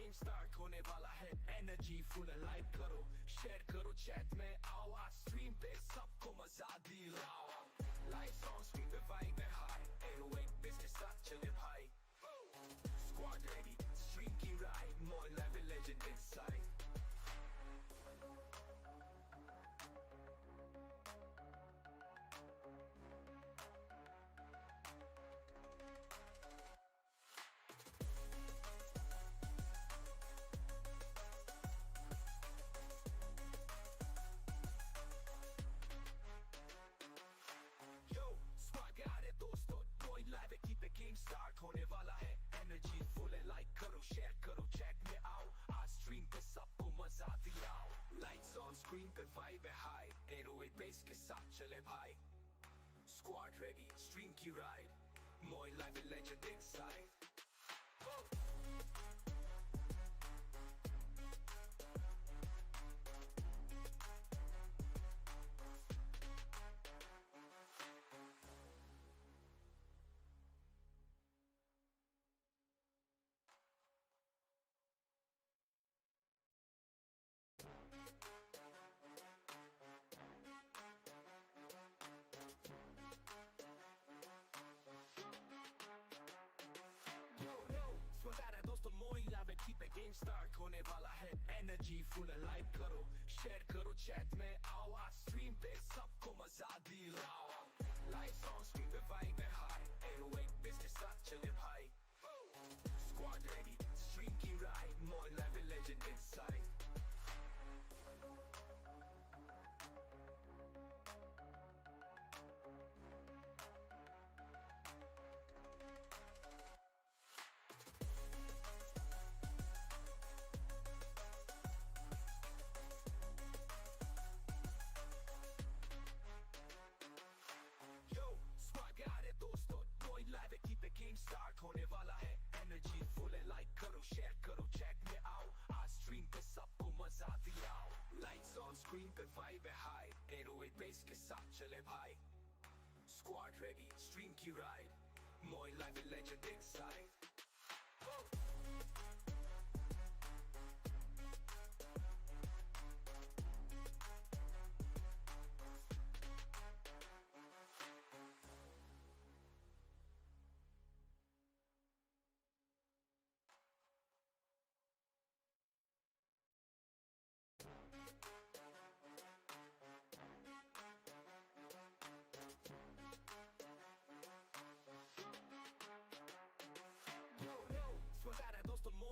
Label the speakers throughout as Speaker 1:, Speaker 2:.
Speaker 1: Game start होने वाला है एनर्जी फुल है लाइक करो शेयर करो चैट में आओ आज स्ट्रीम पे सबको मजा दिलाओ लाइट्स ऑन स्क्रीन पे वाइब है हाई 808 बिट्स के साथ चले भाई स्क्वाड रेडी स्ट्रीम की ride more level legend inside start होने वाला है एनर्जी फुल है लाइक करो शेयर करो चैट में आओ आज स्ट्रीम पे सबको मजा दिलाओ लाइट्स ऑन स्क्रीन पे वाइब है हाई 808 बेस के साथ चले भाई स्क्वाड रेडी स्ट्रीम की राइड मोर लाइव लेजेंड इनसाइड MoinLiveYT पे गेम स्टार्ट होने वाला है एनर्जी फुल है लाइक करो शेयर करो चैट में आओ आज स्ट्रीम पे सबको मजा दिलाओ लाइट्स ऑन स्क्रीन पे वाइब है हाई 808 बिट्स के साथ चले भाई स्क्वाड रेडी स्ट्रीम की ride more level legend inside MoinLiveYT पे गेम स्टार्ट होने वाला है एनर्जी फुल है लाइक करो शेयर करो चैट में आओ आज स्ट्रीम पे सबको मजा दिलाओ लाइट्स ऑन स्क्रीन पे वाइब है हाई 808 बेस के साथ चले भाई स्क्वाड रेडी स्ट्रीम की ride MoinLive legend inside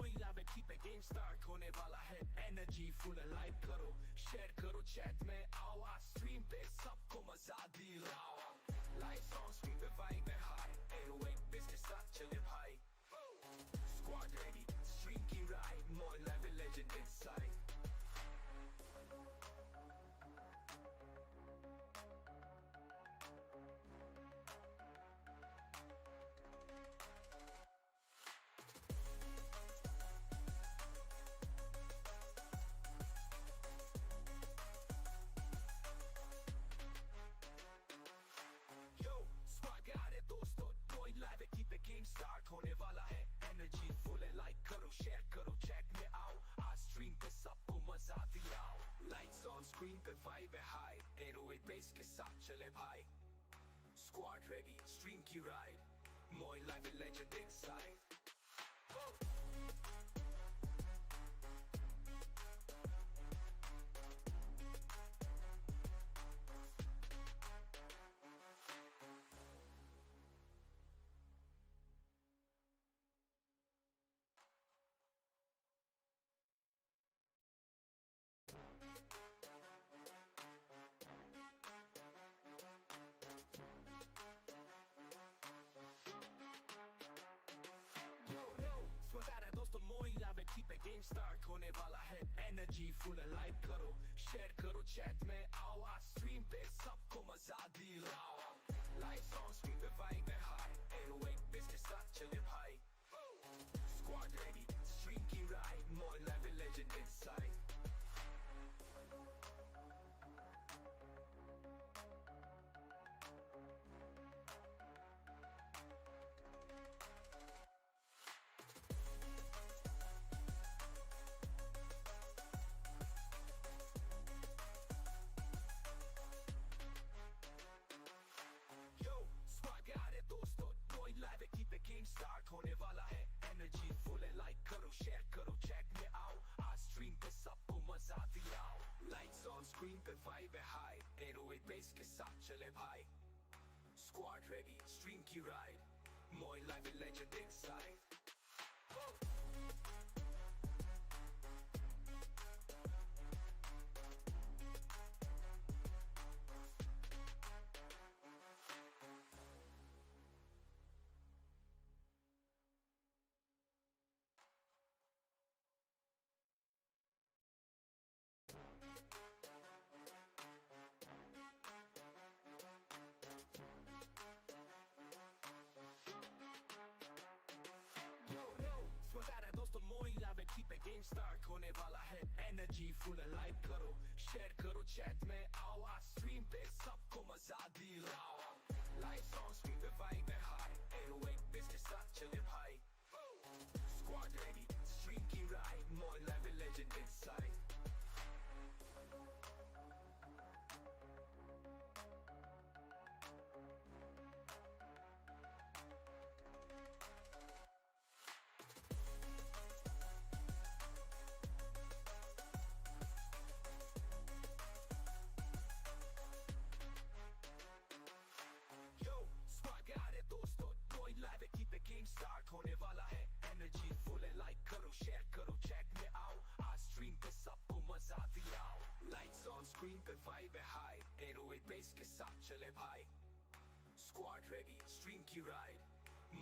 Speaker 1: MoinLiveYT पे गेम स्टार्ट होने वाला है एनर्जी फुल है लाइक करो शेयर करो चैट में आओ आज स्ट्रीम पे सबको मजा दिलाओ लाइट्स ऑन स्क्रीन पे वाइब है हाई 808 बिट्स के साथ चले भाई स्क्वाड रेडी स्ट्रीम की ride more level legend inside MoinLiveYT पे गेम स्टार्ट होने वाला है एनर्जी फुल है लाइक करो शेयर करो चैट में आओ आज स्ट्रीम पे सबको मजा दिलाओ लाइट्स ऑन स्क्रीन पे वाइब है हाई 808 बेस के साथ चले भाई स्क्वाड रेडी स्ट्रीम की ride MoinLive legend inside MoinLiveYT पे गेम स्टार्ट होने वाला है एनर्जी फुल है लाइक करो शेयर करो चैट में आओ आज स्ट्रीम पे सबको मजा दिलाओ लाइट्स ऑन स्क्रीन पे वाइब है हाई 808 बिट्स के साथ चले भाई स्क्वाड रेडी स्ट्रीम की ride more level legend inside screen पे वाइब है हाई 808 बेस के साथ चले भाई स्क्वाड रेडी स्ट्रीम की ride Moin live legend inside start होने वाला है एनर्जी फुल लाइक करो शेयर करो चैट में आओ आज स्ट्रीम पे सबको मजा दिलाओ लाइट्स ऑन स्क्रीन पे वाइब है हाई 808 बेस के साथ चले भाई स्क्वाड रेडी स्ट्रीम की ride Moin live legend inside start होने वाला है एनर्जी फुल है लाइक करो शेयर करो चैट में आओ आज स्ट्रीम पे सबको मजा दिलाओ लाइट्स ऑन स्क्रीन पे वाइब है हाई 808 बेस के साथ चले भाई स्क्वाड रेडी स्ट्रीम की ride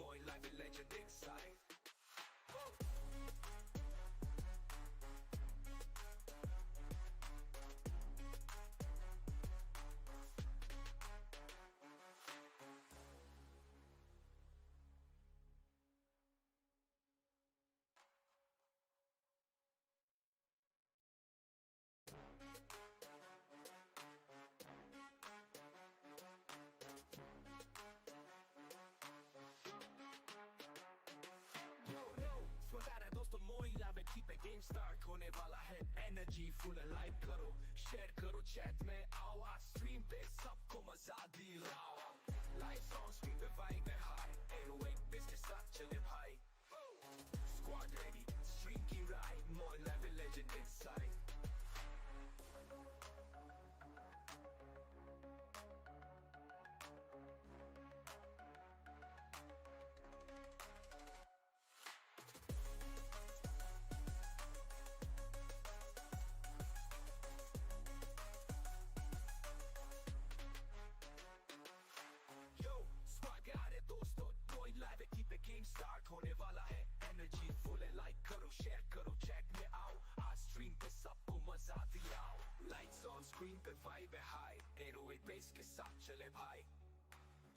Speaker 1: Moin live legend inside start होने वाला है एनर्जी फुल लाइक करो शेयर करो चैट में आओ आज स्ट्रीम पे सबको मजा दिलाओ लाइट्स ऑन स्क्रीन पे वाइब है हाई 808 बेस के साथ चले भाई स्क्वाड रेडी स्ट्रीम की ride Moin live legend inside start होने वाला है एनर्जी फुल है लाइक करो शेयर करो चैट में आओ आज स्ट्रीम पे सबको मजा दिलाओ लाइट्स ऑन स्क्रीन पे वाइब है हाई 808 बेस के साथ चले भाई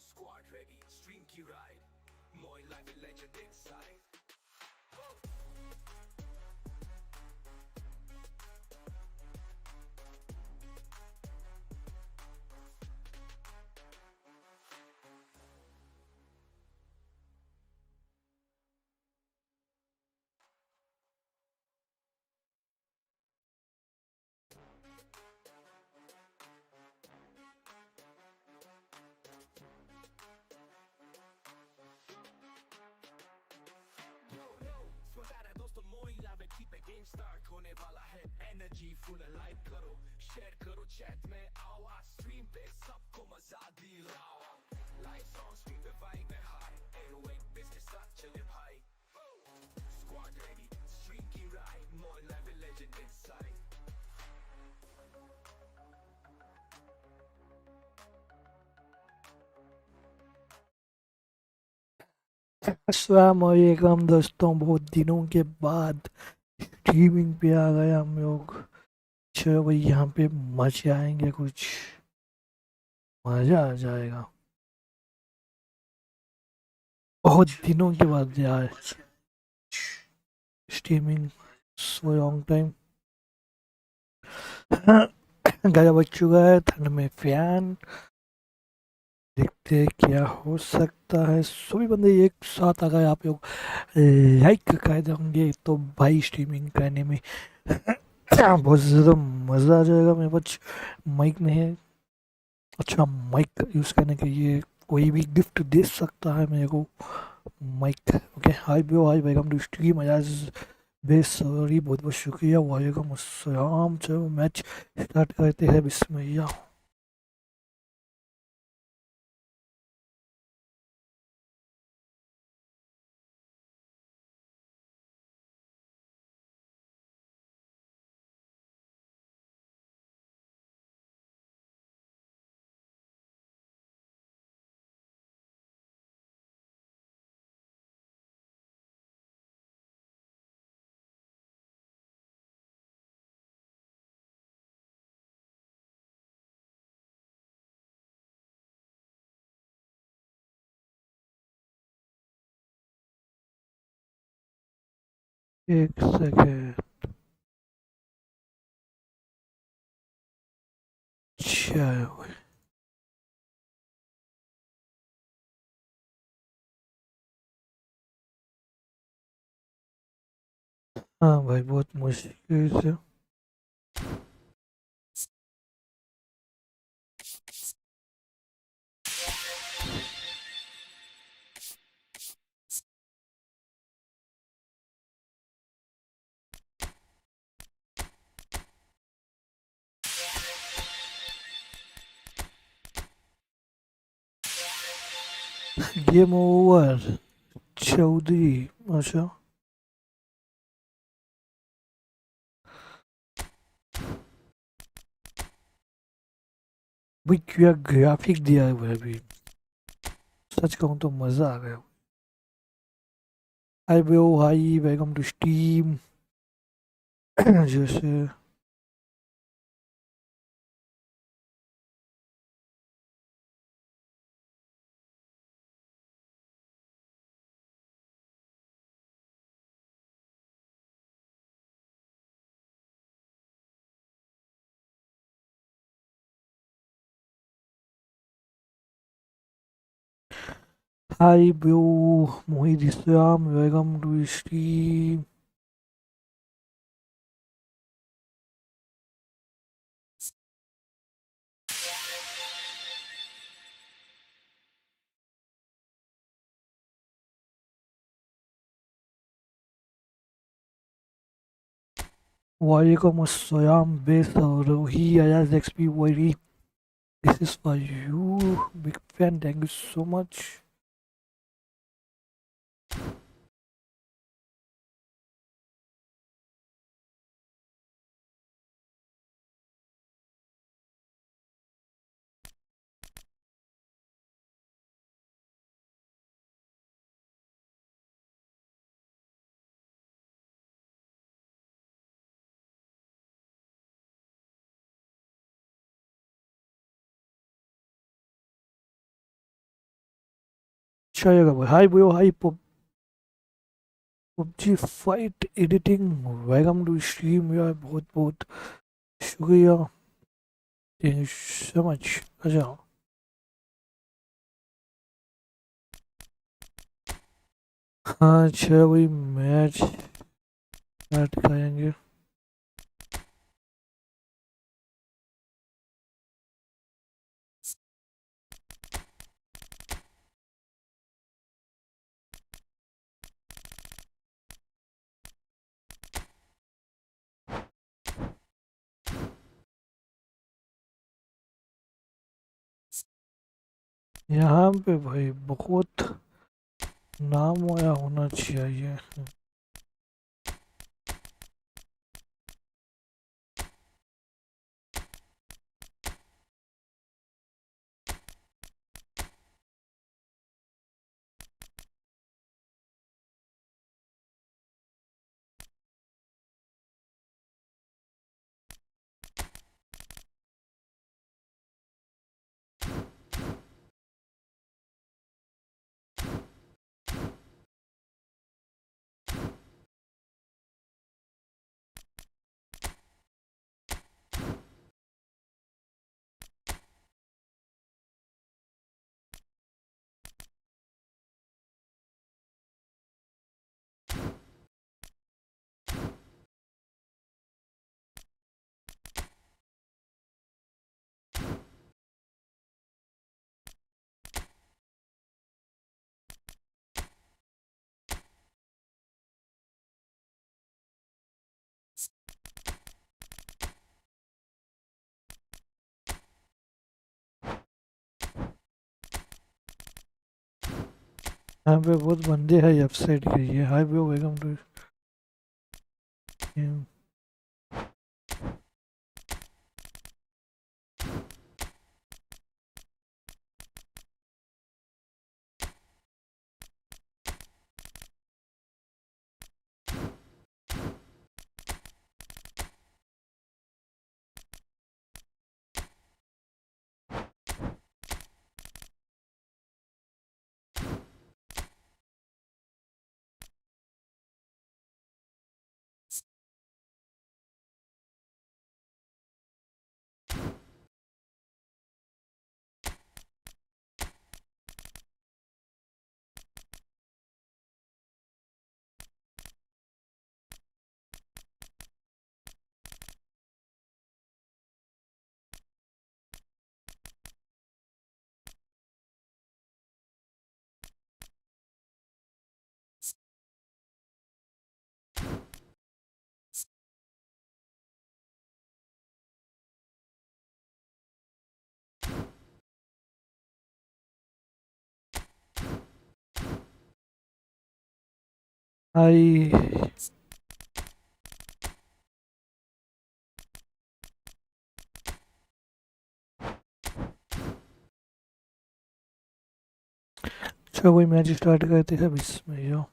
Speaker 1: स्क्वाड रेडी स्ट्रीम की ride Moin live legend inside start होने वाला है एनर्जी फुल लाइक करो शेयर करो चैट में आओ आज स्ट्रीम पे सबको मजा दिलाओ लाइट्स ऑन स्क्रीन पे वाइब है हाई 808 बेस के साथ चले भाई स्क्वाड रेडी स्ट्रीम की ride Moin live legend inside
Speaker 2: अस्सलाम वालेकुम दोस्तों, बहुत दिनों के बाद स्ट्रीमिंग पे आ गए हम लोग। चलो भाई, यहाँ पे मजे आएंगे, कुछ मजा आ जाएगा। बहुत दिनों के बाद यार स्ट्रीमिंग, सो लॉन्ग टाइम। गला बज चुका है, ठंड में फैन। देखते हैं क्या हो सकता है। सभी बंदे एक साथ अगर आप लोग लाइक कर देंगे तो भाई स्ट्रीमिंग करने में बहुत ज़्यादा मज़ा आ जाएगा। मेरे पास माइक नहीं है, अच्छा माइक यूज़ करने के लिए कोई भी गिफ्ट दे सकता है मेरे को mic. Okay, hi bro, hi welcome to stream. आज बेसब्री, बहुत बहुत शुक्रिया, वालेकुम अस्सलाम। चलो मैच स्टार्ट करते हैं, बिस्मिल्लाह। एक सेकेंड। चलो हाँ भाई, बहुत मुश्किल से। Game over. चौधरी, अच्छा भाई, क्या ग्राफिक दिया है भाई अभी, सच कहूँ तो मज़ा आ गया। Hi bro, hi, welcome to stream. जैसे hi bro, Mohit Islam, welcome to stream. वालेकुम अस्सलाम बेसरोही अयाज एक्सपी वरी, this is for you, big fan, thank you so much. चलेगा भाई। Hi bro, hi PUBG fight editing, welcome to stream यार, बहुत बहुत शुक्रिया, थैंक यू सो मच। अच्छा हाँ, चलो भाई मैच स्टार्ट करेंगे। यहाँ पे भाई बहुत नाम आया होना चाहिए। यहाँ पे बहुत बंदे हैं लेफ्ट साइड के लिए। हाय ब्रो, वेलकम टू हाय। चलो कोई मैच स्टार्ट करते हैं इसमें यो।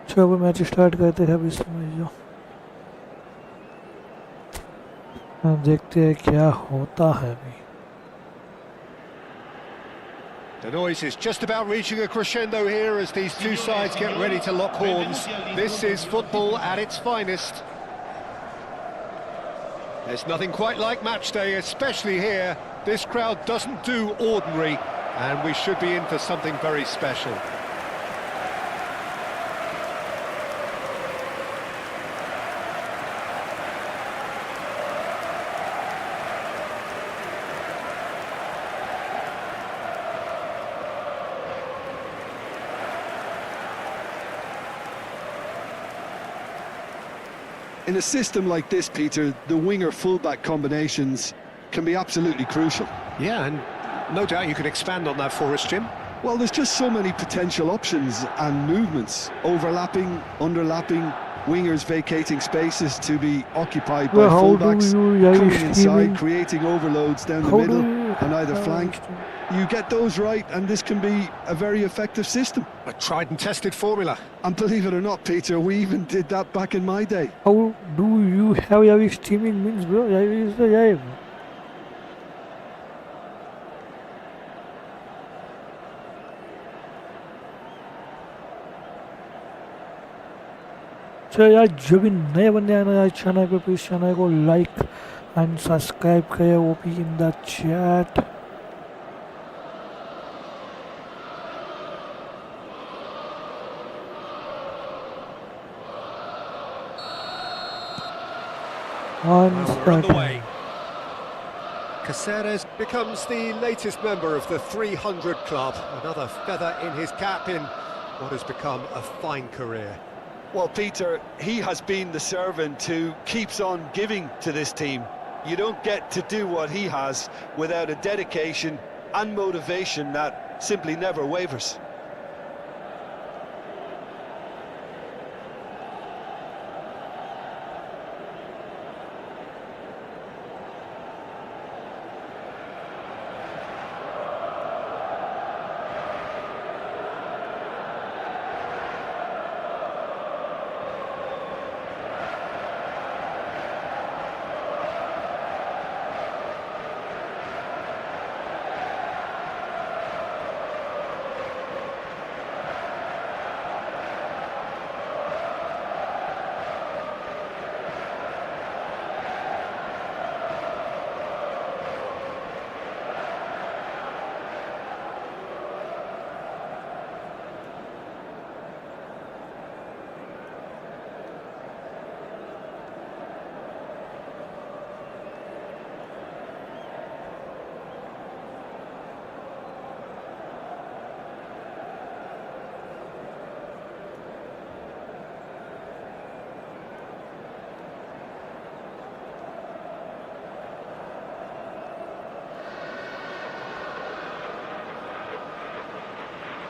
Speaker 2: चलो मैच स्टार्ट करते हैं अब इसमें जो। देखते हैं क्या होता है अभी।
Speaker 3: The noise is just about reaching a crescendo here as these two sides get ready to lock horns. This is football at its finest. There's nothing quite like match day, especially here. This crowd doesn't do ordinary, and we should be in for something very special.
Speaker 4: In a system like this, Peter, the winger-fullback combinations can be absolutely crucial.
Speaker 3: Yeah, and no doubt you can expand on that for us, Jim.
Speaker 4: Well, there's just so many potential options and movements, overlapping, underlapping, wingers vacating spaces to be occupied by fullbacks, coming inside, creating overloads down the middle and either flank. You get those right and this can be a very effective system.
Speaker 3: A tried and tested formula.
Speaker 4: And believe it or not, Peter, we even did that back in my day.
Speaker 2: How do you have your streaming means, bro? Is the live. चलो यार, जो भी नए बंदे आना यार channel पे, please channel को लाइक एंड सब्सक्राइब करें। OP in the chat. One
Speaker 3: We're underway.
Speaker 2: second.
Speaker 3: Caceres becomes the latest member of the 300 club. Another feather in his cap in what has become a fine career.
Speaker 4: Well, Peter, he has been the servant who keeps on giving to this team. You don't get to do what he has without a dedication and motivation that simply never wavers.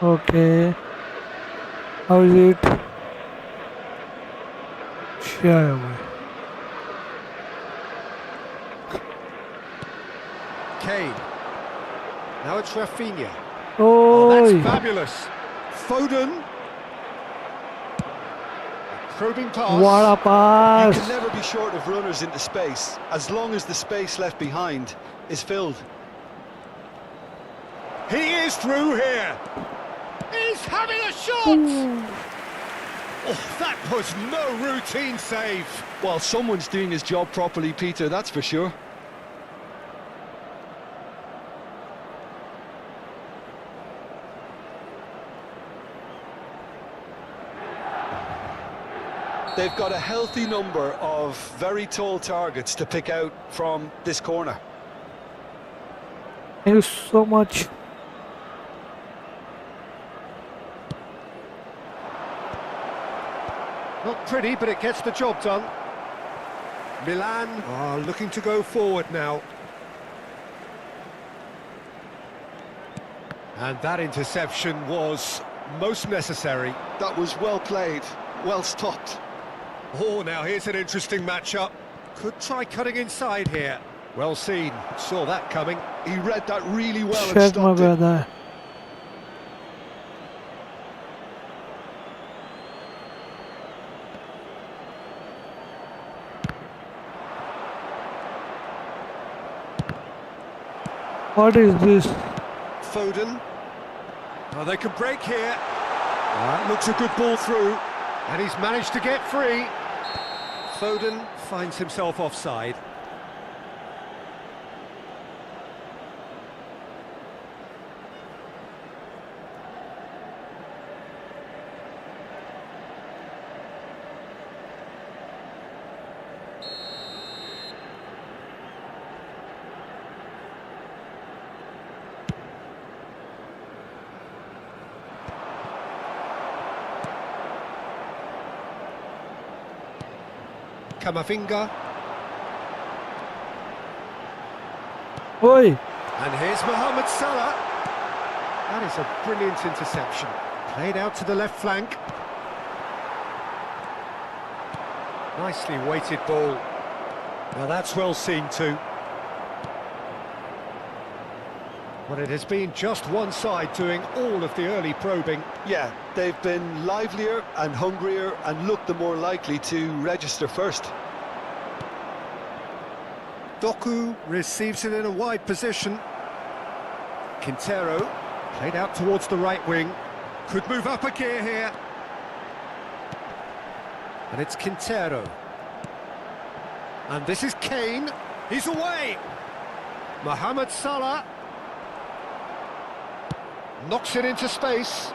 Speaker 2: Okay. How is it? Share away.
Speaker 3: Kane. Now it's Rafinha. Oh,
Speaker 2: Oh,
Speaker 3: that's fabulous. Foden. Probing pass.
Speaker 2: what a
Speaker 4: You
Speaker 2: pass!
Speaker 4: can never be short of runners into space, as long as the space left behind is filled.
Speaker 3: He is through here. He's having a shot. Oh, that was no routine save.
Speaker 4: Well, someone's doing his job properly, Peter, that's for sure. They've got a healthy number of very tall targets to pick out from this corner.
Speaker 2: Thank you so much.
Speaker 3: Not pretty, but it gets the job done. Milan are looking to go forward now. And that interception was most necessary.
Speaker 4: That was well played, well stopped.
Speaker 3: Oh, now here's an interesting matchup. Could try cutting inside here. Well seen, saw that coming.
Speaker 4: He read that really well and
Speaker 2: Shut my
Speaker 4: stopped it.
Speaker 2: brother. What is this?
Speaker 3: Foden. Oh, they can break here. That looks a good ball through. And he's managed to get free. Foden finds himself offside. Kamavinga.
Speaker 2: Oi!
Speaker 3: And here's Mohammed Salah. That is a brilliant interception. Played out to the left flank. Nicely weighted ball. Now that's well seen too. But it has been just one side doing all of the early probing.
Speaker 4: Yeah, they've been livelier and hungrier and looked the more likely to register first.
Speaker 3: Doku receives it in a wide position. Quintero played out towards the right wing. Could move up a gear here. And it's Quintero. And this is Kane. He's away. Mohammed Salah. Knocks it into space.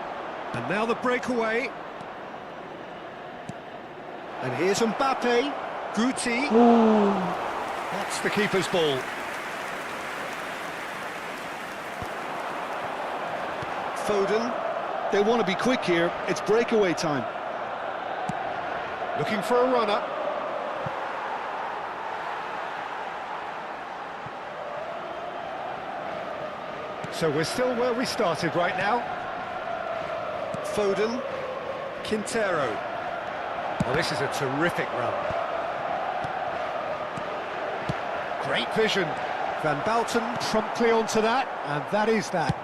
Speaker 3: And now the breakaway. And here's Mbappé. Guti.
Speaker 2: Oh,
Speaker 3: That's the keeper's ball.
Speaker 4: Foden. They want to be quick here. It's breakaway time.
Speaker 3: Looking for a runner. So we're still where we started right now. Foden. Quintero. Well, this is a terrific run. Great vision. Van Bouten promptly onto that, and that is that.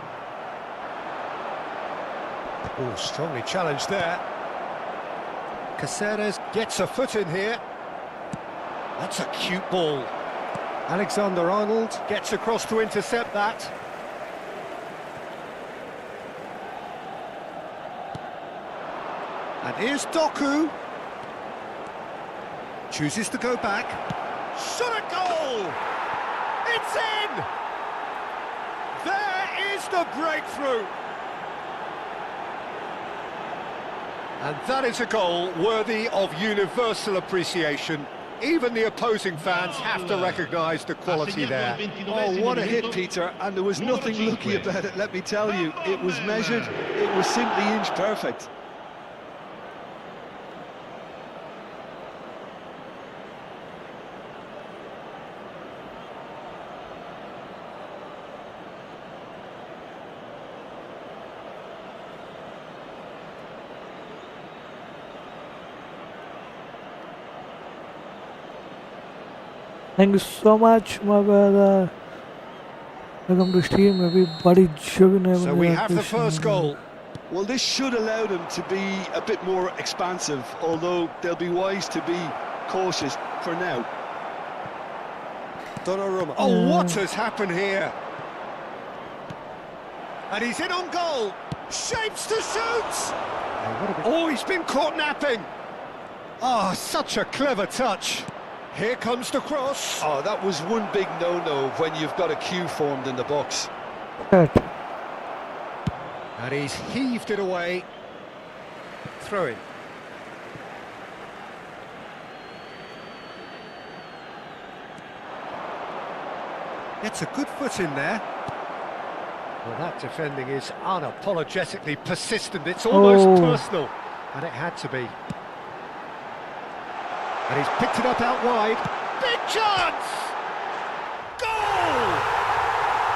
Speaker 3: Oh, strongly challenged there. Caceres gets a foot in here. That's a cute ball. Alexander-Arnold gets across to intercept that. And here's Doku. Chooses to go back. Shot a goal! It's in! There is the breakthrough! And that is a goal worthy of universal appreciation. Even the opposing fans have to recognise the quality there.
Speaker 4: Oh, what a hit, Peter, and there was nothing lucky about it, let me tell you. It was measured, it was simply inch perfect.
Speaker 2: thank you so much, my brother. Welcome to stream, everybody.
Speaker 3: So we have the first goal.
Speaker 4: Well, this should allow them to be a bit more expansive, although they'll be wise to be cautious for now.
Speaker 3: Donnarumma. Oh, what has happened here? And he's in on goal. Shapes to shoot. Oh, he's been caught napping. Oh, such a clever touch. Here comes the cross.
Speaker 4: Oh, that was one big no-no when you've got a queue formed in the box.
Speaker 3: And he's heaved it away. Throw in. Gets a good foot in there. Well, that defending is unapologetically persistent. It's almost personal. And it had to be. And he's picked it up out wide. Big chance! Goal!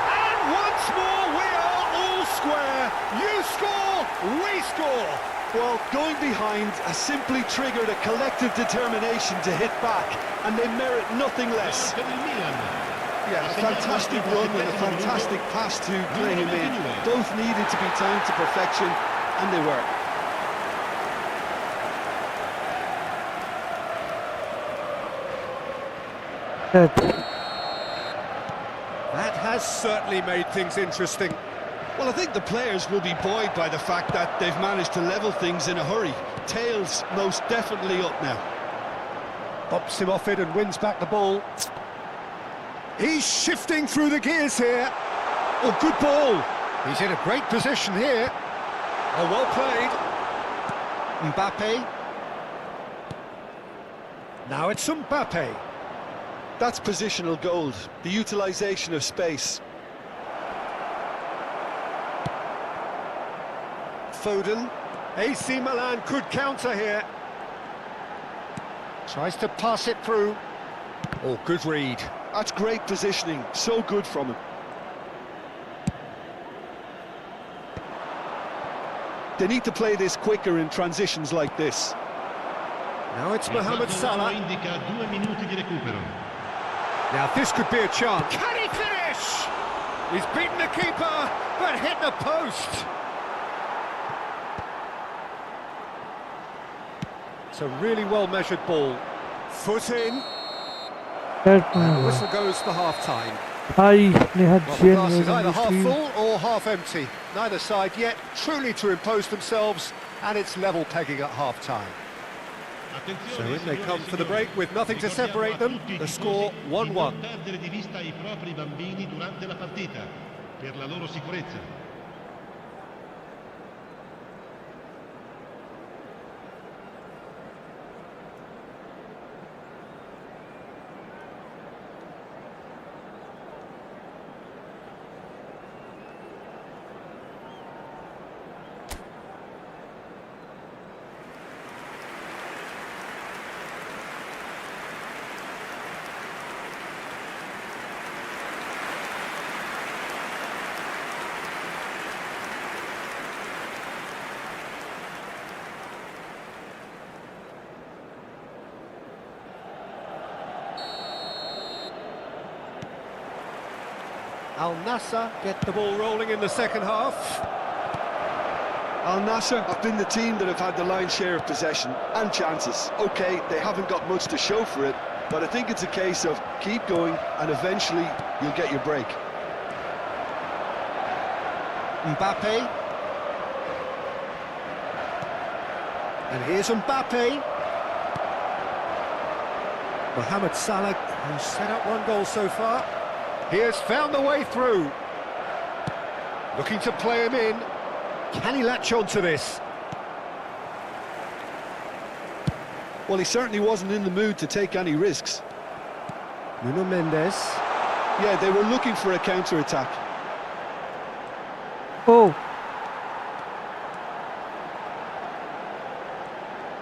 Speaker 3: And once more we are all square. You score, we score.
Speaker 4: Well, going behind has simply triggered a collective determination to hit back, and they merit nothing less. Yeah, a fantastic run and a fantastic pass to play him in. Both needed to be timed to perfection, and they were.
Speaker 3: That has certainly made things interesting.
Speaker 4: Well, I think the players will be buoyed by the fact that they've managed to level things in a hurry. Tails most definitely up now.
Speaker 3: Bumps him off it and wins back the ball. He's shifting through the gears here. Oh, good ball. He's in a great position here. Oh, well played. Mbappé. Now it's Mbappé.
Speaker 4: That's positional gold, the utilisation of space.
Speaker 3: Foden. AC Milan could counter here. Tries to pass it through. Oh, good read.
Speaker 4: That's great positioning, so good from him. They need to play this quicker in transitions like this.
Speaker 3: Now it's Mohammed Salah. Now this could be a chance. Can he finish? He's beaten the keeper, but hit the post. It's a really well-measured ball. Foot in. And the whistle goes for half-time. Well, the glass is either half full or half empty. Neither side yet truly to impose themselves, and it's level pegging at half-time. So in they come for the break with nothing to separate them. The score 1-1. Al Nassr get the ball rolling in the second half.
Speaker 4: Al Nassr have been the team that have had the lion's share of possession and chances. Okay, they haven't got much to show for it, but I think it's a case of keep going and eventually you'll get your break.
Speaker 3: Mbappé. And here's Mbappé. Mohammed Salah, who's set up one goal so far. He has found the way through. Looking to play him in. Can he latch on to this?
Speaker 4: Well, he certainly wasn't in the mood to take any risks.
Speaker 3: Nuno Mendes.
Speaker 4: Yeah, they were looking for a counter-attack.
Speaker 2: Oh,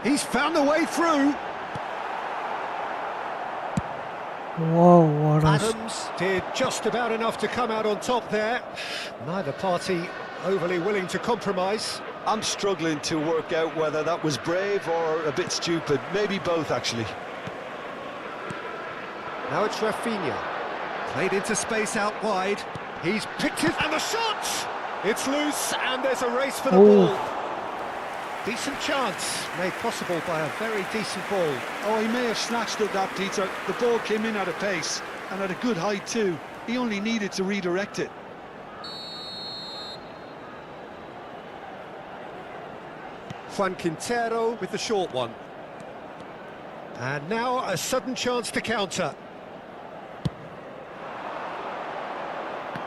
Speaker 3: He's found the way through.
Speaker 2: wow, what a...
Speaker 3: Adams did just about enough to come out on top there. Neither party overly willing to compromise.
Speaker 4: I'm struggling to work out whether that was brave or a bit stupid. Maybe both, actually.
Speaker 3: Now it's Rafinha. Played into space out wide. He's picked it, and the shot! It's loose, and there's a race for the ball. Decent chance, made possible by a very decent ball.
Speaker 4: Oh, he may have snatched at that, Peter. The ball came in at a pace, and at a good height too. He only needed to redirect it.
Speaker 3: Juan Quintero with the short one. And now a sudden chance to counter.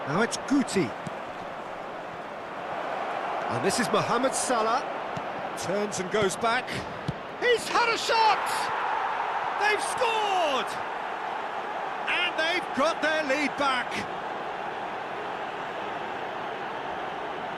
Speaker 3: Now it's Guti. And this is Mohammed Salah. Turns and goes back. He's had a shot! They've scored! And they've got their lead back.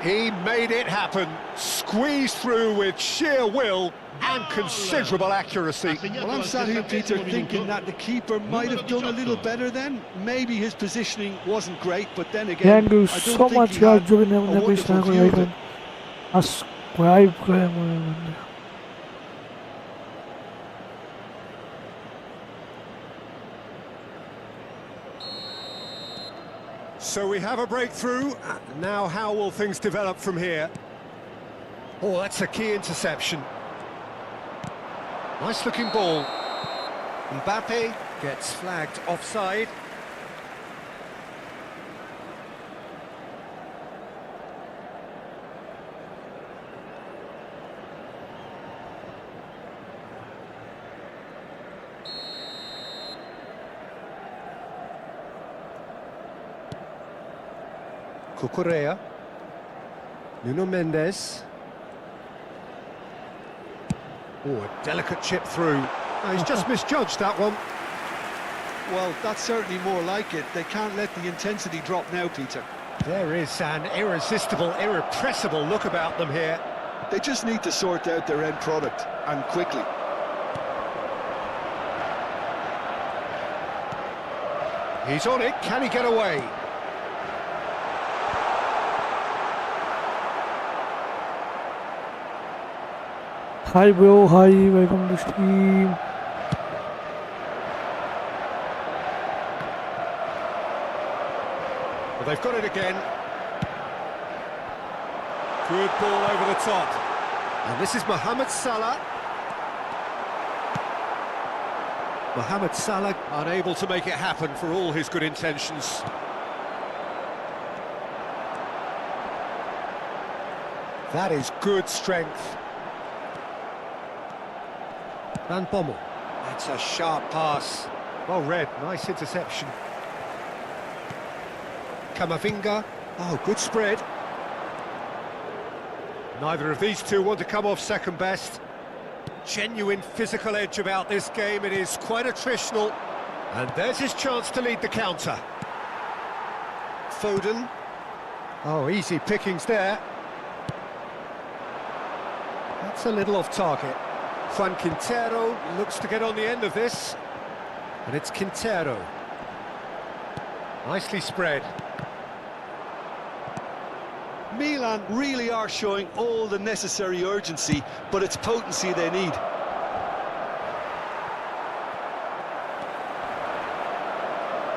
Speaker 3: He made it happen. Squeezed through with sheer will and considerable accuracy.
Speaker 4: Well, I'm sat here, Peter, thinking that the keeper might have done a little better then. Maybe his positioning wasn't great, but then again,
Speaker 2: Thank you
Speaker 4: I
Speaker 2: so
Speaker 4: don't think
Speaker 2: much,
Speaker 4: he
Speaker 2: guys.
Speaker 4: had
Speaker 2: Join
Speaker 4: a
Speaker 2: in the
Speaker 4: wonderful view of it.
Speaker 2: Subscribe करें मुझे.
Speaker 3: So we have a breakthrough. Now how will things develop from here? Oh, that's a key interception. Nice looking ball. Mbappé gets flagged offside. Cucurella. Nuno Mendes. Oh, a delicate chip through. Oh, he's just misjudged that one.
Speaker 4: Well, that's certainly more like it. They can't let the intensity drop now, Peter.
Speaker 3: There is an irresistible, irrepressible look about them here.
Speaker 4: They just need to sort out their end product, and quickly.
Speaker 3: He's on it. Can he get away?
Speaker 2: Hi bro, hi, welcome to stream.
Speaker 3: Well, they've got it again. Good ball over the top. And this is Mohammed Salah. Mohammed Salah unable to make it happen for all his good intentions. That is good strength. Van Bommel. That's a sharp pass. Well read, nice interception. Camavinga. Oh, good spread. Neither of these two want to come off second best. Genuine physical edge about this game. It is quite attritional. And there's his chance to lead the counter. Foden. Oh, easy pickings there. That's a little off target. Juan Quintero looks to get on the end of this. And it's Quintero. Nicely spread.
Speaker 4: Milan really are showing all the necessary urgency, but it's potency they need.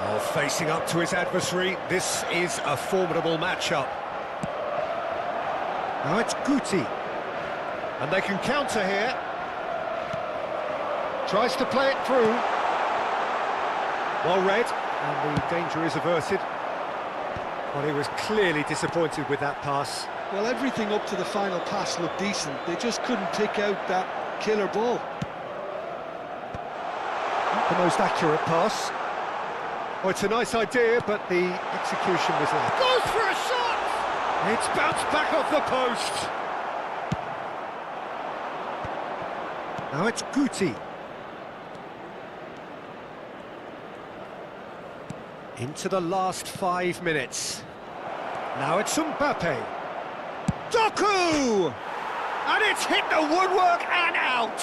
Speaker 3: Oh, Facing up to his adversary, this is a formidable matchup. Now it's Guti. And they can counter here. Tries to play it through. Well read, and the danger is averted. Well, he was clearly disappointed with that pass.
Speaker 4: Well, everything up to the final pass looked decent. They just couldn't pick out that killer ball.
Speaker 3: Not the most accurate pass. Oh, it's a nice idea, but the execution was late. Goes for a shot! It's bounced back off the post. Now it's Guti. Into the last 5 minutes. Now it's Mbappé. Doku! And it's hit the woodwork and out!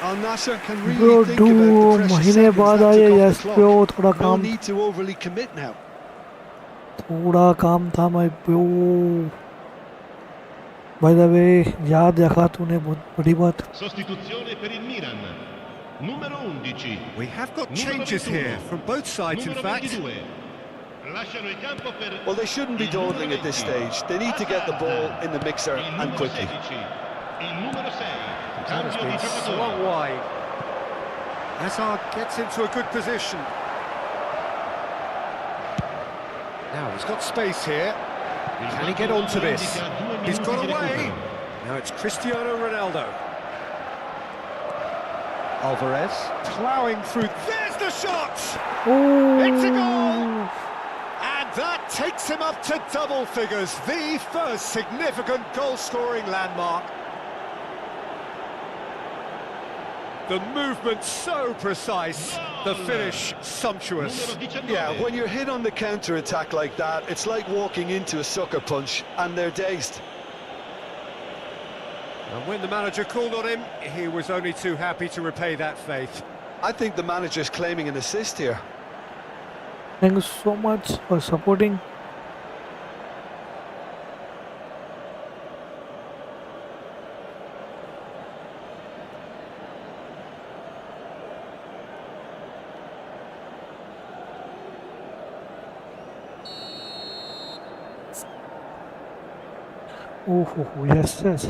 Speaker 4: Al Nassr can really think about the precious seconds that took off the clock. No need to overly commit now.
Speaker 2: थोड़ा काम था मैं bro. By the way, याद रखा तूने बहुत बड़ी बात.
Speaker 5: Sostituzione per il Milan. Numero 11.
Speaker 3: We have got changes here from both sides, in fact.
Speaker 4: Well, they shouldn't be dawdling at this stage. They need to get the ball in the mixer and quickly.
Speaker 3: That has been swung wide. Hazard gets into a good position. Now he's got space here. Can he get onto this? He's got away. Now it's Cristiano Ronaldo. Alvarez ploughing through. There's the shot! It's a goal! And that takes him up to double figures. The first significant goal-scoring landmark. The movement so precise, the finish sumptuous.
Speaker 4: Yeah, when you're hit on the counter-attack like that, it's like walking into a sucker punch, and they're dazed.
Speaker 3: And when the manager called on him, he was only too happy to repay that faith.
Speaker 4: I think the manager's claiming an assist here.
Speaker 2: Thank you so much for supporting. Oh, yes, yes.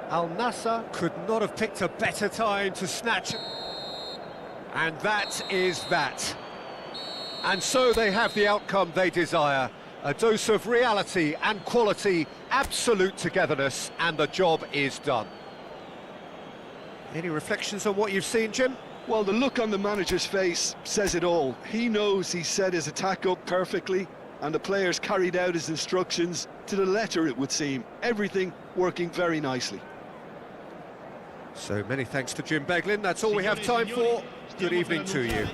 Speaker 3: Al Nassr could not have picked a better time to snatch. And that is that. And so they have the outcome they desire. A dose of reality and quality, absolute togetherness, and the job is done. Any reflections on what you've seen, Jim?
Speaker 4: Well, the look on the manager's face says it all. He knows he set his attack up perfectly, and the players carried out his instructions to the letter, it would seem. Everything working very nicely.
Speaker 3: So many thanks to Jim Beglin. That's all we have time for. Good evening to you.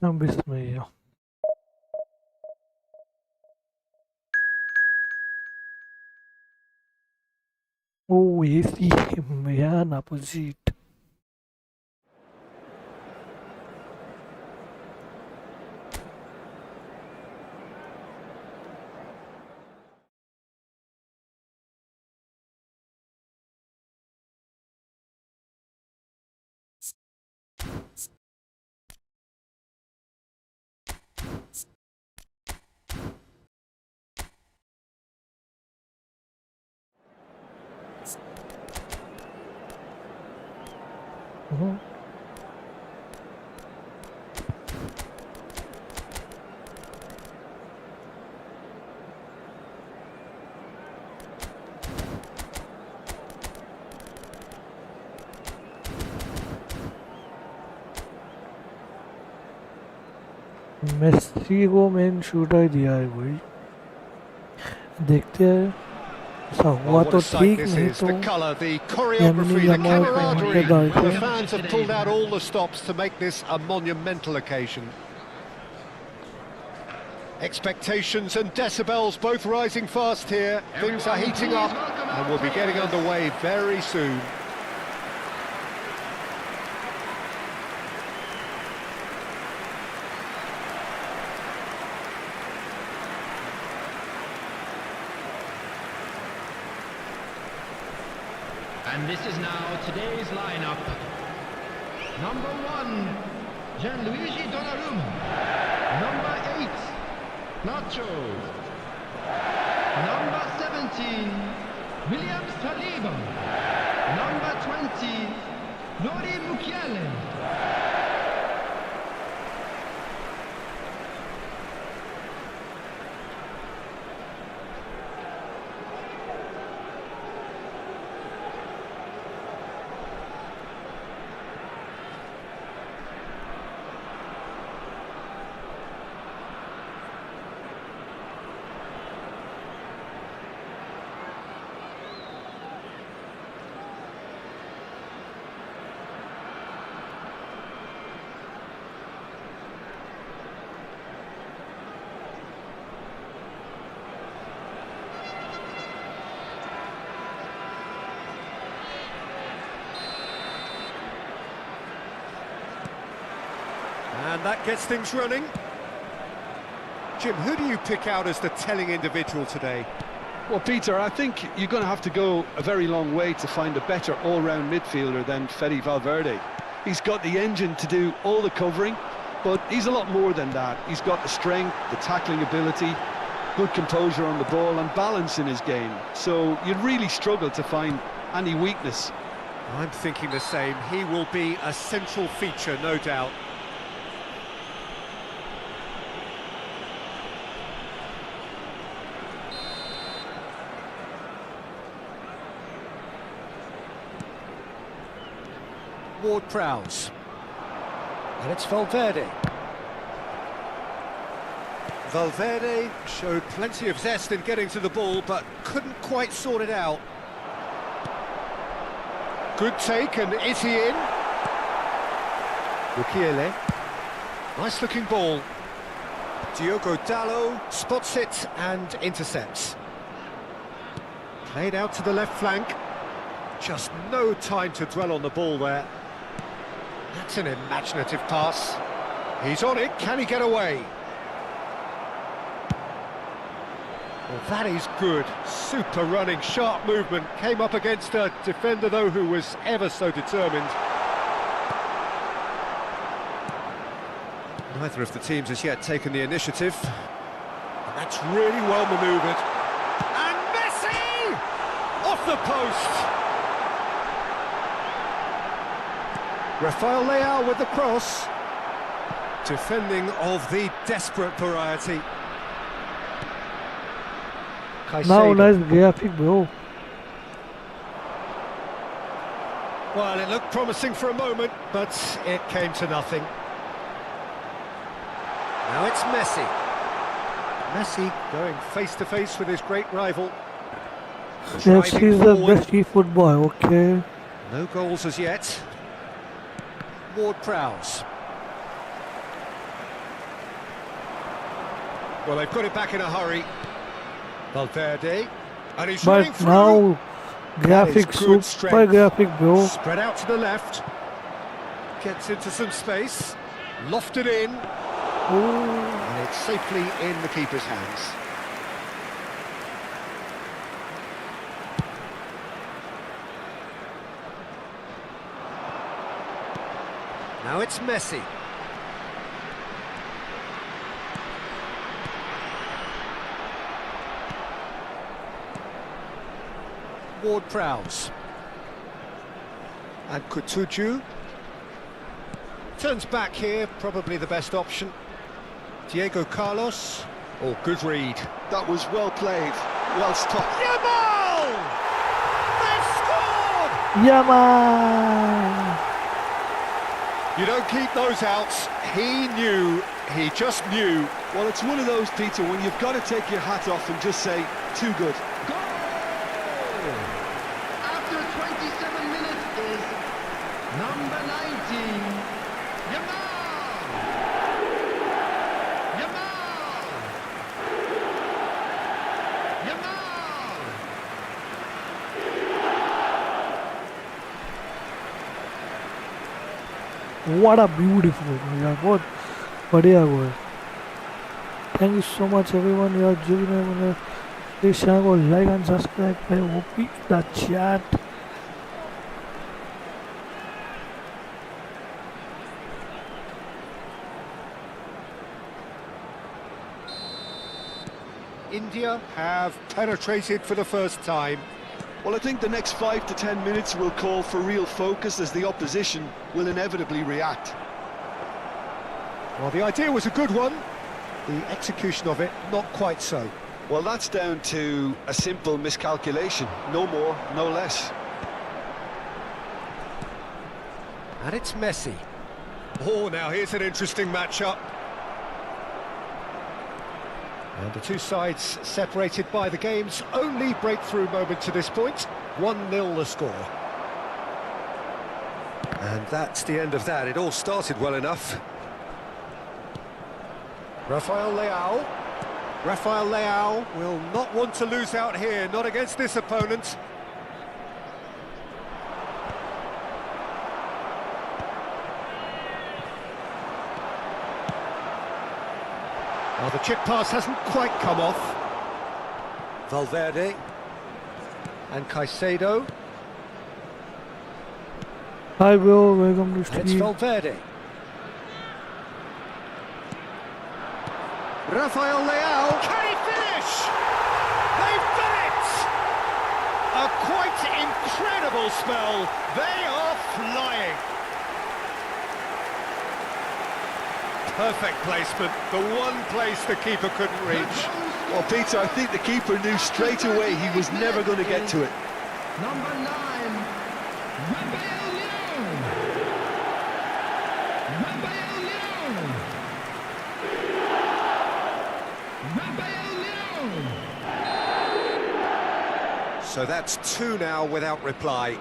Speaker 2: Bismillah. Oh, easy, man, opposite. Messi को main shooter दिया है कोई, देखते हैं ऐसा हुआ तो ठीक, नहीं तो यामिनी यमाल को वहाँ पे डालते
Speaker 3: The
Speaker 2: हैं।
Speaker 3: fans have pulled out all the stops to make this a monumental occasion. Expectations and decibels both rising fast here. Things are heating up and we'll be getting underway very soon.
Speaker 5: And this is now today's lineup. Number 1, Gianluigi Donnarumma. Number 8, Nacho. Number 17, William Saliba. Number 20, Nori Mukiele.
Speaker 3: And that gets things running. Jim, who do you pick out as the telling individual today?
Speaker 4: Well, Peter, I think you're going to have to go a very long way to find a better all-round midfielder than Fede Valverde. He's got the engine to do all the covering, but he's a lot more than that. He's got the strength, the tackling ability, good composure on the ball and balance in his game. So you'd really struggle to find any weakness.
Speaker 3: I'm thinking the same. He will be a central feature, no doubt. Ward-Prowse, and it's Valverde. Valverde showed plenty of zest in getting to the ball, but couldn't quite sort it out. Good take, and is he in? Mukiele, nice looking ball. Diogo Dalot spots it and intercepts. Played out to the left flank. Just no time to dwell on the ball there. That's an imaginative pass. He's on it, can he get away? Well, that is good. Super running, sharp movement. Came up against a defender, though, who was ever so determined. Neither of the teams has yet taken the initiative. And that's really well manoeuvred. And Messi! Off the post! Rafael Leao with the cross. Defending of the desperate variety.
Speaker 2: Now nice graphic, bro.
Speaker 3: Well, it looked promising for a moment, but it came to nothing. Now it's Messi. Messi going face-to-face with his great rival.
Speaker 2: Yes, he's the best eFootball, okay.
Speaker 3: No goals as yet. Ward-Prowse. Well, they've got it back in a hurry. Valverde, and he's running
Speaker 2: But
Speaker 3: through.
Speaker 2: now, graphic, super graphic, bro.
Speaker 3: Spread out to the left. Gets into some space. Lofted in. And it's safely in the keeper's hands. Now it's Messi. Ward-Prowse. And Coutinho. Turns back here, probably the best option. Diego Carlos. Oh, good read.
Speaker 4: That was well played, well stopped.
Speaker 3: Yamal! They've scored!
Speaker 2: Yamal!
Speaker 3: You don't keep those outs. He knew He just knew.
Speaker 4: Well, it's one of those, Peter, when you've got to take your hat off and just say, too good.
Speaker 5: After 27 minutes is number 19,
Speaker 2: What a beautiful goal, यार बहुत बढ़िया goal. Thank you so much everyone. यार जो भी मैंने इस channel को like and subscribe करें वो भी the chat.
Speaker 3: India have penetrated for the first time.
Speaker 4: Well, I think the next 5 to 10 minutes will call for real focus as the opposition will inevitably react.
Speaker 3: Well, the idea was a good one. The execution of it, not quite so.
Speaker 4: Well, that's down to a simple miscalculation. No more, no less.
Speaker 3: And it's Messi. Oh, now here's an interesting matchup. And the two sides separated by the game's only breakthrough moment to this point. 1-0 the score. And that's the end of that. It all started well enough. Rafael Leao will not want to lose out here, not against this opponent. Well, the chip pass hasn't quite come off. Valverde and Caicedo.
Speaker 2: Hi bro, welcome to
Speaker 3: It's
Speaker 2: stream.
Speaker 3: Valverde. Rafael Leao. Can he finish? They've done it! A quite incredible spell. They are flying. Perfect placement, the one place the keeper couldn't reach.
Speaker 4: Well, Peter, I think the keeper knew straight away he was never going to get to it.
Speaker 5: number 9,
Speaker 3: So that's 2 now without reply.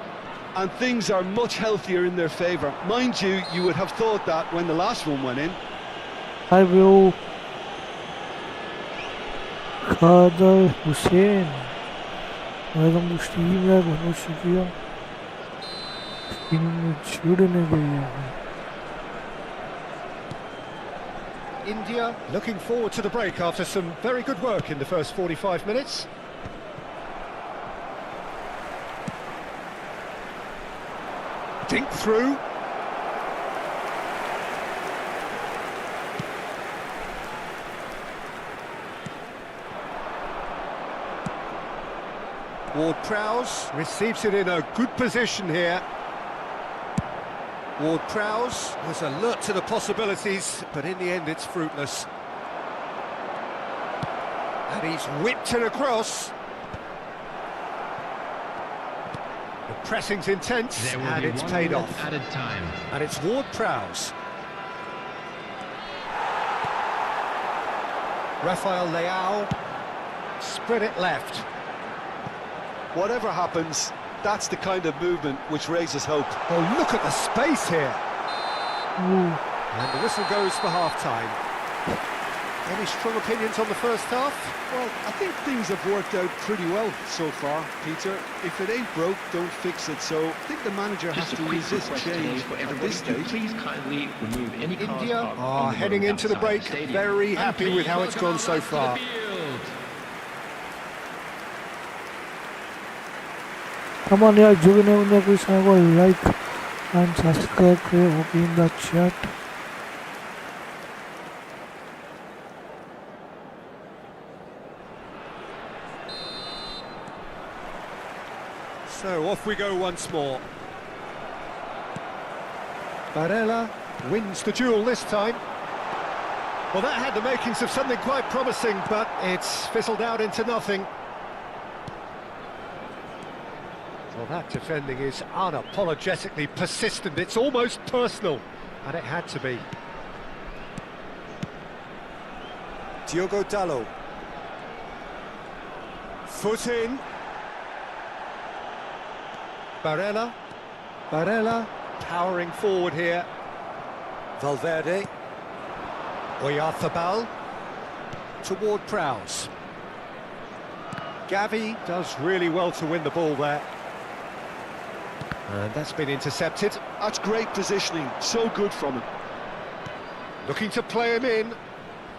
Speaker 4: And things are much healthier in their favour. Mind you, you would have thought that when the last one went in.
Speaker 2: Hi bro. Kader Hussein. Welcome to stream यार बहुत शुक्रिया. stream जुड़ने के लिए.
Speaker 3: India looking forward to the break after some very good work in the first 45 minutes. Dink through. Ward-Prowse receives it in a good position here. Ward-Prowse was alert to the possibilities, but in the end it's fruitless. And he's whipped it across. The pressing's intense, and it's paid off.
Speaker 5: added time.
Speaker 3: And it's Ward-Prowse. Rafael Leao, spread it left.
Speaker 4: Whatever happens, that's the kind of movement which raises hope.
Speaker 3: Oh, look at the space here. And the whistle goes for half-time. Any strong opinions on the first half?
Speaker 4: Well, I think things have worked out pretty well so far, Peter. If it ain't broke, don't fix it. So I think the manager has to resist change at this stage.
Speaker 6: Please kindly remove any cars
Speaker 3: India
Speaker 6: parked
Speaker 3: are
Speaker 6: on the
Speaker 3: heading
Speaker 6: road
Speaker 3: into the
Speaker 6: outside
Speaker 3: break,
Speaker 6: stadium.
Speaker 3: very
Speaker 6: And
Speaker 3: happy with
Speaker 6: please
Speaker 3: how it's
Speaker 6: welcome
Speaker 3: gone so
Speaker 6: to the
Speaker 3: far.
Speaker 6: field.
Speaker 2: Come on यार जुड़ने उन्हें कोई channel को like and subscribe करें वो भी in the chat.
Speaker 3: So off we go once more. Barella wins the duel this time. Well, that had the makings of something quite promising, but it's fizzled out into nothing. Well, that defending is unapologetically persistent. It's almost personal, and it had to be. Diogo Dalot. Foot in. Barella. Barella powering forward here. Valverde. Oyarzabal toward Prowse. Gavi does really well to win the ball there. And that's been intercepted.
Speaker 4: That's great positioning, so good from him.
Speaker 3: Looking to play him in.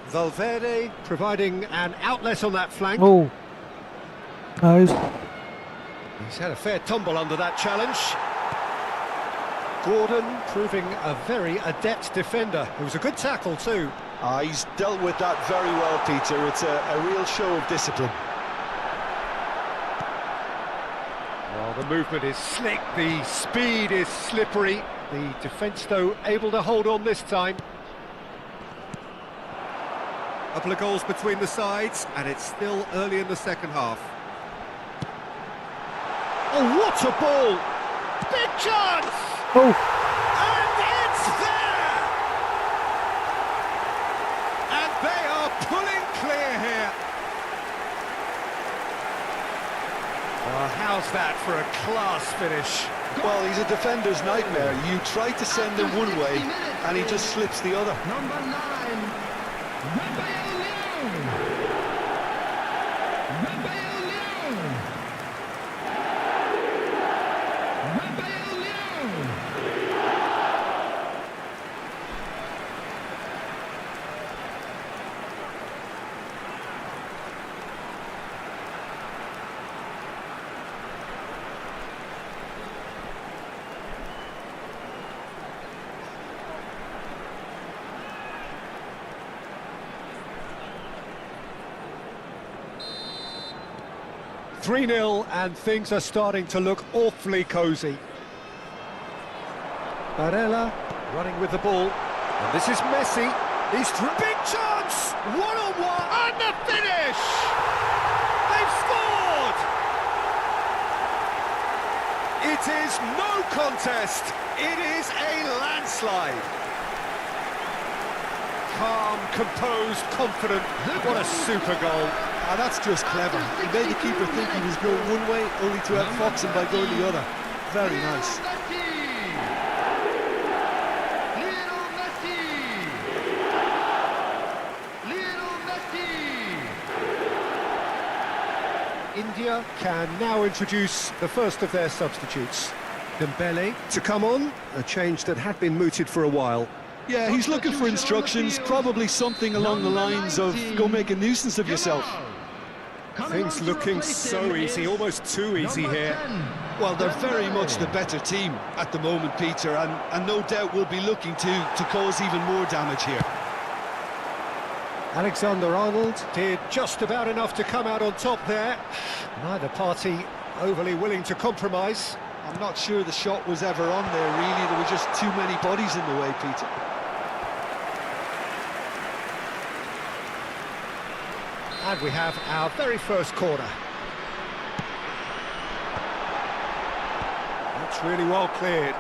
Speaker 3: Valverde providing an outlet on that flank.
Speaker 2: Oh, nice.
Speaker 3: He's had a fair tumble under that challenge. Gordon proving a very adept defender. It was a good tackle too.
Speaker 4: He's dealt with that very well, Peter. It's a real show of discipline.
Speaker 3: Well, the movement is slick, the speed is slippery. The defence, though, able to hold on this time. Couple of goals between the sides, and it's still early in the second half. Oh, what a ball! Big chance!
Speaker 2: Oh,
Speaker 3: And it's there! And they are pulling clear here. Well, how's that for a class finish?
Speaker 4: Well, he's a defender's nightmare. You try to send him one way, and he just slips the other.
Speaker 1: Number 9,
Speaker 3: Three 3-0, and things are starting to look awfully cosy. Barella running with the ball, and this is Messi. He's big chance, one-on-one, and the finish! They've scored! It is no contest. It is a landslide. Calm, composed, confident. What a super goal.
Speaker 4: And that's just clever. He made the keeper think he was going one way, only to outfox him by going the other. Very nice.
Speaker 3: India can now introduce the first of their substitutes. Dembele to come on, a change that had been mooted for a while.
Speaker 4: Yeah, he's looking for instructions, probably something along the lines of go make a nuisance of yourself.
Speaker 3: Things looking so easy, almost too easy here.
Speaker 4: Well, they're very much the better team at the moment, Peter, and no doubt will be looking to cause even more damage here.
Speaker 3: Alexander-Arnold did just about enough to come out on top there. Neither party overly willing to compromise.
Speaker 4: I'm not sure the shot was ever on there, really. There were just too many bodies in the way, Peter.
Speaker 3: And we have our very first corner. That's really well cleared.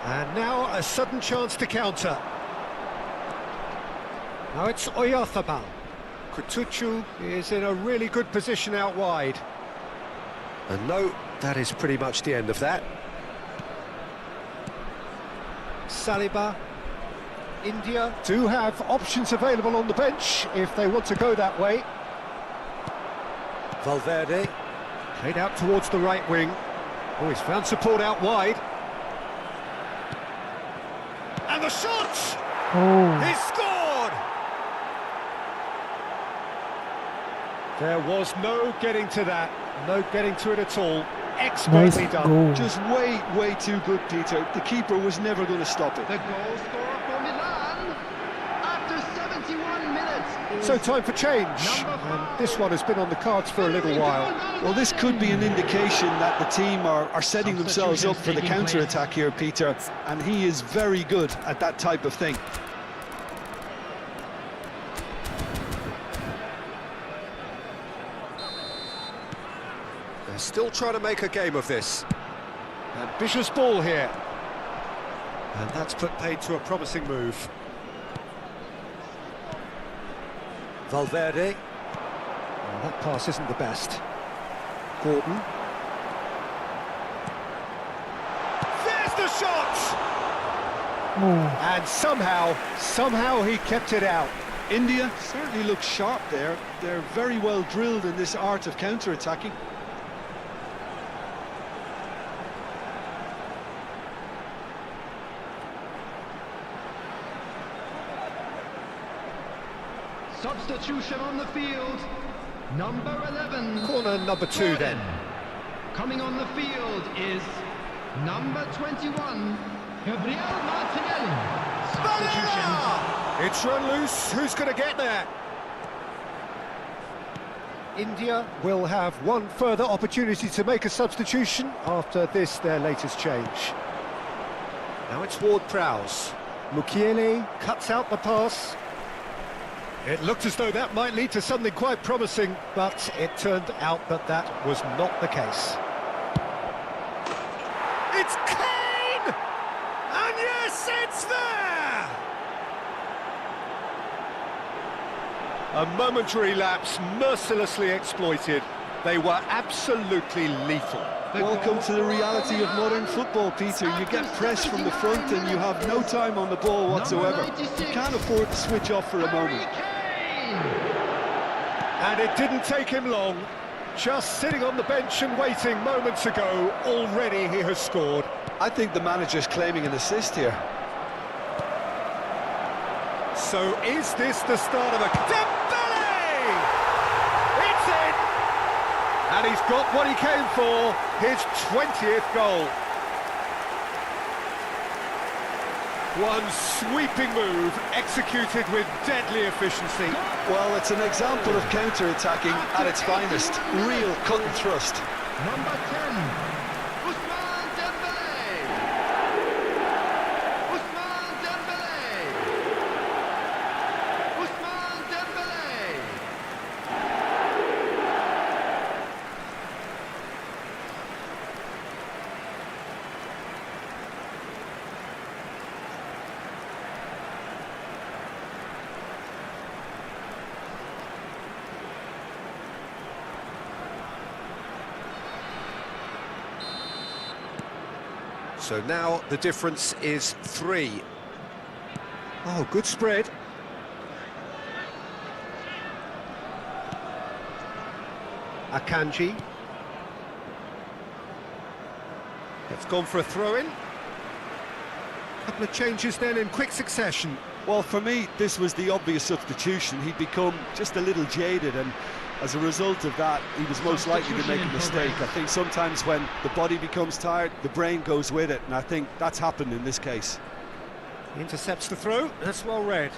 Speaker 3: And now a sudden chance to counter. Now it's Oyarzabal. Kutucu is in a really good position out wide. And no, that is pretty much the end of that. Saliba. India do have options available on the bench if they want to go that way. Valverde played out towards the right wing. Oh, he's found support out wide. And the shot!
Speaker 2: oh,
Speaker 3: He scored! There was no getting to that, no getting to it at all. Expertly
Speaker 2: nice
Speaker 3: done.
Speaker 2: goal.
Speaker 4: Just way too good, Peter. The keeper was never going to stop it.
Speaker 1: the goal scorer for Milan after 71 minutes.
Speaker 3: So time for change, and this one has been on the cards for a little while.
Speaker 4: Well, this could be an indication that the team are setting themselves up for the counter-attack here, Peter, and he is very good at that type of thing.
Speaker 3: They're still trying to make a game of this. Ambitious ball here. And that's put paid to a promising move. Valverde. Oh, that pass isn't the best. Gordon. There's the shot! And somehow he kept it out.
Speaker 4: India certainly looks sharp there. They're very well drilled in this art of counter-attacking.
Speaker 6: Substitution on the field. Number 11.
Speaker 3: Corner number 2 then.
Speaker 6: Coming on the field is number 21, Gabriel Martinelli. Substitutions.
Speaker 3: It's run loose. Who's going to get there? India will have one further opportunity to make a substitution after this, their latest change. Now it's Ward-Prowse. Mukiele cuts out the pass. It looked as though that might lead to something quite promising, but it turned out that that was not the case. It's Kane! And yes, it's there! A momentary lapse mercilessly exploited. They were absolutely lethal.
Speaker 4: Welcome to the reality of modern football, Peter. You get pressed from the front and you have no time on the ball whatsoever. You can't afford to switch off for a moment.
Speaker 3: And it didn't take him long. Just sitting on the bench and waiting moments ago, already he has scored.
Speaker 4: I think the manager's claiming an assist here.
Speaker 3: So is this the start of a... Dembele! It's in! And he's got what he came for, his 20th goal. One sweeping move, executed with deadly efficiency.
Speaker 4: Well, it's an example of counter-attacking at its finest. Real cut and thrust.
Speaker 6: Number 10, Ousmane Dembélé. Ousmane Dembélé. Ousmane Dembélé.
Speaker 3: So now the difference is 3. Oh, good spread. Akanji. It's gone for a throw-in. Couple of changes then in quick succession.
Speaker 4: Well, for me, this was the obvious substitution. He'd become just a little jaded, and as a result of that, he was most likely to make a mistake. I think sometimes when the body becomes tired, the brain goes with it, and I think that's happened in this case.
Speaker 3: He intercepts the throw, that's well read.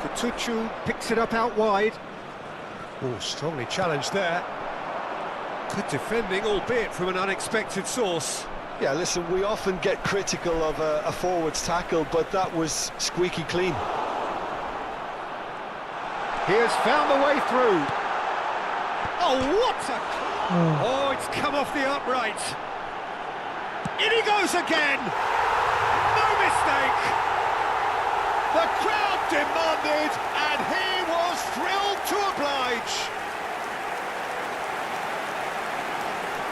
Speaker 3: Kutucu picks it up out wide. Oh, strongly challenged there. Good defending, albeit from an unexpected source.
Speaker 4: Yeah, listen, we often get critical of a forward's tackle, but that was squeaky clean.
Speaker 3: He has found the way through. Oh, what a... Oh, it's come off the upright. In he goes again. No mistake. The crowd demanded, and he was thrilled to oblige.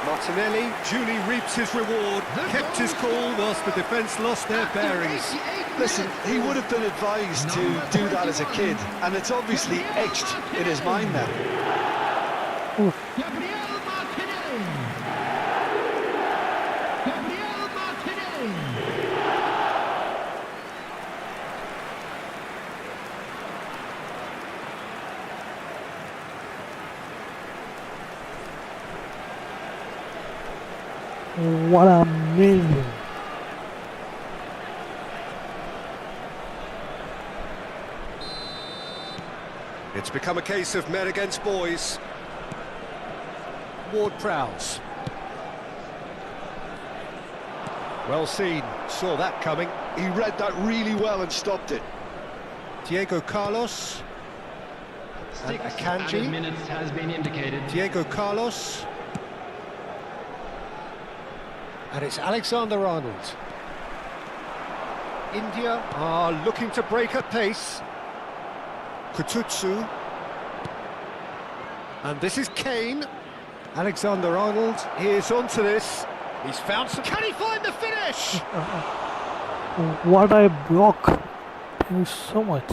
Speaker 3: Martinelli duly reaps his reward, kept his cool whilst the defence lost their bearings.
Speaker 4: Listen, he would have been advised to do that as a kid, and it's obviously etched in his mind now.
Speaker 6: Gabriel Martinelli. Gabriel Martinelli.
Speaker 2: What a million.
Speaker 3: It's become a case of men against boys. Ward-Prowse. Well seen, saw that coming.
Speaker 4: He read that really well and stopped it.
Speaker 3: Diego Carlos. And Akanji.
Speaker 6: Minutes has been indicated.
Speaker 3: Diego Carlos. And it's Alexander-Arnold. India are looking to break at pace. Kututsu. And this is Kane. Alexander-Arnold, he is onto this. He's found some... Can he find the finish?
Speaker 2: What a block. Thank you so much.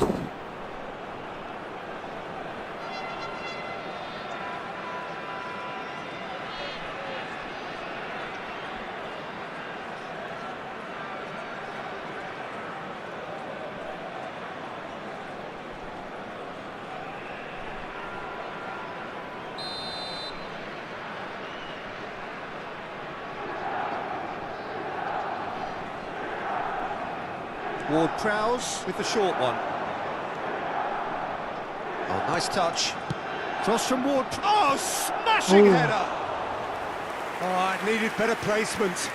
Speaker 3: Ward-Prowse with the short one. Oh, nice touch. Cross from Ward. Oh, smashing header! Oh, it needed better placement.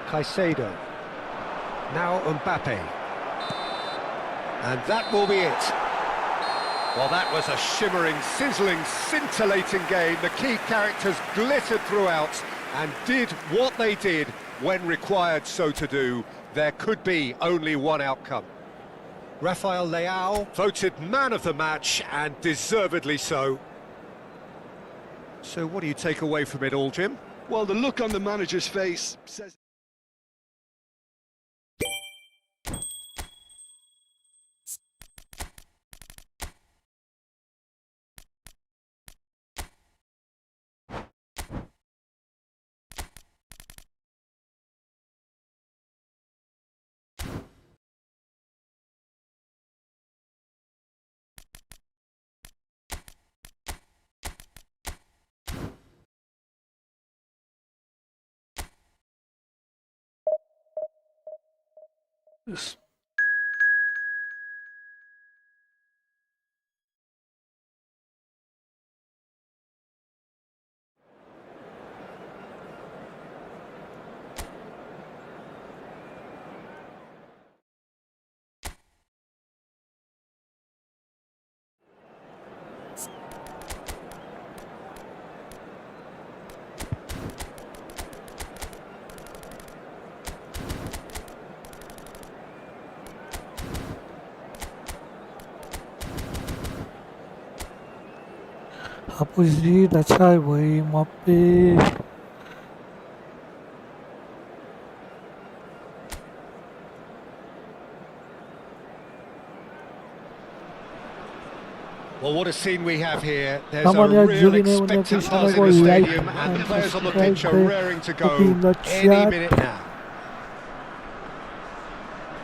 Speaker 3: Caicedo. Now Mbappé. And that will be it. Well, that was a shimmering, sizzling, scintillating game. The key characters glittered throughout and did what they did when required so to do. There could be only one outcome. Rafael Leao voted man of the match, and deservedly so. So what do you take away from it all, Jim?
Speaker 4: Well, the look on the manager's face says...
Speaker 2: Yes. Opposite, that's why Mbappé.
Speaker 3: Well, what a scene we have here. There's
Speaker 2: Come on,
Speaker 3: a
Speaker 2: yeah,
Speaker 3: real
Speaker 2: Julian,
Speaker 3: expectant
Speaker 2: when
Speaker 3: buzz
Speaker 2: you
Speaker 3: in the
Speaker 2: like
Speaker 3: stadium, and the
Speaker 2: and
Speaker 3: players on the
Speaker 2: subscribe
Speaker 3: pitch are
Speaker 2: there,
Speaker 3: raring to
Speaker 2: copy in
Speaker 3: go
Speaker 2: the
Speaker 3: any
Speaker 2: chat.
Speaker 3: minute now.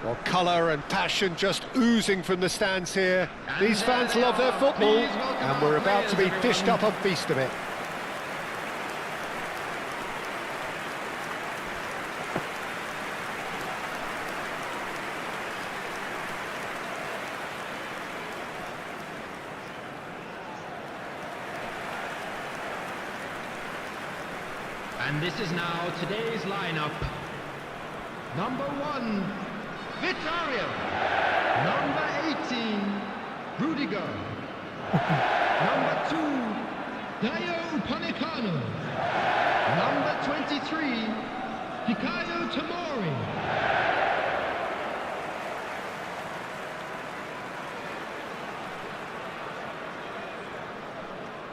Speaker 3: Well, colour and passion just oozing from the stands here. These fans love their football, and we're about to be dished up a feast of it.
Speaker 6: And this is now today's lineup. Number 1, Vitória. Number 18, Rudiger. Number 2, Dayo Upamecano. Number 23, Fikayo Tomori.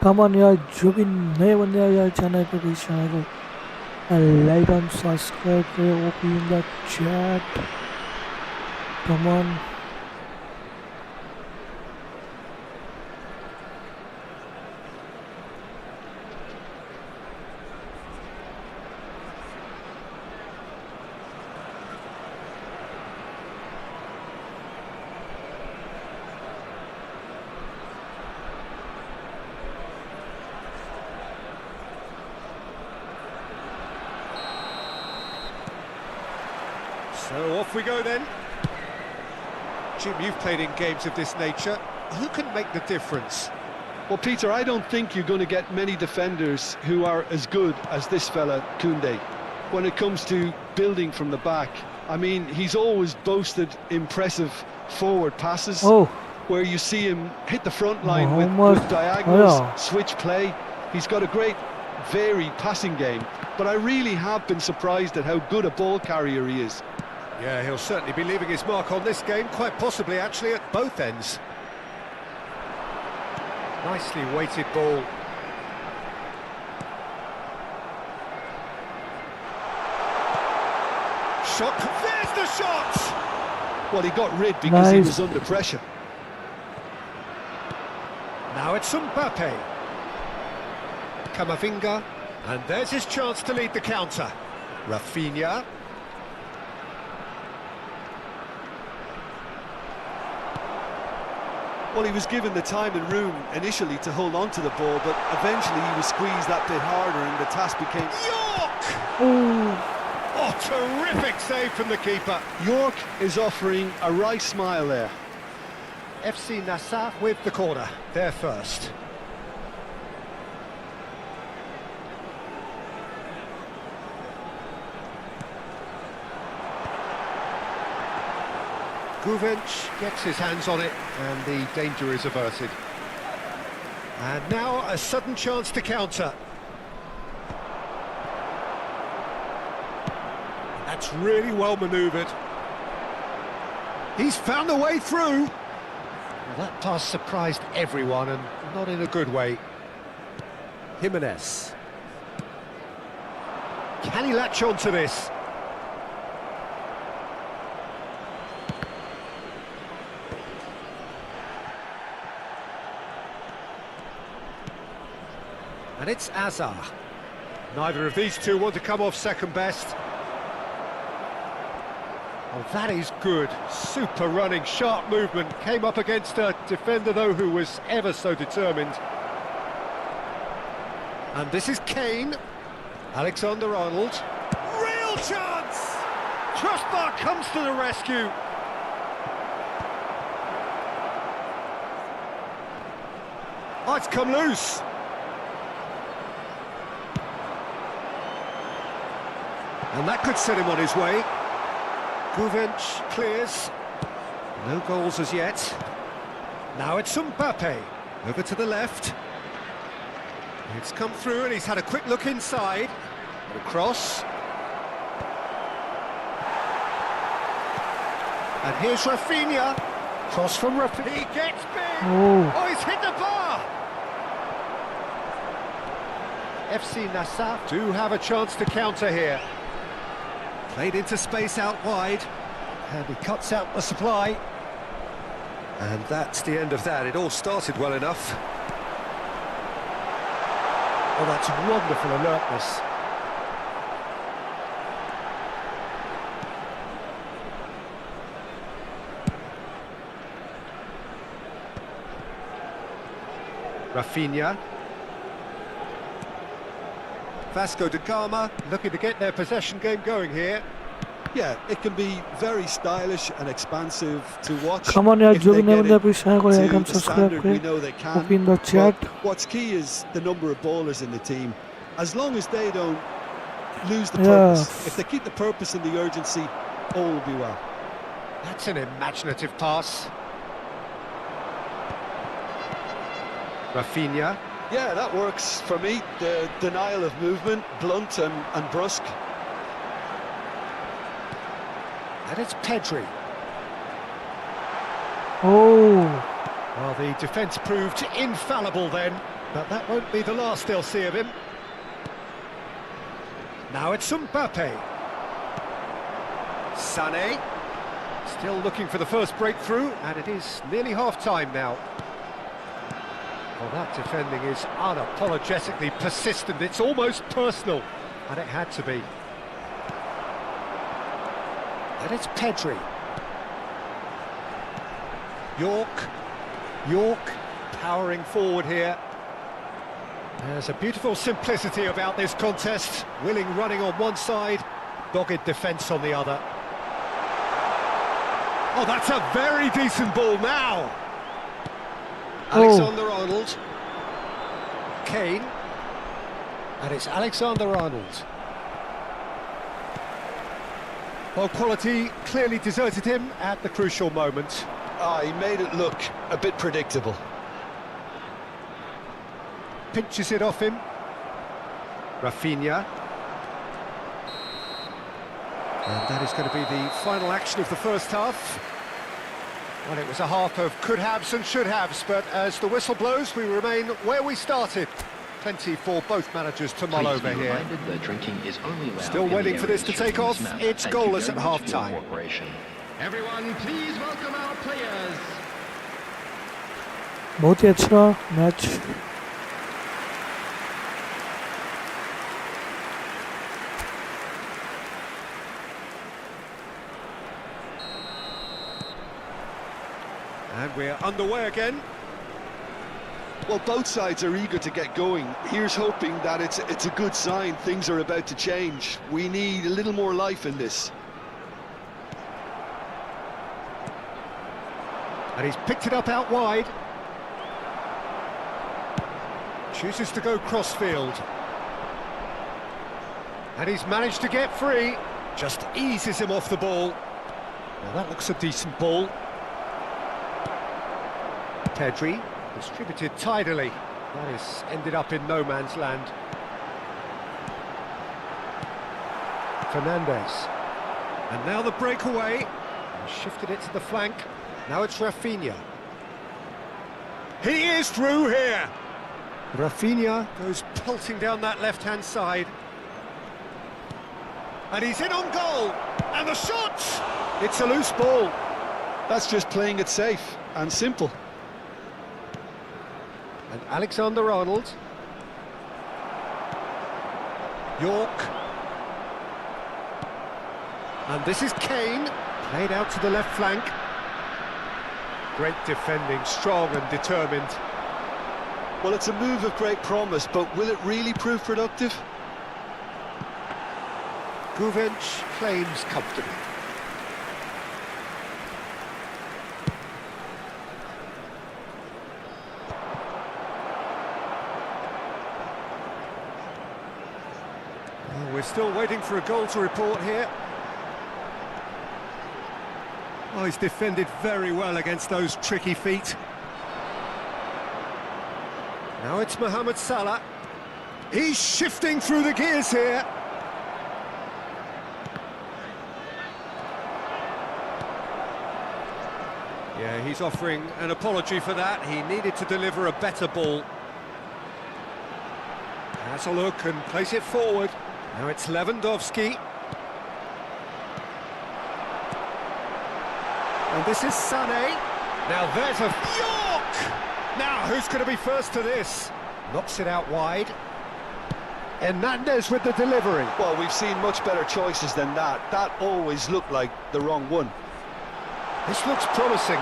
Speaker 2: Come on यार, जो भी नए बंदे आए यार channel पे, please channel को like and subscribe करें, open in the chat. Come on.
Speaker 3: So off we go then. Jim, you've played in games of this nature. Who can make the difference?
Speaker 4: Well, Peter, I don't think you're going to get many defenders who are as good as this fella, Koundé. When it comes to building from the back, I mean, he's always boasted impressive forward passes, where you see him hit the front line with diagonals, switch play. He's got a great, varied passing game. but I really have been surprised at how good a ball carrier he is.
Speaker 3: Yeah, he'll certainly be leaving his mark on this game, quite possibly actually at both ends. Nicely weighted ball. Shot, there's the shot!
Speaker 4: Well, he got rid because he was under pressure.
Speaker 3: Now it's Mbappé. Camavinga, and there's his chance to lead the counter. Rafinha.
Speaker 4: Well, he was given the time and room initially to hold on to the ball, but eventually he was squeezed that bit harder and the task became...
Speaker 3: York!
Speaker 2: Oh.
Speaker 3: Oh, terrific save from the keeper.
Speaker 4: York is offering a right smile there.
Speaker 3: FC Nassau with the corner, they're first. Guvench gets his hands on it and the danger is averted. And now a sudden chance to counter. That's really well manoeuvred. He's found a way through. Well, that pass surprised everyone and not in a good way. Jimenez. Can he latch on to this? And it's Azar. Neither of these two want to come off second best. Oh, that is good. Super running, sharp movement. Came up against a defender, though, who was ever so determined. And this is Kane. Alexander-Arnold. Real chance! Crossbar comes to the rescue. Oh, it's come loose. And that could set him on his way. Guvench clears. No goals as yet. Now it's Mbappé. Over to the left. It's come through and he's had a quick look inside. And a cross. And here's Rafinha. Cross from Rafinha. He gets big. Oh, he's hit the bar. FC Nassau do have a chance to counter here. Played into space out wide, and he cuts out the supply. And that's the end of that. It all started well enough. Oh, that's wonderful alertness. Rafinha. Vasco da Gama looking to get their possession game going here.
Speaker 4: Yeah, it can be very stylish and expansive to watch.
Speaker 2: Come on, yaar,
Speaker 4: if
Speaker 2: jo
Speaker 4: they
Speaker 2: bhi nahi
Speaker 4: get
Speaker 2: banda
Speaker 4: it
Speaker 2: apni channel ko
Speaker 4: to
Speaker 2: like and
Speaker 4: the
Speaker 2: subscribe
Speaker 4: standard we
Speaker 2: kare.
Speaker 4: know they can.
Speaker 2: Copy in the chat.
Speaker 4: But what's key is the number of ballers in the team. As long as they don't lose the purpose, if they keep the purpose and the urgency, all will be well.
Speaker 3: That's an imaginative pass. Rafinha.
Speaker 4: Yeah, that works for me. The denial of movement, blunt and brusque.
Speaker 3: And it's Pedri.
Speaker 2: Oh.
Speaker 3: Well, the defence proved infallible then, but that won't be the last they'll see of him. Now it's Mbappé. Sané. Still looking for the first breakthrough, and it is nearly half-time now. Well, that defending is unapologetically persistent. It's almost personal, and it had to be. And it's Pedri. York powering forward here. There's a beautiful simplicity about this contest. Willing running on one side, dogged defence on the other. Oh, that's a very decent ball now. Alexander-Arnold. Kane. And it's Alexander-Arnold. Well, quality clearly deserted him at the crucial moment.
Speaker 4: He made it look a bit predictable.
Speaker 3: Pinches it off him. Rafinha. And that is going to be the final action of the first half. Well, it was a half of could-haves and should-haves, but as the whistle blows, we remain where we started. Plenty for both managers to mull over here. Still waiting for this to take off. It's goalless at half-time.
Speaker 6: Everyone, please welcome our players.
Speaker 2: बहुत ही अच्छा match
Speaker 3: And we're underway again.
Speaker 4: Well, both sides are eager to get going. Here's hoping that it's a good sign. Things are about to change. We need a little more life in this.
Speaker 3: And he's picked it up out wide. Chooses to go crossfield. And he's managed to get free. Just eases him off the ball. Well, that looks a decent ball. Pedri, distributed tidily. That has ended up in no man's land. Fernandez. And now the breakaway. He shifted it to the flank. Now it's Rafinha. He is through here. Rafinha goes pelting down that left-hand side. And he's in on goal. And the shot! It's a loose ball.
Speaker 4: That's just playing it safe and simple.
Speaker 3: And Alexander-Arnold. York. And this is Kane. Played out to the left flank. Great defending, strong and determined.
Speaker 4: Well, it's a move of great promise, but will it really prove productive?
Speaker 3: Guvenc claims comfortably. Well, we're still waiting for a goal to report here. Oh, he's defended very well against those tricky feet. Now it's Mohammed Salah. He's shifting through the gears here. Yeah, he's offering an apology for that. He needed to deliver a better ball. Has a look and place it forward. Now it's Lewandowski. And this is Sané. Now there's a York! Now who's going to be first to this? Knocks it out wide. Hernandez with the delivery.
Speaker 4: Well, we've seen much better choices than that. That always looked like the wrong one.
Speaker 3: This looks promising.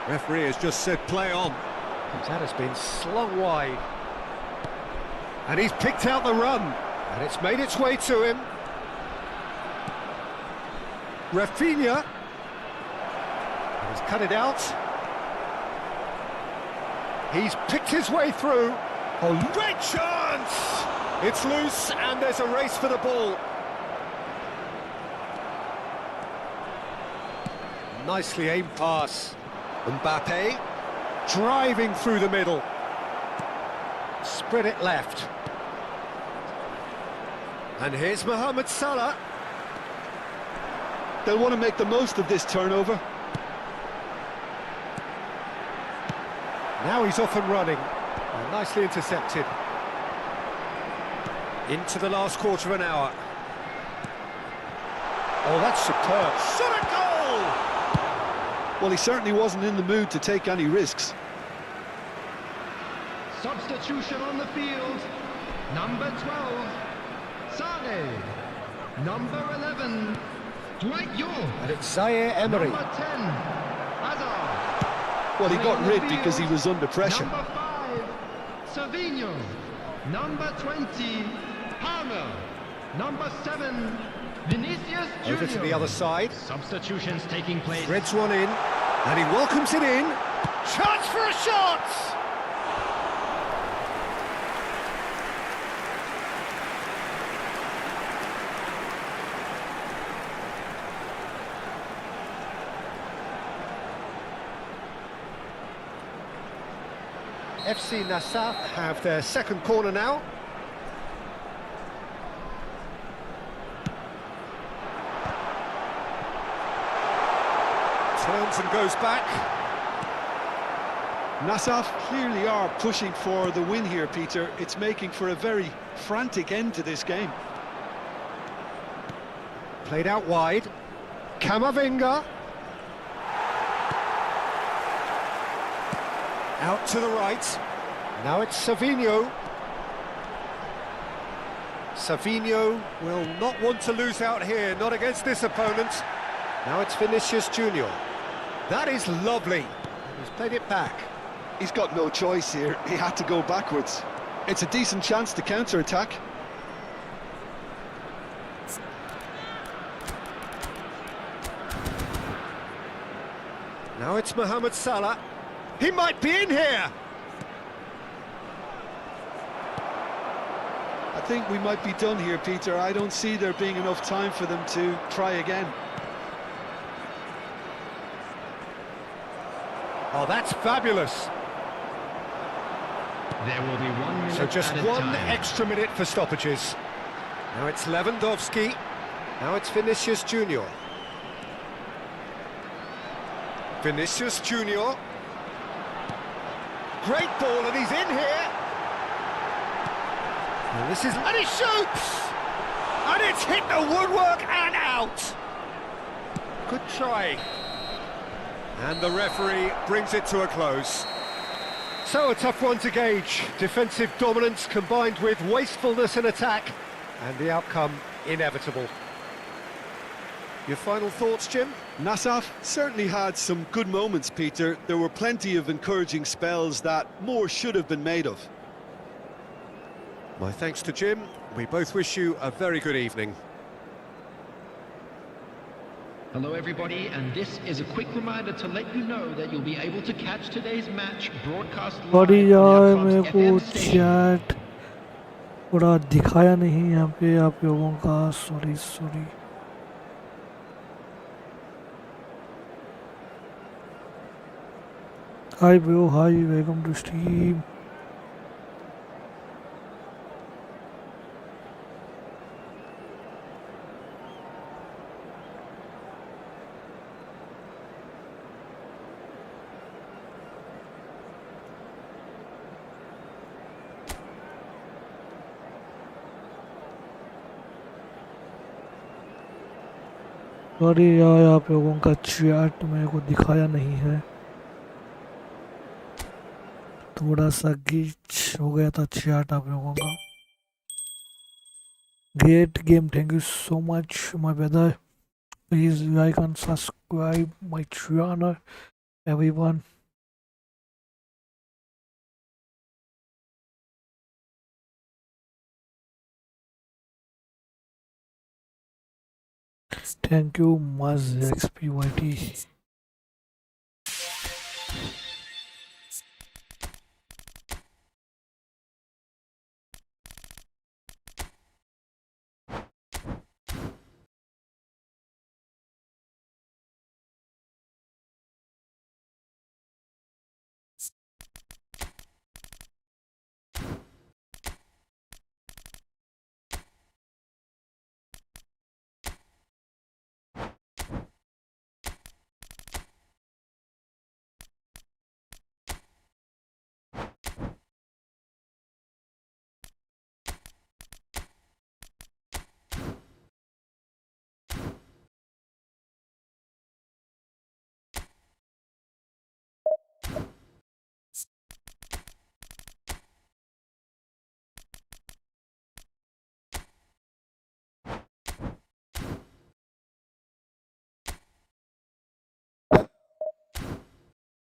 Speaker 3: Referee has just said play on. That has been slung wide. And he's picked out the run. And it's made its way to him. Rafinha. He's cut it out. He's picked his way through. A great chance! It's loose and there's a race for the ball. Nicely aimed pass. Mbappé driving through the middle. Spread it left. And here's Mohammed Salah.
Speaker 4: They'll want to make the most of this turnover.
Speaker 3: Now he's off and running. Oh, nicely intercepted. Into the last quarter of an hour. Oh, that's superb. Shot a goal!
Speaker 4: Well, he certainly wasn't in the mood to take any risks.
Speaker 6: Substitution on the field. Number 12, Sané. Number 11, Dwight York.
Speaker 3: And it's Zaire Emery.
Speaker 6: Number 10, Hazard.
Speaker 4: Well, he got rid because he was under pressure.
Speaker 6: Number 5, Savinho. Number 20, Palmer. Number 7, Vinicius Jr.
Speaker 3: Over to the other side.
Speaker 6: Substitutions taking place.
Speaker 3: Threads one in, and he welcomes it in. Chance for a shot! FC Nassau have their second corner now. Turns and goes back.
Speaker 4: Nassaf clearly are pushing for the win here, Peter. It's making for a very frantic end to this game.
Speaker 3: Played out wide. Camavinga. Out to the right. Now it's Savinho. Savinho will not want to lose out here, not against this opponent. Now it's Vinicius Junior. That is lovely. He's played it back.
Speaker 4: He's got no choice here. He had to go backwards. It's a decent chance to counter-attack.
Speaker 3: Now it's Mohammed Salah. He might be in here.
Speaker 4: I think we might be done here, Peter. I don't see there being enough time for them to try again.
Speaker 3: Oh, that's fabulous.
Speaker 6: There will be 1 minute.
Speaker 3: So just
Speaker 6: added
Speaker 3: one
Speaker 6: time.
Speaker 3: extra minute for stoppages. Now it's Lewandowski. Now it's Vinicius Junior. Vinicius Junior. Great ball, and he's in here. And this is, and he shoots! And it's hit the woodwork and out. Good try. And the referee brings it to a close. So a tough one to gauge. Defensive dominance combined with wastefulness in attack, and the outcome inevitable. Your final thoughts, Jim?
Speaker 4: Nassaf certainly had some good moments, Peter. There were plenty of encouraging spells that more should have been made of.
Speaker 3: My thanks to Jim. We both wish you a very good evening.
Speaker 6: Hello everybody, and this is a quick reminder to let you know that you'll be able to catch today's match broadcast live
Speaker 2: sorry
Speaker 6: on
Speaker 2: यार
Speaker 6: our
Speaker 2: मेरे
Speaker 6: club's
Speaker 2: को
Speaker 6: FM station.
Speaker 2: Chat थोड़ा दिखाया नहीं यहाँ पे आप लोगों का sorry hi bro hi welcome to stream sorry यार आप लोगों का चैट मेरे को दिखाया नहीं है थोड़ा सा ग्लिच हो गया था चैट आप लोगों का great game thank you so much my brother please like and subscribe my channel everyone Thank you, Maz XPYT.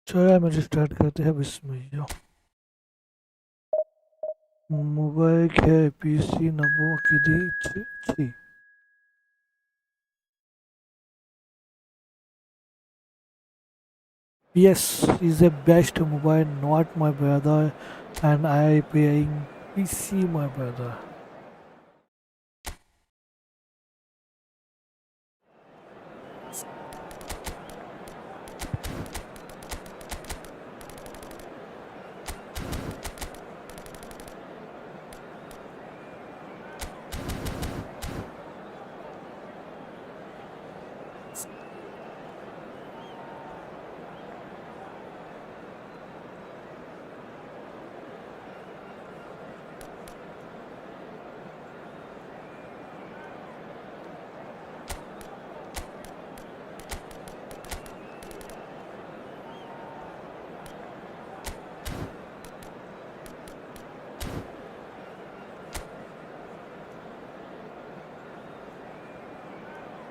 Speaker 2: चलो मुझे स्टार्ट करते हैं बिस्मिल्लाह मोबाइल है पीसी नबो अकीदी छी Yes, is the best mobile, not my brother, and I playing PC, my brother.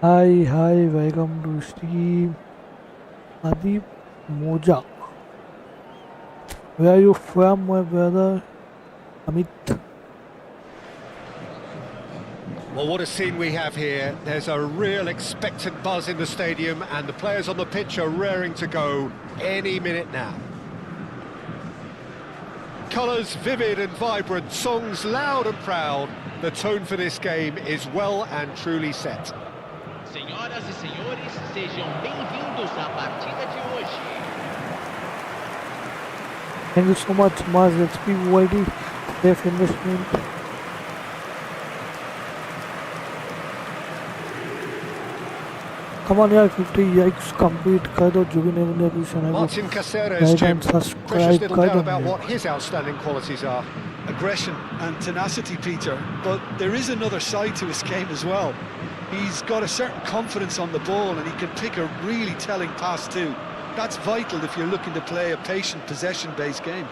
Speaker 2: Hi, welcome to stream. Adi Moja. Where are you from, my brother? Amit.
Speaker 3: Well, what a scene we have here. There's a real expectant buzz in the stadium, and the players on the pitch are raring to go any minute now. Colours vivid and vibrant, songs loud and proud. The tone for this game is well and truly set.
Speaker 6: Senhoras e senhores, sejam bem-vindos à partida de hoje.
Speaker 2: Thank you so much, Maz. Let's be YD. Safe investment. Come on, yaar, 50 yikes complete कर दो जो भी नहीं बंदे अभी channel को
Speaker 3: Martin Caceres, Jim. Precious
Speaker 2: subscribe
Speaker 3: little
Speaker 2: कर
Speaker 3: doubt about
Speaker 2: दो.
Speaker 3: what his outstanding qualities are.
Speaker 4: Aggression and tenacity, Peter, but there is another side to his game as well. He's got a certain confidence on the ball and he can pick a really telling pass too. That's vital if you're looking to play a patient, possession-based game.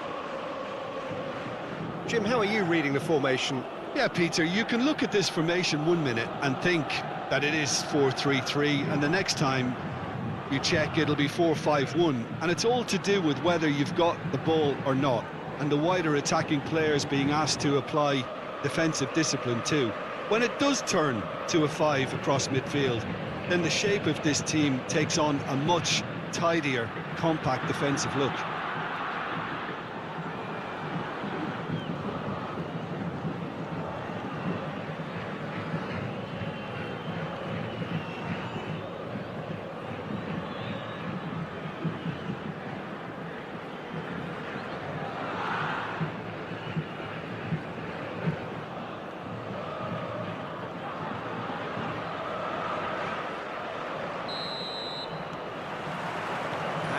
Speaker 3: Jim, how are you reading the formation?
Speaker 4: Yeah, Peter, you can look at this formation 1 minute and think that it is 4-3-3, and the next time you check it'll be 4-5-1, and it's all to do with whether you've got the ball or not, and the wider attacking players being asked to apply defensive discipline too. When it does turn to a 5 across midfield, then the shape of this team takes on a much tidier, compact defensive look.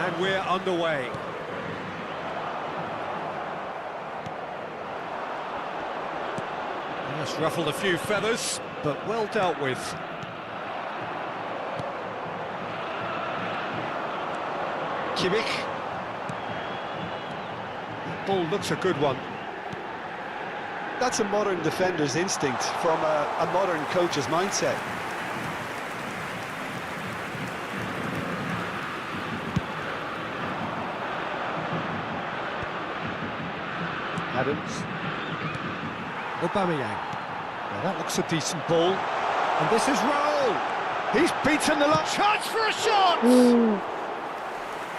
Speaker 3: And we're underway. Just ruffled a few feathers, but well dealt with. Kimmich. That ball looks a good one.
Speaker 4: That's a modern defender's instinct from a modern coach's mindset.
Speaker 3: Adams. Aubameyang. Well, that looks a decent ball. And this is Raul. He's beaten the lot. Chance for a shot!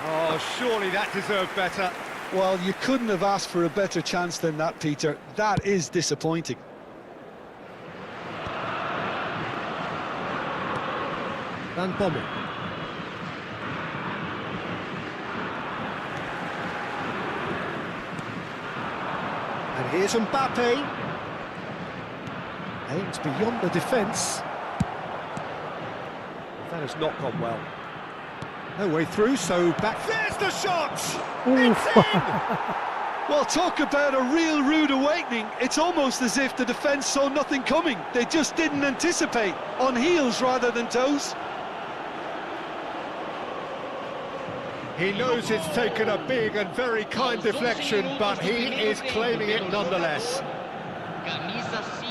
Speaker 3: Oh, surely that deserved better.
Speaker 4: Well, you couldn't have asked for a better chance than that, Peter. That is disappointing.
Speaker 3: Van Bommel. And here's Mbappé. Aims beyond the defence. That has not gone well. No way through, so back. There's the shot! It's in!
Speaker 4: Well, talk about a real rude awakening. It's almost as if the defence saw nothing coming. They just didn't anticipate. On heels rather than toes.
Speaker 3: He knows it's taken a big and very kind deflection, but he is claiming it nonetheless.
Speaker 6: Camisa 5.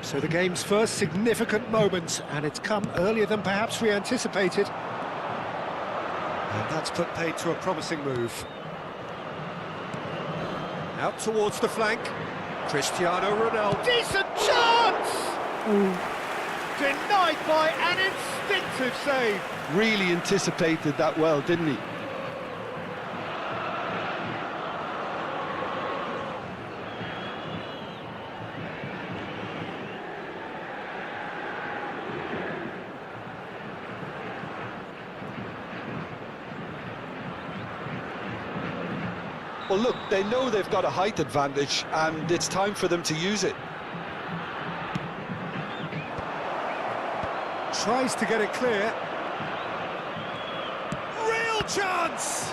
Speaker 3: So the game's first significant moment, and it's come earlier than perhaps we anticipated. And that's put paid to a promising move. Out towards the flank. Cristiano Ronaldo. Decent chance! Denied by an instinctive save.
Speaker 4: Really anticipated that well, didn't he? Well, look, they know they've got a height advantage, and it's time for them to use it.
Speaker 3: Tries to get it clear. Real chance!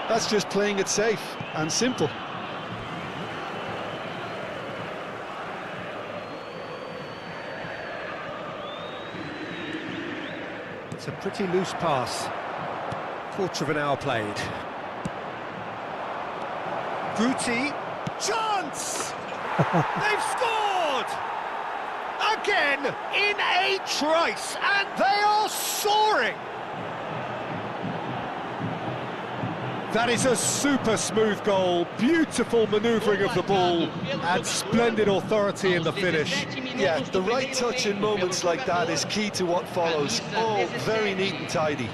Speaker 4: That's just playing it safe and simple.
Speaker 3: It's a pretty loose pass. Quarter of an hour played. Guti, chance! They've scored! Again, in a trice, and they are soaring! That is a super smooth goal, beautiful manoeuvring of the ball, and splendid authority in the finish.
Speaker 4: Yeah, the right touch in moments like that is key to what follows. Oh, very neat and tidy.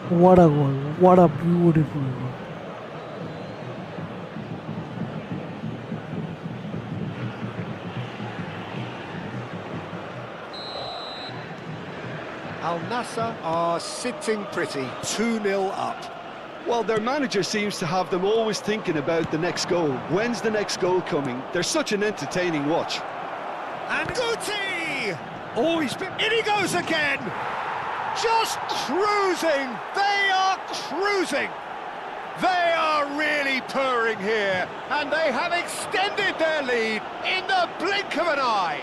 Speaker 2: What a goal, what a beautiful goal.
Speaker 3: Al Nassr are sitting pretty, 2-0 up.
Speaker 4: Well, their manager seems to have them always thinking about the next goal. When's the next goal coming? They're such an entertaining watch.
Speaker 3: And Guti! Oh, in he goes again! Just cruising! They are cruising! They are really purring here, and they have extended their lead in the blink of an eye.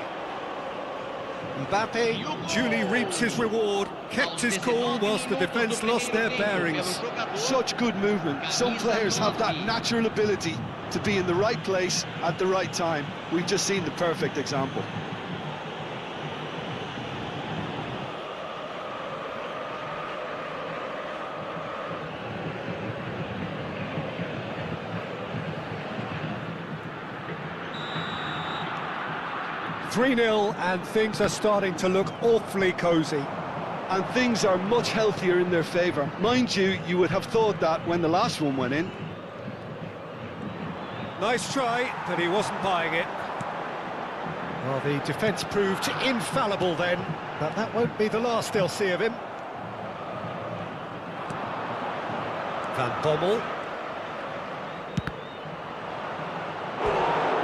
Speaker 3: Mbappé duly reaps his reward, kept his cool whilst the defence lost their bearings.
Speaker 4: Such good movement. Some players have that natural ability to be in the right place at the right time. We've just seen the perfect example.
Speaker 3: .3-0 and things are starting to look awfully cosy.
Speaker 4: And things are much healthier in their favour. Mind you, you would have thought that when the last one went in.
Speaker 3: Nice try, but he wasn't buying it. Well, the defence proved infallible then, but that won't be the last they'll see of him. Van Bommel.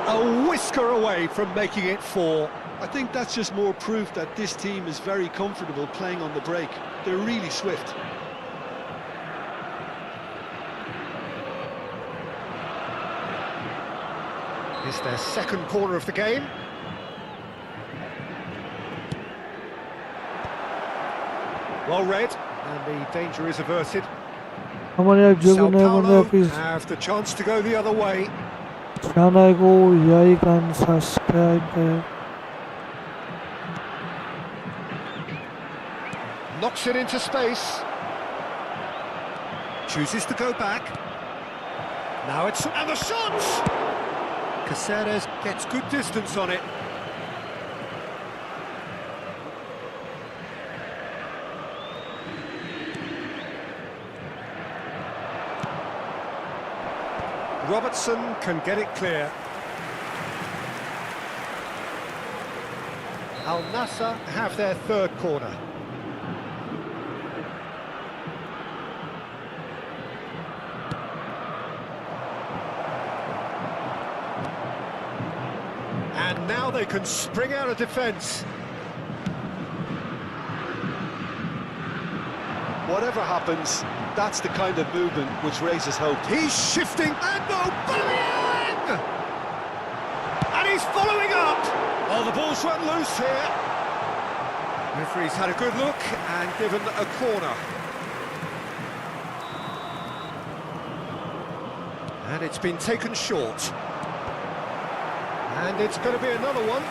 Speaker 3: A whisker away from making it 4.
Speaker 4: I think that's just more proof that this team is very comfortable playing on the break. They're really swift.
Speaker 3: It's their second corner of the game. Well read, and the danger is averted. Sao Paulo have the chance to go the other way.
Speaker 2: Channel like and subscribe.
Speaker 3: Knocks it into space. Chooses to go back. Now it's... and the shot! Caceres gets good distance on it. Robertson can get it clear. Al Nassr have their third corner. And now they can spring out of defence.
Speaker 4: Whatever happens, that's the kind of movement which raises hope.
Speaker 3: He's shifting, and Aubameyang! And he's following up! Oh, the ball's run loose here. Referee's had a good look and given a corner. And it's been taken short. And it's going to be another one.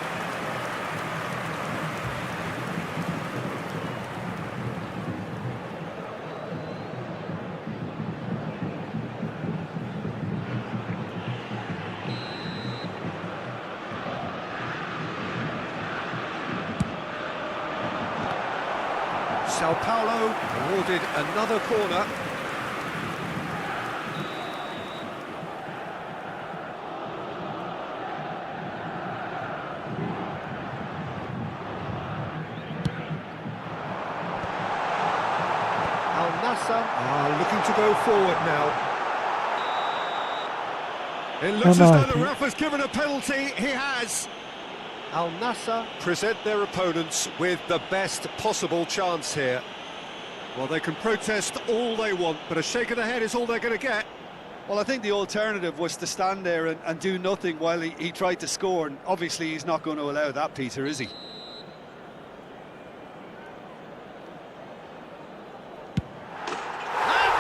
Speaker 3: Sao Paulo awarded another corner. Al Nassr are looking to go forward now. It looks as though the ref has given a penalty. He has. Al Nassr present their opponents with the best possible chance here. Well, they can protest all they want, but a shake of the head is all they're going to get.
Speaker 4: Well, I think the alternative was to stand there and do nothing while he tried to score, and obviously he's not going to allow that, Peter, is he?
Speaker 3: And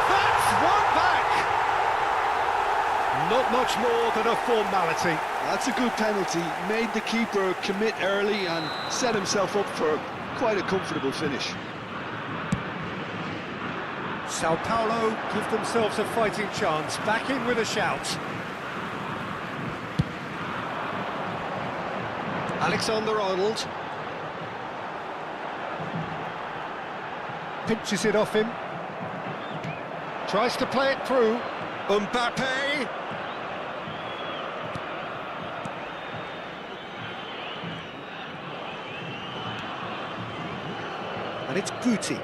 Speaker 3: that's one back! Not much more than a formality.
Speaker 4: That's a good penalty. Made the keeper commit early and set himself up for quite a comfortable finish.
Speaker 3: Sao Paulo give themselves a fighting chance, back in with a shout. Alexander-Arnold pinches it off him, tries to play it through. Mbappé, and it's Guti.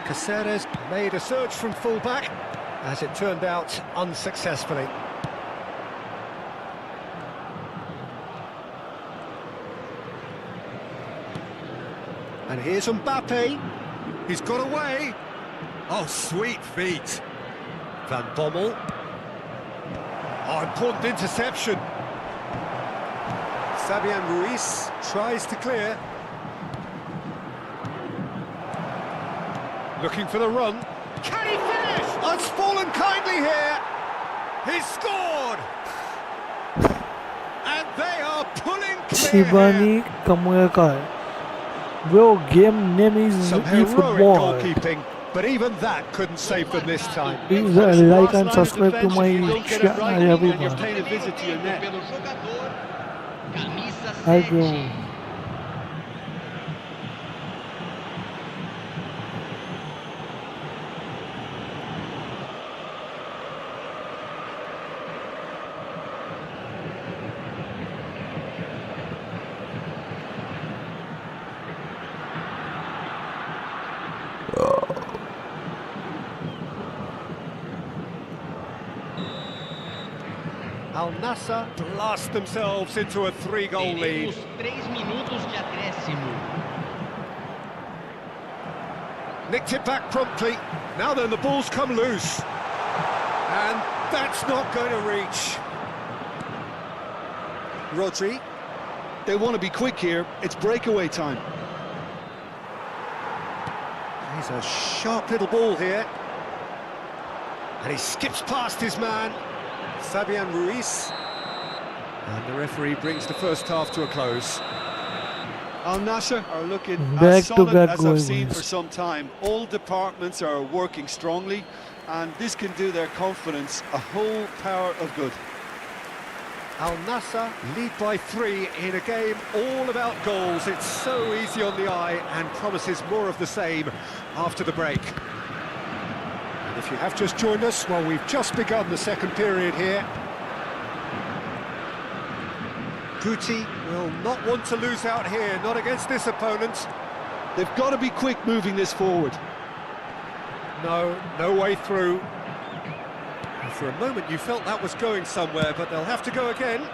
Speaker 3: Caceres made a surge from fullback, as it turned out unsuccessfully. And here's Mbappé. He's got away. Oh, sweet feet. Van Bommel. Oh, important interception. Fabian Ruiz tries to clear. Looking for the run. Can he finish? Oh, it's fallen kindly here. He's scored. And they are pulling clear
Speaker 2: Shibani Kamuekar. Bro, game name is
Speaker 3: Some heroic
Speaker 2: EFootball.
Speaker 3: goalkeeping, but even that couldn't save them this time.
Speaker 2: Please like and subscribe to my channel,
Speaker 4: You're
Speaker 2: everyone.
Speaker 4: paying a visit to your net.
Speaker 2: Hi, bro.
Speaker 3: Al Nassr blast themselves into a 3-goal lead.
Speaker 6: 3 minutos de acréscimo.
Speaker 3: Nicked it back promptly. Now then, the ball's come loose. And that's not going to reach. Rodri.
Speaker 4: They want to be quick here. It's breakaway time.
Speaker 3: He's a sharp little ball here. And he skips past his man. Fabian Ruiz. And the referee brings the first half to a close.
Speaker 4: Al Nassr are looking
Speaker 2: Back
Speaker 4: as
Speaker 2: to
Speaker 4: solid
Speaker 2: back
Speaker 4: as I've seen
Speaker 2: goals.
Speaker 4: for some time. All departments are working strongly, and this can do their confidence a whole power of good.
Speaker 3: Al Nassr lead by 3 in a game all about goals. It's so easy on the eye and promises more of the same after the break. And if you have just joined us, well, we've just begun the second period here. Guti will not want to lose out here, not against this opponent.
Speaker 4: They've got to be quick moving this forward.
Speaker 3: No way through. And for a moment you felt that was going somewhere, but they'll have to go again.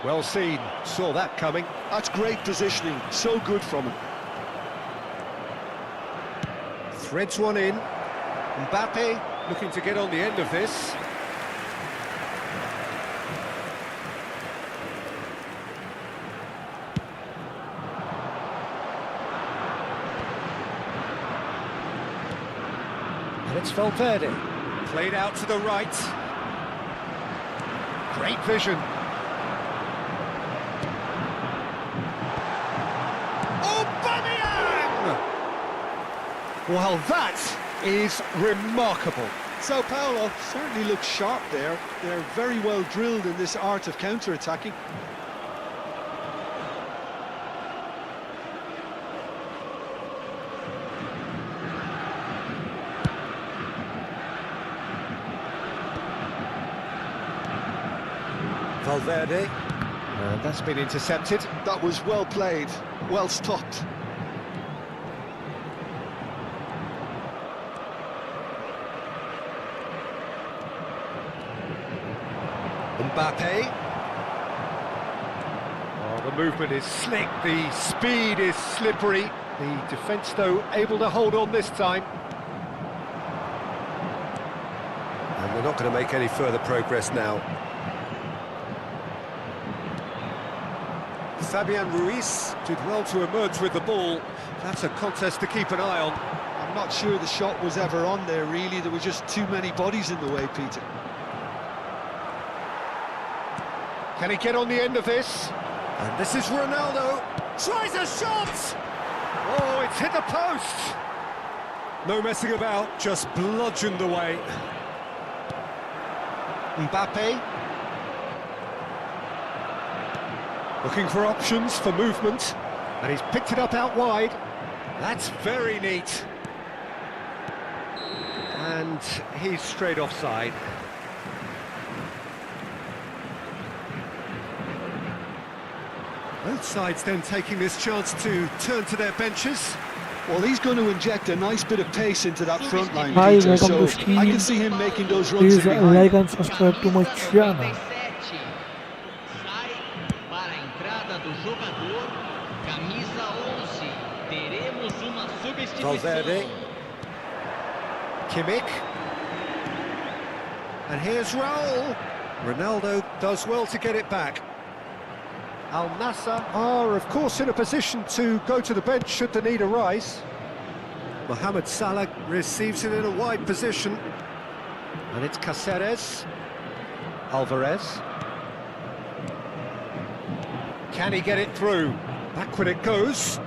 Speaker 3: Well seen, saw that coming.
Speaker 4: That's great positioning, so good from him.
Speaker 3: Threads one in. Mbappé looking to get on the end of this. And it's Valverde. Played out to the right. Great vision. Well, that is remarkable.
Speaker 4: Sao Paulo certainly looks sharp there. They're very well drilled in this art of counter-attacking.
Speaker 3: Valverde, and that's been intercepted.
Speaker 4: That was well played, well stopped.
Speaker 3: Mbappé. Oh, the movement is slick, the speed is slippery. The defence, though, able to hold on this time. And they're not going to make any further progress now. Fabian Ruiz did well to emerge with the ball. That's a contest to keep an eye on.
Speaker 4: I'm not sure the shot was ever on there, really. There were just too many bodies in the way, Peter.
Speaker 3: Can he get on the end of this? And this is Ronaldo. Tries a shot! Oh, it's hit the post! No messing about, just bludgeoned away. Mbappé. Looking for options for movement. And he's picked it up out wide. That's very neat. And he's straight offside. Both sides then taking this chance to turn to their benches.
Speaker 4: Well, he's going to inject a nice bit of pace into that front line,
Speaker 2: Hi,
Speaker 4: Peter,
Speaker 2: welcome
Speaker 4: so
Speaker 2: to Steve.
Speaker 4: I can see him making those runs
Speaker 2: Please
Speaker 4: in behind.
Speaker 2: like and subscribe to my channel.
Speaker 3: Valverde. Kimmich. And here's Raul. Ronaldo does well to get it back. Al Nassr are, of course, in a position to go to the bench should the need arise. Mohammed Salah receives it in a wide position. And it's Cáceres. Alvarez. Can he get it through? Backward it goes.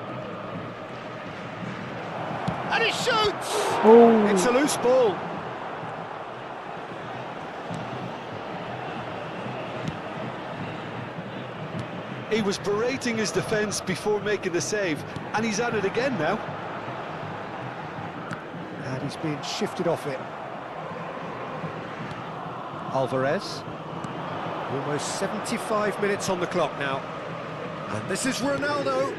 Speaker 3: And he shoots!
Speaker 2: Oh.
Speaker 3: It's a loose ball.
Speaker 4: He was berating his defence before making the save, and he's at it again now.
Speaker 3: And he's being shifted off it. Alvarez. Almost 75 minutes on the clock now. And this is Ronaldo.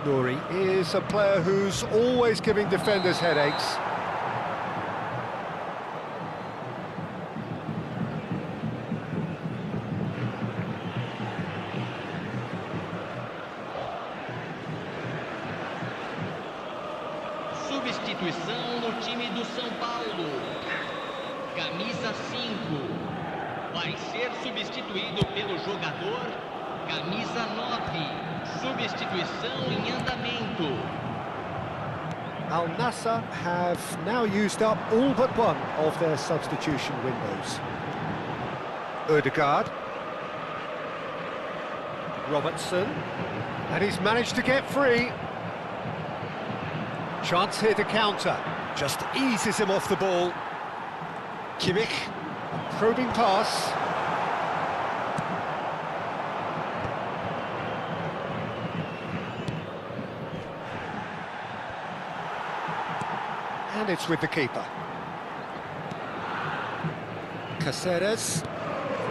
Speaker 3: Nouri is a player who's always giving defenders headaches.
Speaker 7: Substituição no time do São Paulo. Camisa 5 vai ser substituído pelo jogador camisa 9. Substituição em andamento.
Speaker 3: Al Nassr have now used up all but one of their substitution windows. Ødegaard. Robertson. And he's managed to get free. Chance here to counter. Just eases him off the ball. Kimmich. Probing pass. And it's with the keeper. Cáceres.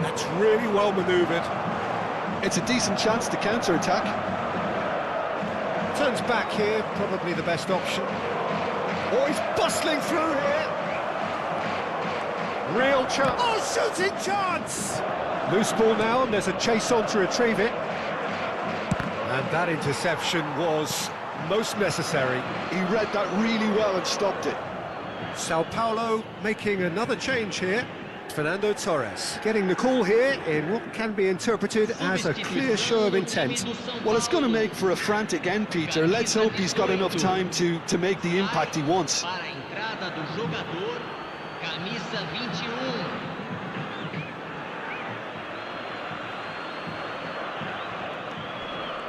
Speaker 3: That's really well manoeuvred.
Speaker 4: It's a decent chance to counter-attack.
Speaker 3: Turns back here, probably the best option. Oh, he's bustling through here. Real chance. Oh, shooting chance! Loose ball now, and there's a chase on to retrieve it. And that interception was most necessary.
Speaker 4: He read that really well and stopped it.
Speaker 3: Sao Paulo making another change here. Fernando Torres getting the call here in what can be interpreted as a clear show of intent.
Speaker 4: Well, it's going to make for a frantic end, Peter. Let's hope he's got enough time to make the impact he wants.
Speaker 7: Para a entrada do jogador camisa 21.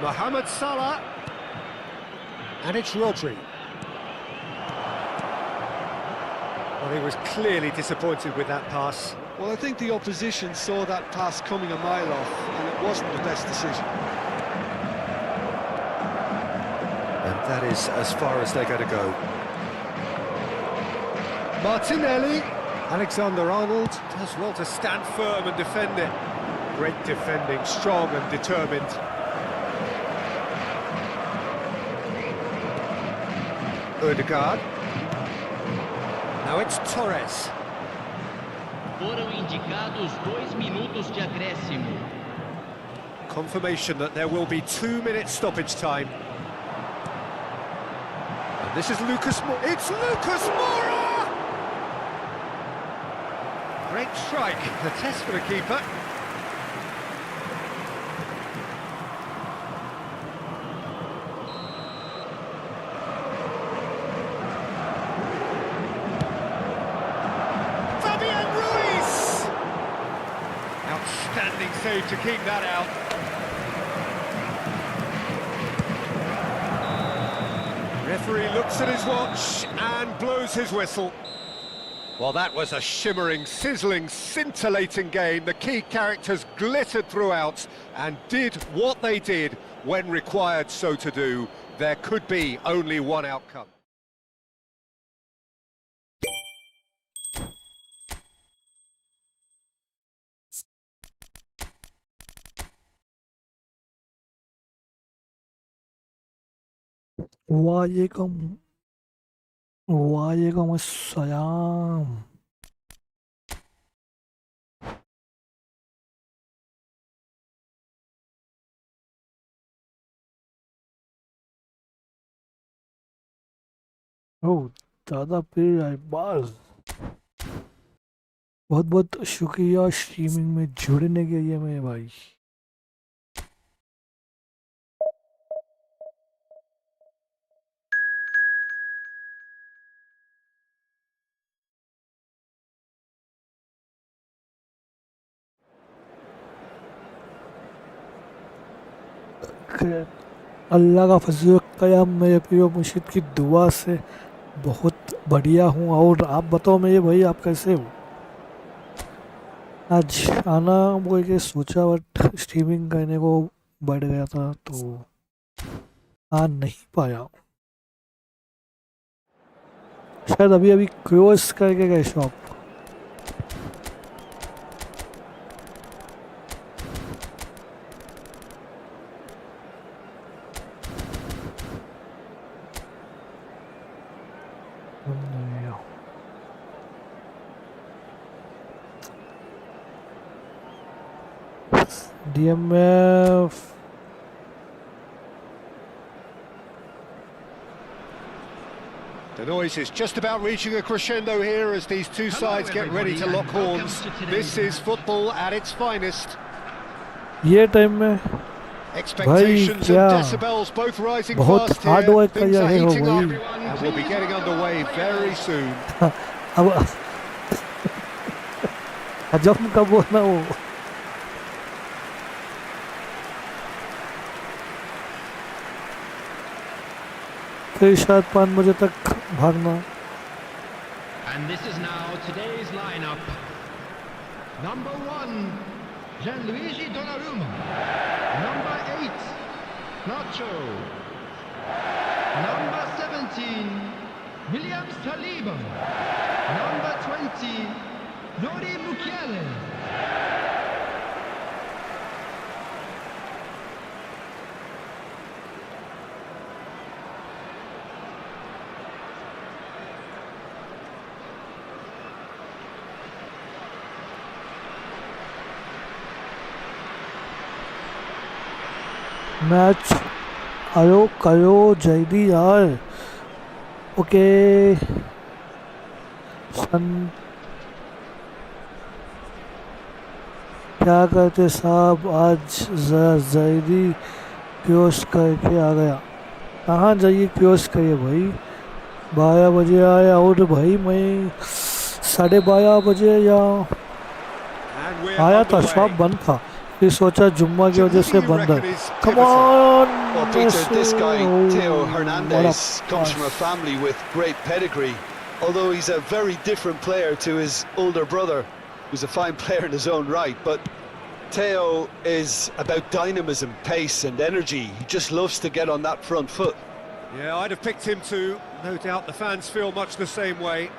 Speaker 3: Mohammed Salah. And it's Rodri. Well, he was clearly disappointed with that pass.
Speaker 4: Well, I think the opposition saw that pass coming a mile off, and it wasn't the best decision.
Speaker 3: And that is as far as they're going to go. Martinelli. Alexander-Arnold does well to stand firm and defend it. Great defending, strong and determined. Ødegaard. Now it's Torres.
Speaker 7: Foram indicados 2 minutos de acréscimo.
Speaker 3: Confirmation that there will be 2 minutes stoppage time. And this is Lucas Moura. It's Lucas Moura! Great strike, the test for the keeper. Outstanding save to keep that out. Referee looks at his watch and blows his whistle. Well, that was a shimmering, sizzling, scintillating game. The key characters glittered throughout and did what they did when required so to do. There could be only one outcome.
Speaker 2: वालेकुम अस्सलाम। ओह दादा पीर अब्बास, बहुत बहुत शुक्रिया streaming में जुड़ने के लिए मेरे भाई। अल्लाह का फजल क़याम मेरे प्रिय मुर्शिद की दुआ से बहुत बढ़िया हूँ। और आप बताओ मेरे भाई, आप कैसे हो? आज आना बोल के सोचा बट स्ट्रीमिंग करने को बैठ गया था तो आ नहीं पाया। शायद अभी अभी क्लोज करके गए shop. DMF
Speaker 3: The noise is just about reaching a crescendo here as these two sides get ready to lock horns. This is football at its finest.
Speaker 2: ये टाइम में
Speaker 3: Expectations and decibels both rising fast here. Things are heating up and we'll be getting underway very soon.
Speaker 2: अब हजम कब होना वो? फिर शायद 5 बजे तक भागना।
Speaker 6: And this is now today's lineup. Number 1, Gianluigi Donnarumma. Number 8, Nacho. Number 17, William Saliba. Number 20, Nori Mukiele.
Speaker 2: Match आयो करो जल्दी यार। ओके सन क्या करते साहब, आज ज़रा जल्दी क्योस करके आ गया। कहाँ जाइए क्योस करिए भाई, 12 बजे आया और भाई मैं 12:30 बजे या आया था, शॉप बंद था, फिर सोचा जुम्मा की वजह से बंद है। Come on!
Speaker 4: Well, Peter, this guy, Theo Hernandez, comes from a family with great pedigree. although he's a very different player to his older brother, who's a fine player in his own right. But Theo is about dynamism, pace and energy. He just loves to get on that front foot.
Speaker 3: Yeah, I'd have picked him too. No doubt the fans feel much the same way.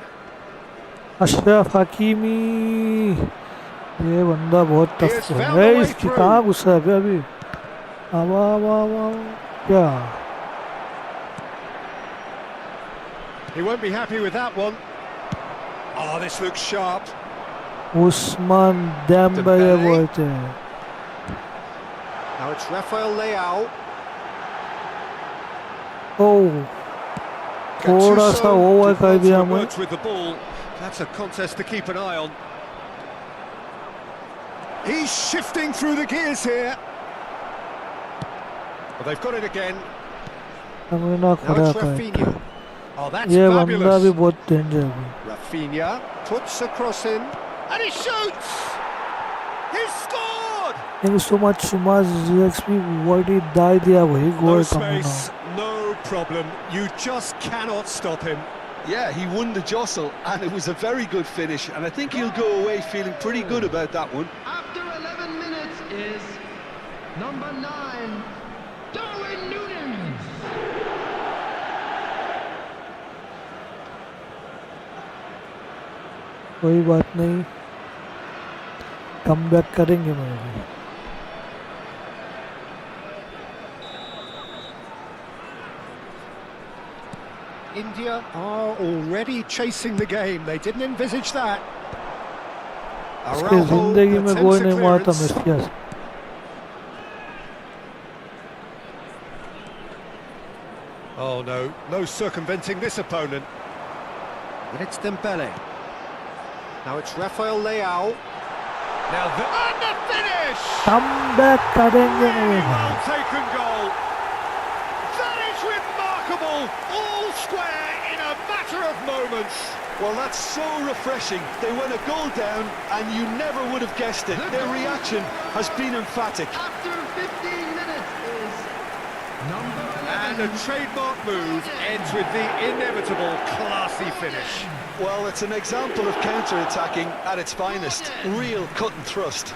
Speaker 2: Ashraf Hakimi, ये बंदा बहुत tough है, इसकी कहाँ गुस्सा है अभी? क्या?
Speaker 3: He won't be happy with that one. Oh, this looks sharp.
Speaker 2: Usman Dembele बोलते हैं.
Speaker 3: Now it's Rafael Leao.
Speaker 2: Oh, थोड़ा सा ओवर कर दिया मैं.
Speaker 3: With the ball. That's a contest to keep an eye on. He's shifting through the gears here. Well, they've got it again. Now it's Rafinha. Oh, that's fabulous.
Speaker 2: भी बहुत danger है.
Speaker 3: Rafinha puts a cross in and he shoots. He's scored.
Speaker 2: Thank you so much, Maz XP. What did die there? वही
Speaker 3: No
Speaker 2: goal
Speaker 3: space, no problem. You just cannot stop him.
Speaker 4: Yeah, he won the jostle, and it was a very good finish, and I think he'll go away feeling pretty good about that one.
Speaker 6: After 11 minutes is number 9, Darwin Núñez.
Speaker 2: कोई बात नहीं, come back करेंगे मैं.
Speaker 3: India are already chasing the game. They didn't envisage that.
Speaker 2: इसके जिंदगी में गोल नहीं मारा था Messi.
Speaker 3: Oh no, no circumventing this opponent. But it's Dembele. Now it's Rafael Leao. Now and the finish!
Speaker 2: Come back करेंगे.
Speaker 3: Really well taken goal. That is remarkable. All square in a matter of moments.
Speaker 4: Well, that's so refreshing. They went a goal down, and you never would have guessed it. Their reaction has been emphatic.
Speaker 6: After 15 minutes is number 11.
Speaker 3: And a trademark move ends with the inevitable classy finish.
Speaker 4: Well, it's an example of counter-attacking at its finest. Real cut and thrust.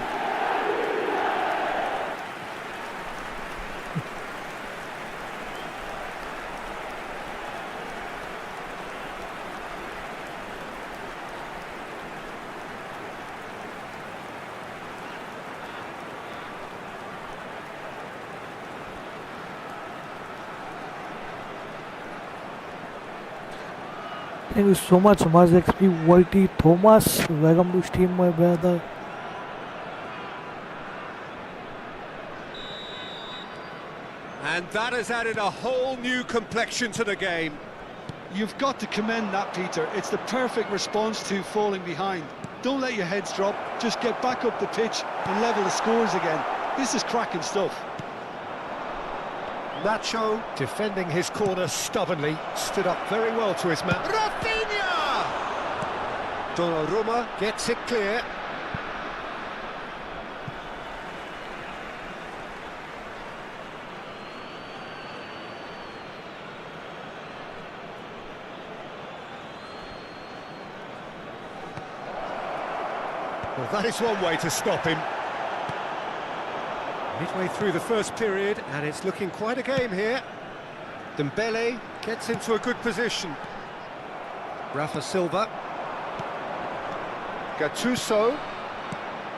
Speaker 2: Thank you so much, Maz XP, YT, Thomas. Welcome to stream, my brother.
Speaker 3: And that has added a whole new complexion to the game.
Speaker 4: You've got to commend that, Peter. It's the perfect response to falling behind. Don't let your heads drop. Just get back up the pitch and level the scores again. This is cracking stuff.
Speaker 3: Nacho, defending his corner stubbornly, stood up very well to his man. Rafinha! Donnarumma gets it clear. Well, that is one way to stop him. Midway through the first period, and it's looking quite a game here. Dembele gets into a good position. Rafa Silva. Gattuso.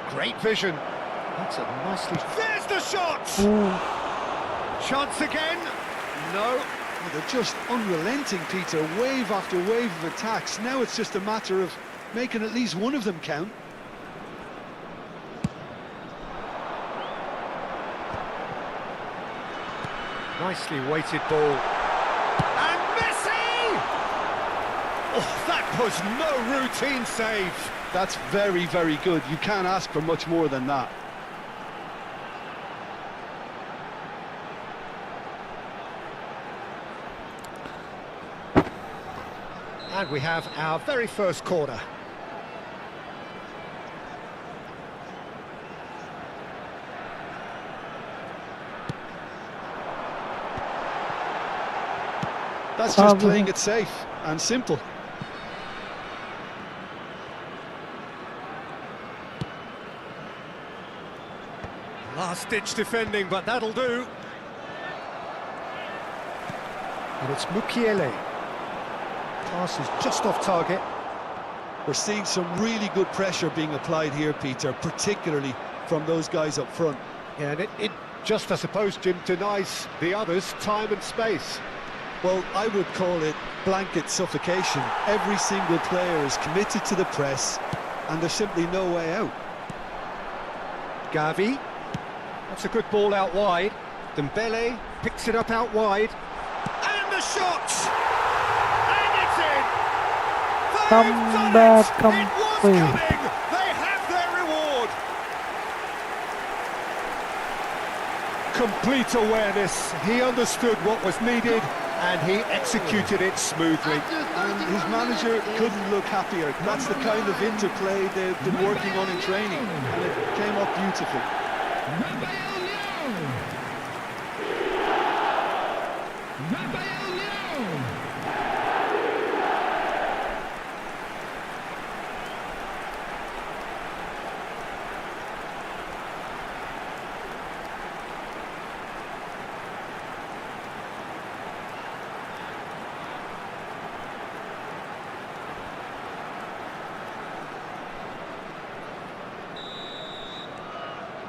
Speaker 3: Great vision. That's a nicely... There's the shot! Chance again. No.
Speaker 4: Well, they're just unrelenting, Peter. Wave after wave of attacks. Now it's just a matter of making at least one of them count.
Speaker 3: Nicely weighted ball. And Messi! Oh, that was no routine save.
Speaker 4: That's very, very good. You can't ask for much more than that.
Speaker 3: And we have our very first corner.
Speaker 4: That's just playing it safe and simple.
Speaker 3: Last-ditch defending, but that'll do. And it's Mukiele. Pass is just off target.
Speaker 4: We're seeing some really good pressure being applied here, Peter, particularly from those guys up front.
Speaker 3: Yeah, and it just, I suppose, Jim, denies the others time and space.
Speaker 4: Well, I would call it blanket suffocation. Every single player is committed to the press, and there's simply no way out.
Speaker 3: Gavi. That's a good ball out wide. Dembele picks it up out wide. And the shot! And it's in!
Speaker 2: Come back, come
Speaker 3: It was
Speaker 2: play.
Speaker 3: coming! They have their reward! Complete awareness. He understood what was needed, and he executed it smoothly.
Speaker 4: And his manager couldn't look happier. That's the kind of interplay they've been working on in training, and it came up beautifully.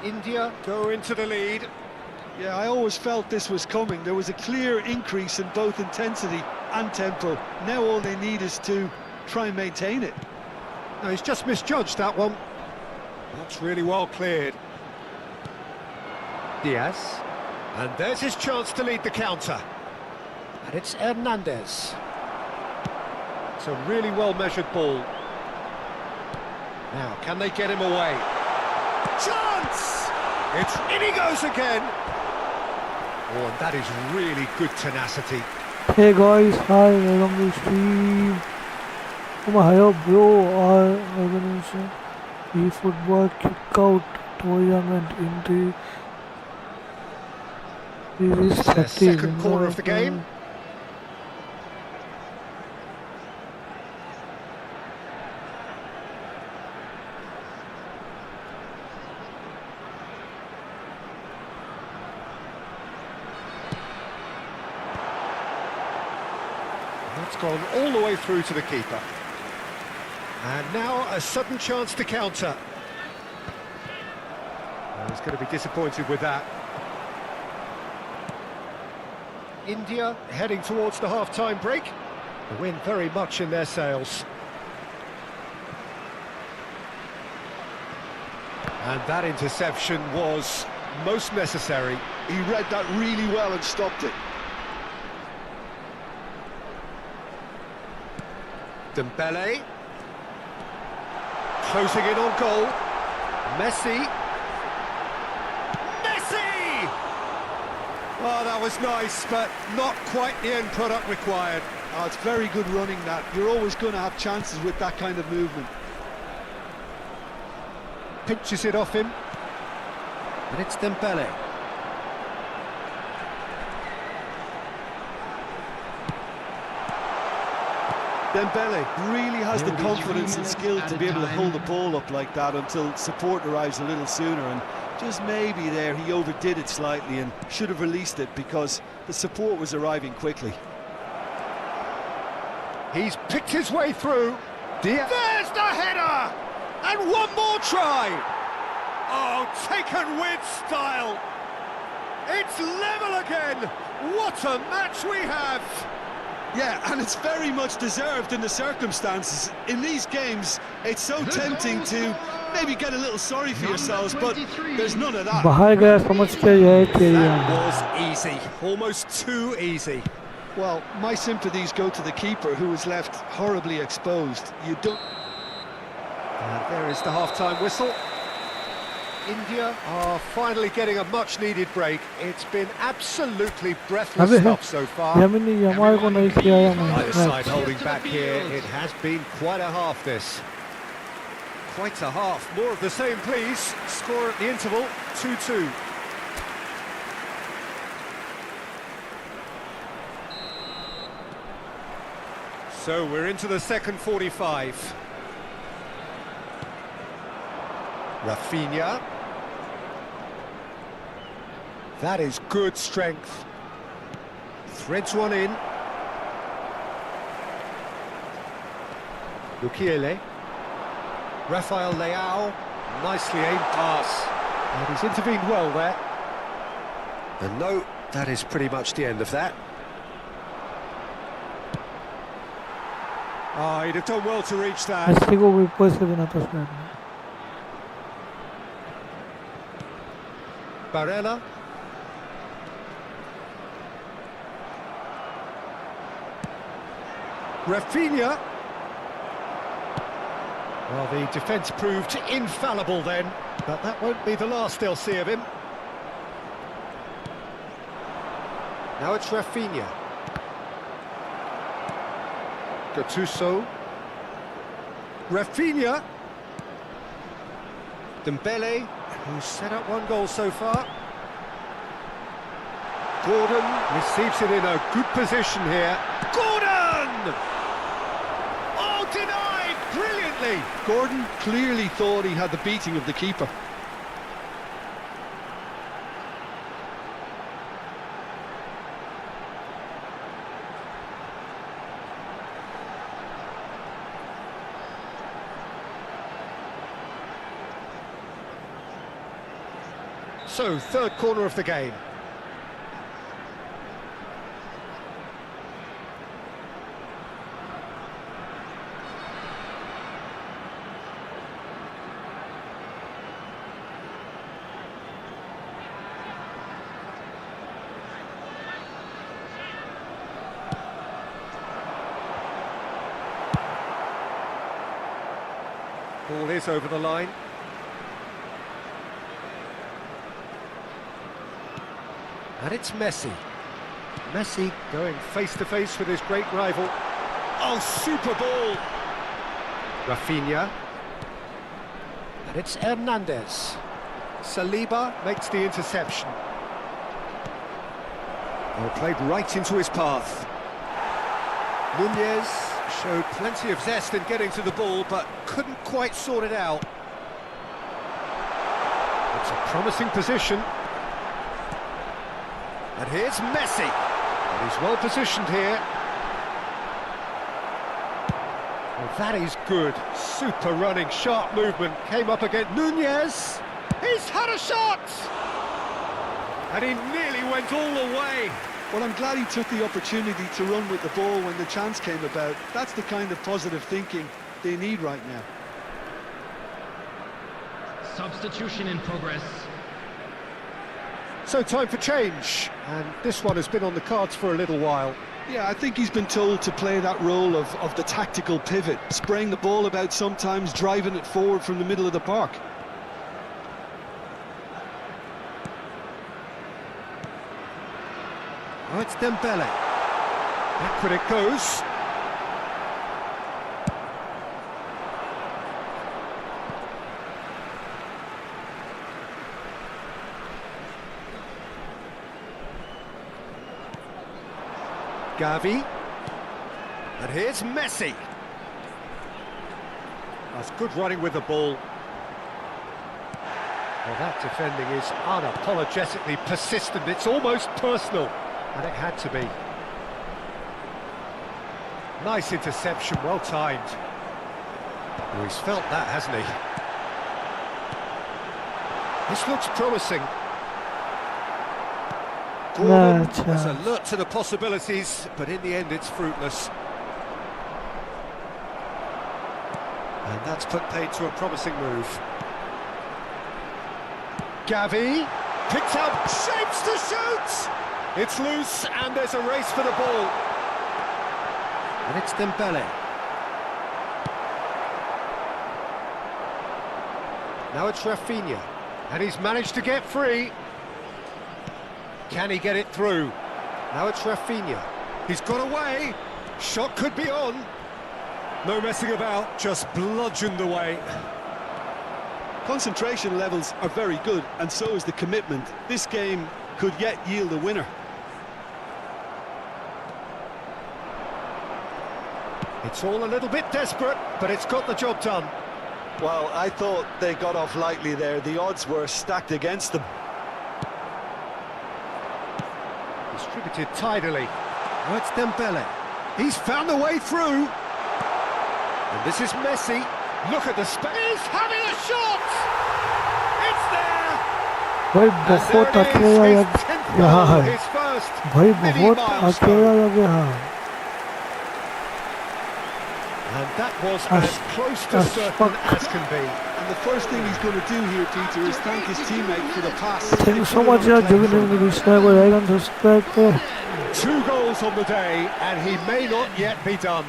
Speaker 3: India go into the lead.
Speaker 4: Yeah, I always felt this was coming. There was a clear increase in both intensity and tempo. Now all they need is to try and maintain it.
Speaker 3: No, he's just misjudged that one. That's really well cleared. Diaz. And there's his chance to lead the counter. And it's Hernandez. It's a really well-measured ball. Now, can they get him away? Chance! It's in he goes again. Oh, and that is really good tenacity.
Speaker 2: Hey guys, hi, welcome to the stream. Oh my hello bro, our organization EFootball kick out tournament in the
Speaker 3: It's the second quarter of the game. That's gone all the way through to the keeper. And now a sudden chance to counter. Well, he's going to be disappointed with that. India heading towards the half-time break. The wind very much in their sails. And that interception was most necessary.
Speaker 4: He read that really well and stopped it.
Speaker 3: Dembele. Closing in on goal. Messi. Messi! Oh, that was nice, but not quite the end product required.
Speaker 4: Oh, it's very good running that. You're always going to have chances with that kind of movement.
Speaker 3: Pinches it off him. And it's Dembele.
Speaker 4: Dembele really has the confidence and skill to be able to hold the ball up like that until support arrives a little sooner, and just maybe there he overdid it slightly and should have released it because the support was arriving quickly.
Speaker 3: He's picked his way through. There's the header! And one more try! Oh, taken with style! It's level again! What a match we have!
Speaker 4: Yeah, and it's very much deserved in the circumstances. In these games, it's so tempting to maybe get a little sorry for yourselves, but there's none of that.
Speaker 3: That was easy, almost too easy.
Speaker 4: Well, my sympathies go to the keeper, who was left horribly exposed. You don't...
Speaker 3: And there is the half-time whistle. India are finally getting a much-needed break. It's been absolutely breathless stuff so far. Neither side holding back here. It has been quite a half, this. Quite a half. More of the same, please. Score at the interval, 2-2. So we're into the second 45. Rafinha. That is good strength. Threads one in. Lukiele. Rafael Leao. Nicely aimed pass. And he's intervened well there. And no, that is pretty much the end of that. Oh, he'd have done well to reach that.
Speaker 2: Messi को कोई ऊपर से देना था शायद.
Speaker 3: Barella. Rafinha. Well, the defence proved infallible then, but that won't be the last they'll see of him. Now it's Rafinha. Gattuso. Rafinha. Dembele, who's set up one goal so far. Gordon receives it in a good position here. Gordon! Oh, denied brilliantly!
Speaker 4: Gordon clearly thought he had the beating of the keeper.
Speaker 3: So, third corner of the game. Ball is over the line. And it's Messi. Messi going face-to-face with his great rival. Oh, super ball! Rafinha. And it's Hernandez. Saliba makes the interception. Well, played right into his path. Nunez showed plenty of zest in getting to the ball, but couldn't quite sort it out. It's a promising position. And here's Messi. And he's well positioned here. Well, that is good. Super running, sharp movement. Came up against Nunez. He's had a shot! And he nearly went all the way.
Speaker 4: Well, I'm glad he took the opportunity to run with the ball when the chance came about. That's the kind of positive thinking they need right now.
Speaker 6: Substitution in progress.
Speaker 3: So time for change, and this one has been on the cards for a little while.
Speaker 4: Yeah, I think he's been told to play that role of the tactical pivot, spraying the ball about sometimes, driving it forward from the middle of the park.
Speaker 3: Oh, it's Dembele. Backward it goes. Gavi. And here's Messi. That's good running with the ball. Well, that defending is unapologetically persistent. It's almost personal. And it had to be. Nice interception, well timed. Oh, he's felt that, hasn't he? This looks promising. Gordon was alert to the possibilities, but in the end it's fruitless. And that's put paid to a promising move. Gavi, picked up, shapes to shoot! It's loose, and there's a race for the ball. And it's Dembele. Now it's Rafinha, and he's managed to get free. Can he get it through? Now it's Rafinha. He's got away. Shot could be on. No messing about, just bludgeoned away.
Speaker 4: Concentration levels are very good, and so is the commitment. This game could yet yield a winner.
Speaker 3: It's all a little bit desperate, but it's got the job done.
Speaker 4: Well, I thought they got off lightly there. The odds were stacked against them.
Speaker 3: Distributed tidily. Oh, it's Dembele. He's found the way through. And this is Messi. Look at the space. He's having a shot. It's there.
Speaker 2: भाई बहुत अकेला लग रहा है भाई बहुत अकेला लग रहा है
Speaker 3: And that was as close to certain as can be.
Speaker 4: And the first thing he's going to do here, Peter, is thank his teammate for the pass.
Speaker 2: Thank you so much यार जो भी ने मुझे रिश्ता को like and subscribe कर
Speaker 3: 2 goals on the day and he may not yet be done.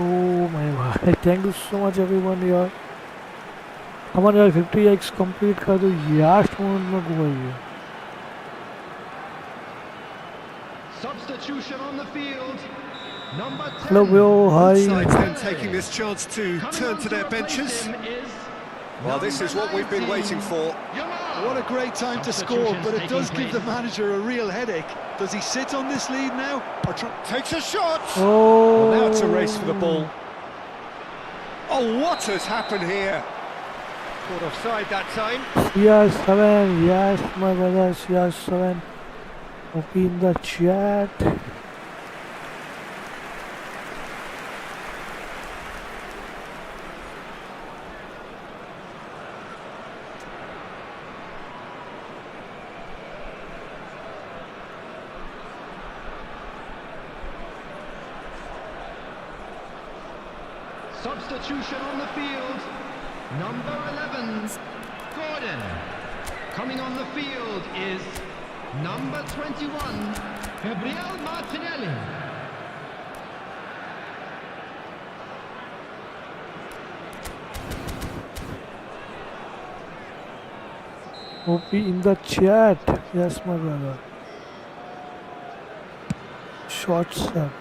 Speaker 2: Oh my god, thank you so much everyone यार हमारे यार 50x कंप्लीट कर दो लास्ट मोमेंट में गोल है
Speaker 6: Substitution on the field. Number 10.
Speaker 2: Hello Will, hi.
Speaker 3: Sides then taking this chance to turn to their benches. Well, this is what we've been waiting for.
Speaker 4: What a great time to score, but it does give the manager a real headache. Does he sit on this lead now? Or
Speaker 3: takes a shot!
Speaker 2: Oh.
Speaker 3: Well, now it's a race for the ball. Oh, what has happened here? Caught offside that time.
Speaker 2: Yes, 7, yes, my brothers, yes, 7. Okay, in the chat.
Speaker 6: Substitution on the field. Number 11, Gordon. Coming on the field is number 21, Gabriel Martinelli.
Speaker 2: OP in the chat. Yes, my brother. Shots up.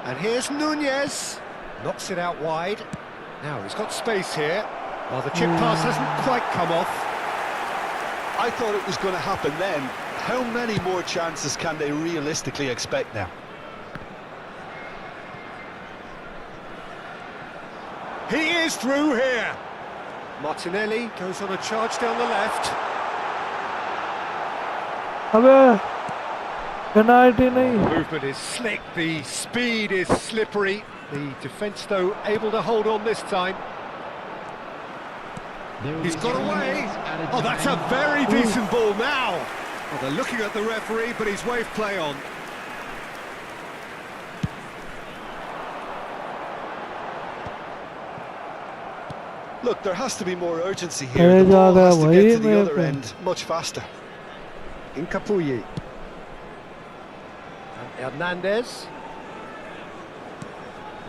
Speaker 3: And here's Nunez. Knocks it out wide. Now he's got space here. Well, the chip pass hasn't quite come off.
Speaker 4: I thought it was going to happen then. How many more chances can they realistically expect now?
Speaker 3: He is through here. Martinelli goes on a charge down the left.
Speaker 2: अबे penalty नहीं.
Speaker 3: Movement is slick, the speed is slippery. The defence, though, able to hold on this time. He's got away. Oh, that's a very decent ball now. Well, they're looking at the referee, but he's waved play on.
Speaker 4: Look, there has to be more urgency here. The ball has to get to the other end much faster.
Speaker 3: In Capuyi. And Hernandez.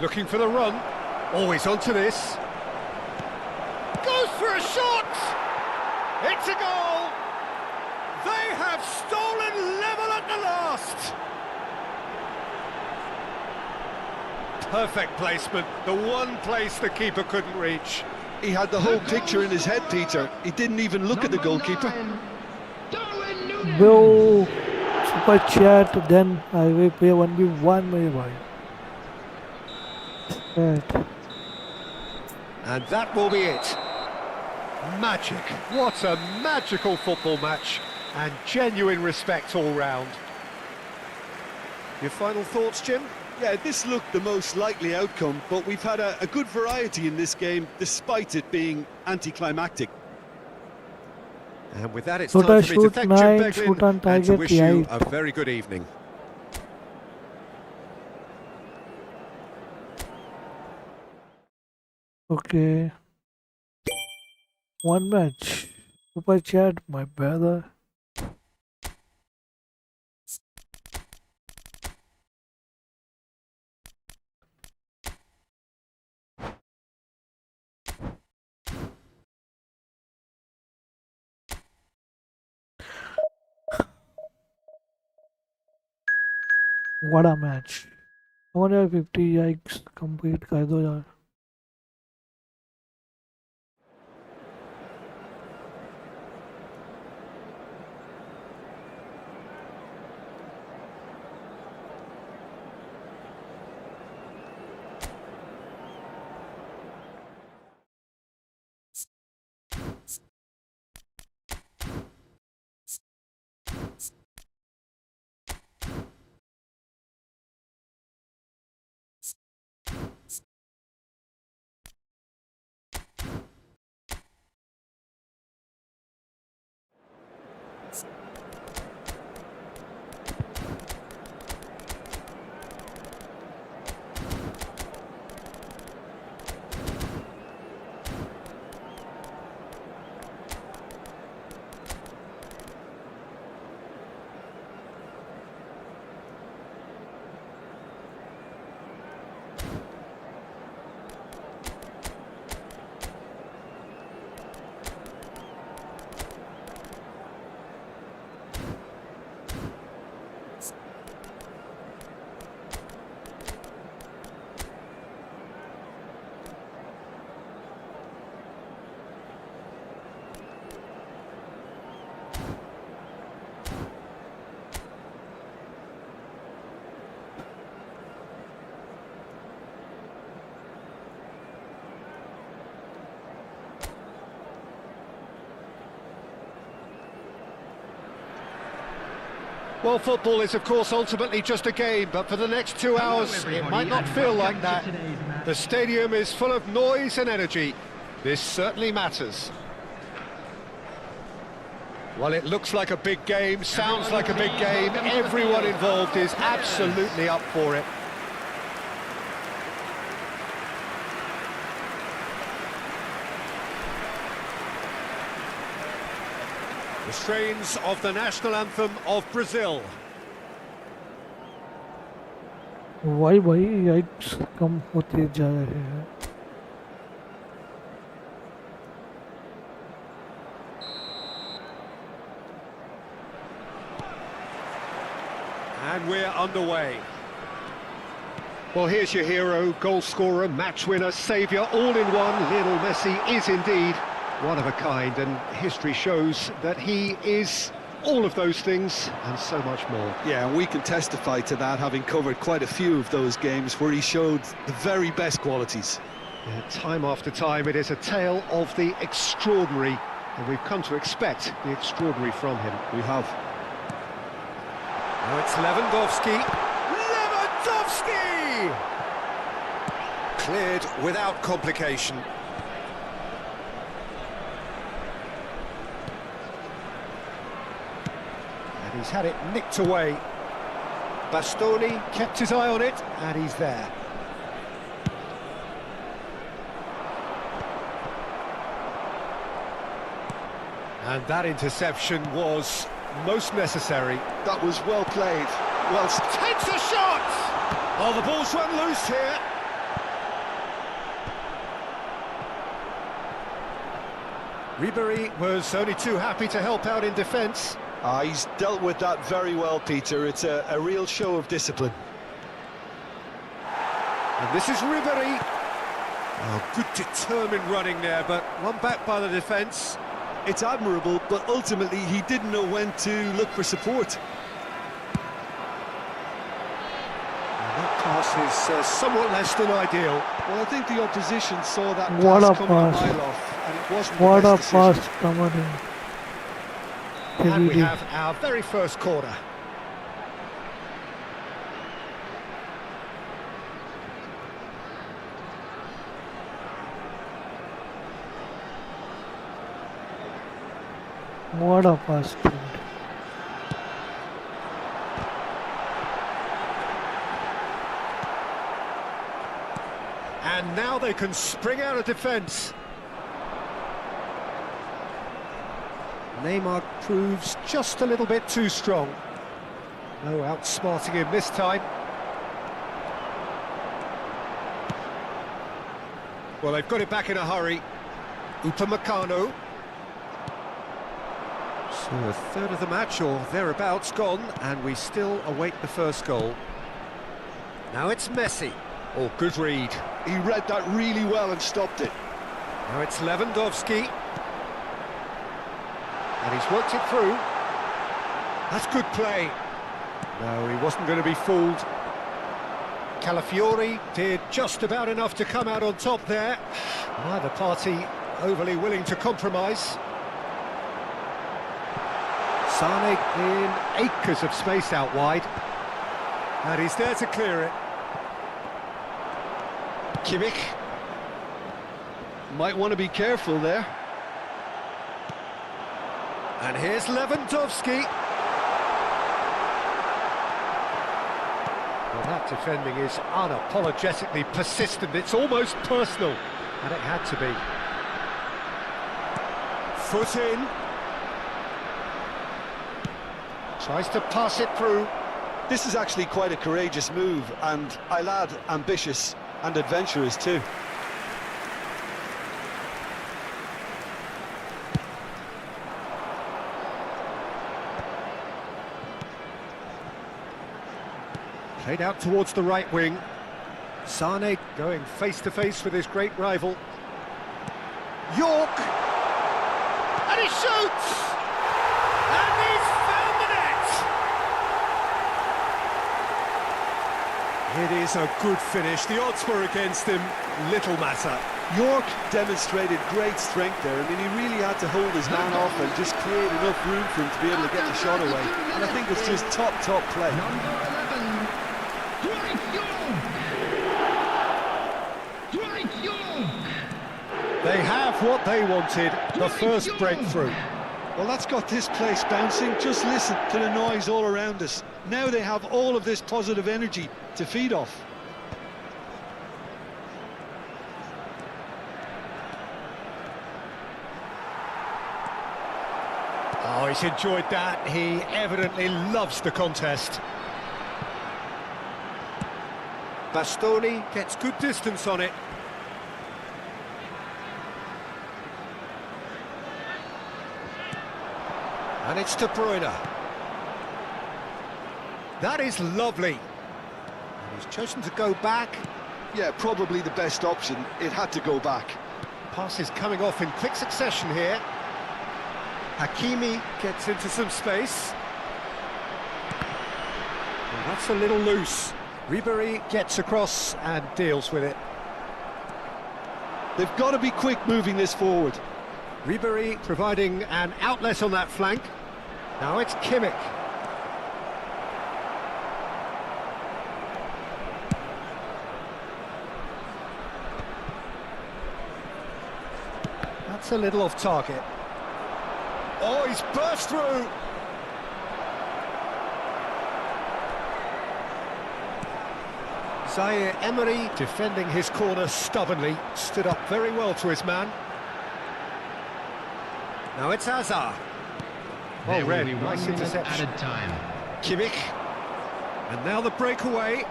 Speaker 3: Looking for the run. Always onto this. Goes for a shot! It's a goal! They have stolen level at the last! Perfect placement, the one place the keeper couldn't reach.
Speaker 4: He had the whole picture in his head, Peter. He didn't even look at the goalkeeper.
Speaker 2: Will super chat, then I will play 1v1 my boy.
Speaker 3: And that will be it. Magic. What a magical football match. And genuine respect all round. Your final thoughts, Jim?
Speaker 4: Yeah, this looked the most likely outcome, but we've had a good variety in this game, despite it being anticlimactic.
Speaker 3: And with that, it's time for me to thank Jim Beglin and to wish you a very good evening.
Speaker 2: Okay. One match. Super chat, my brother. What a match. 150 yikes complete कर दो यार.
Speaker 3: Well, football is, of course, ultimately just a game, but for the next 2 hours, it might not feel like that. The stadium is full of noise and energy. This certainly matters. Well, it looks like a big game, sounds like a big game. Everyone involved is absolutely up for it. The strains of the national anthem of Brazil.
Speaker 2: भाई Heights कम होते जा रहे हैं.
Speaker 3: And we're underway. Well, here's your hero, goal scorer, match winner, saviour, all in one. Lionel Messi is indeed one of a kind, and history shows that he is all of those things and so much more.
Speaker 4: Yeah, and we can testify to that, having covered quite a few of those games where he showed the very best qualities.
Speaker 3: Yeah, time after time, it is a tale of the extraordinary, and we've come to expect the extraordinary from him.
Speaker 4: We have.
Speaker 3: Now it's Lewandowski. Lewandowski! Cleared without complication. And he's had it nicked away. Bastoni kept his eye on it, and he's there. And that interception was most necessary.
Speaker 4: That was well played. Well,
Speaker 3: Takes a shot! Oh, the ball's run loose here. Ribéry was only too happy to help out in defence.
Speaker 4: he's dealt with that very well, Peter. It's a real show of discipline.
Speaker 3: And this is Ribéry. Oh, good determined running there, but one back by the defence.
Speaker 4: It's admirable, but ultimately he didn't know when to look for support.
Speaker 3: And that pass is somewhat less than ideal.
Speaker 4: Well, I think the opposition saw that
Speaker 2: What
Speaker 4: pass
Speaker 2: a
Speaker 4: coming a
Speaker 2: pass.
Speaker 4: mile off, and it wasn't
Speaker 2: What
Speaker 4: the
Speaker 2: a
Speaker 4: best
Speaker 2: pass
Speaker 4: decision.
Speaker 2: coming in.
Speaker 3: And we have our very first corner.
Speaker 2: What a pass.
Speaker 3: And now they can spring out of defence. Neymar proves just a little bit too strong. No outsmarting him this time. Well, they've got it back in a hurry. Upamecano. So a third of the match or thereabouts gone, and we still await the first goal. Now it's Messi. Oh, good read.
Speaker 4: He read that really well and stopped it.
Speaker 3: Now it's Lewandowski. And he's worked it through. That's good play. No, he wasn't going to be fooled. Calafiori did just about enough to come out on top there. Neither party overly willing to compromise. Sane in acres of space out wide. And he's there to clear it. Kimmich.
Speaker 4: Might want to be careful there.
Speaker 3: And here's Lewandowski. Well, that defending is unapologetically persistent. It's almost personal. And it had to be. Foot in. Tries to pass it through.
Speaker 4: This is actually quite a courageous move, and I'll add ambitious and adventurous too.
Speaker 3: Played out towards the right wing. Sane going face-to-face with his great rival. York! And he shoots! And he's found the net! It is a good finish. The odds were against him. Little matter.
Speaker 4: York demonstrated great strength there. I mean, he really had to hold his man off and just create enough room for him to be able to get the shot away. And I think it's just top play.
Speaker 6: Number 11, Dwight York.
Speaker 3: They have what they wanted, the first breakthrough.
Speaker 4: Well, that's got this place bouncing. Just listen to the noise all around us. Now they have all of this positive energy to feed off.
Speaker 3: Oh, he's enjoyed that. He evidently loves the contest. Bastoni gets good distance on it. And it's De Bruyne. That is lovely. And he's chosen to go back.
Speaker 4: Yeah, probably the best option. It had to go back.
Speaker 3: Pass is coming off in quick succession here. Hakimi gets into some space. Well, that's a little loose. Ribéry gets across and deals with it.
Speaker 4: They've got to be quick moving this forward.
Speaker 3: Ribéry providing an outlet on that flank. Now it's Kimmich. That's a little off target. Oh, he's burst through! Zaire Emery defending his corner stubbornly, stood up very well to his man. Now it's Hazard.
Speaker 6: There will be
Speaker 3: Nice
Speaker 6: 1 minute
Speaker 3: interception.
Speaker 6: added time.
Speaker 3: Kimmich. And now the breakaway.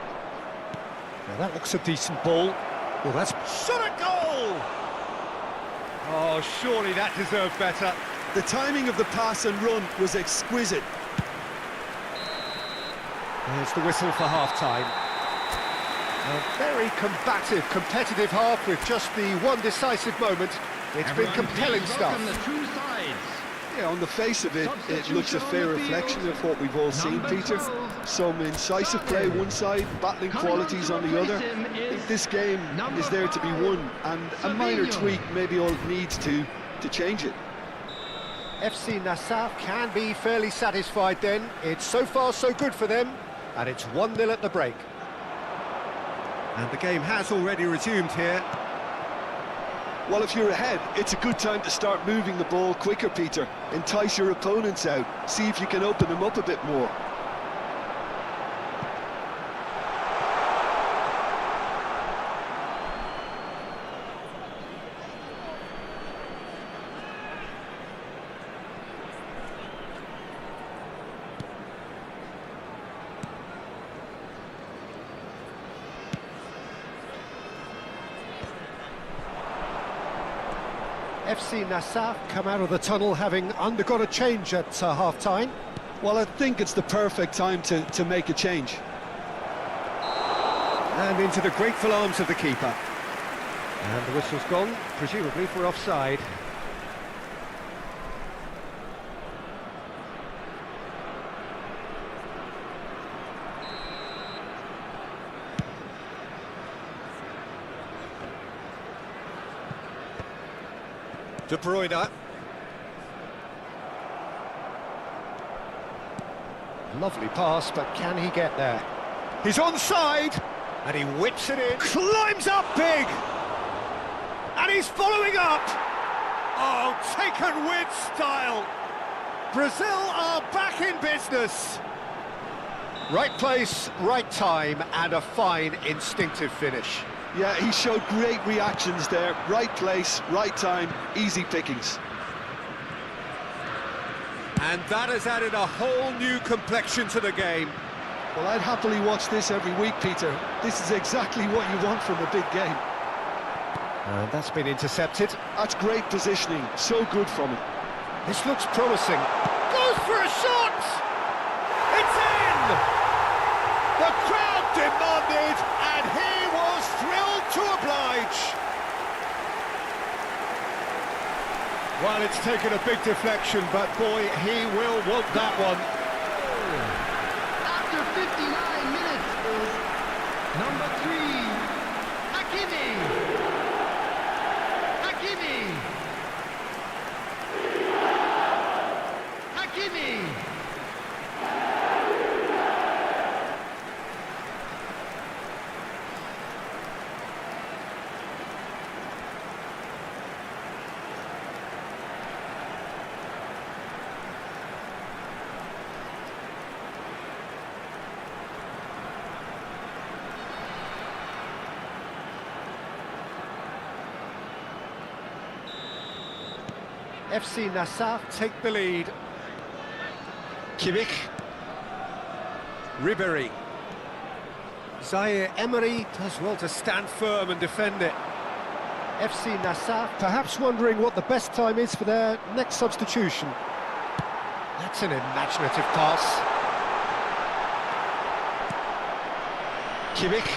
Speaker 3: Now that looks a decent ball. Well, that's shot a goal! Oh, surely that deserved better.
Speaker 4: The timing of the pass and run was exquisite.
Speaker 3: There's the whistle for half-time. A very combative, competitive half with just the one decisive moment. It's been compelling stuff.
Speaker 6: The two sides.
Speaker 4: Yeah, on the face of it, it looks a fair reflection of what we've all seen, Peter. Some incisive play one side, battling qualities on the other. I think this game is there to be won, and a minor tweak maybe all it needs to change it.
Speaker 3: FC Nassau can be fairly satisfied then. It's so far so good for them, and it's 1-0 at the break. And the game has already resumed here.
Speaker 4: Well, if you're ahead, it's a good time to start moving the ball quicker, Peter. Entice your opponents out, see if you can open them up a bit more.
Speaker 3: FC Nassau come out of the tunnel having undergone a change at half-time.
Speaker 4: Well, I think it's the perfect time to make a change.
Speaker 3: And into the grateful arms of the keeper. And the whistle's gone, presumably for offside. De Bruyne. Lovely pass, but can he get there? He's onside, and he whips it in. Climbs up big, and he's following up. Oh, taken with style. Brazil are back in business. Right place, right time, and a fine instinctive finish.
Speaker 4: Yeah, he showed great reactions there. Right place, right time, easy pickings.
Speaker 3: And that has added a whole new complexion to the game.
Speaker 4: Well, I'd happily watch this every week, Peter. This is exactly what you want from a big game.
Speaker 3: And that's been intercepted.
Speaker 4: That's great positioning, so good from him.
Speaker 3: This looks promising. Goes for a shot! It's in! The crowd demanded, and he was thrilled to oblige. Well, it's taken a big deflection, but boy, he will want that one.
Speaker 6: After 59 minutes, number 3, Hakimi.
Speaker 3: FC Nassaf take the lead. Kimmich. Ribéry. Zaire Emery does well to stand firm and defend it. FC Nassaf perhaps wondering what the best time is for their next substitution. That's an imaginative pass. Kimmich.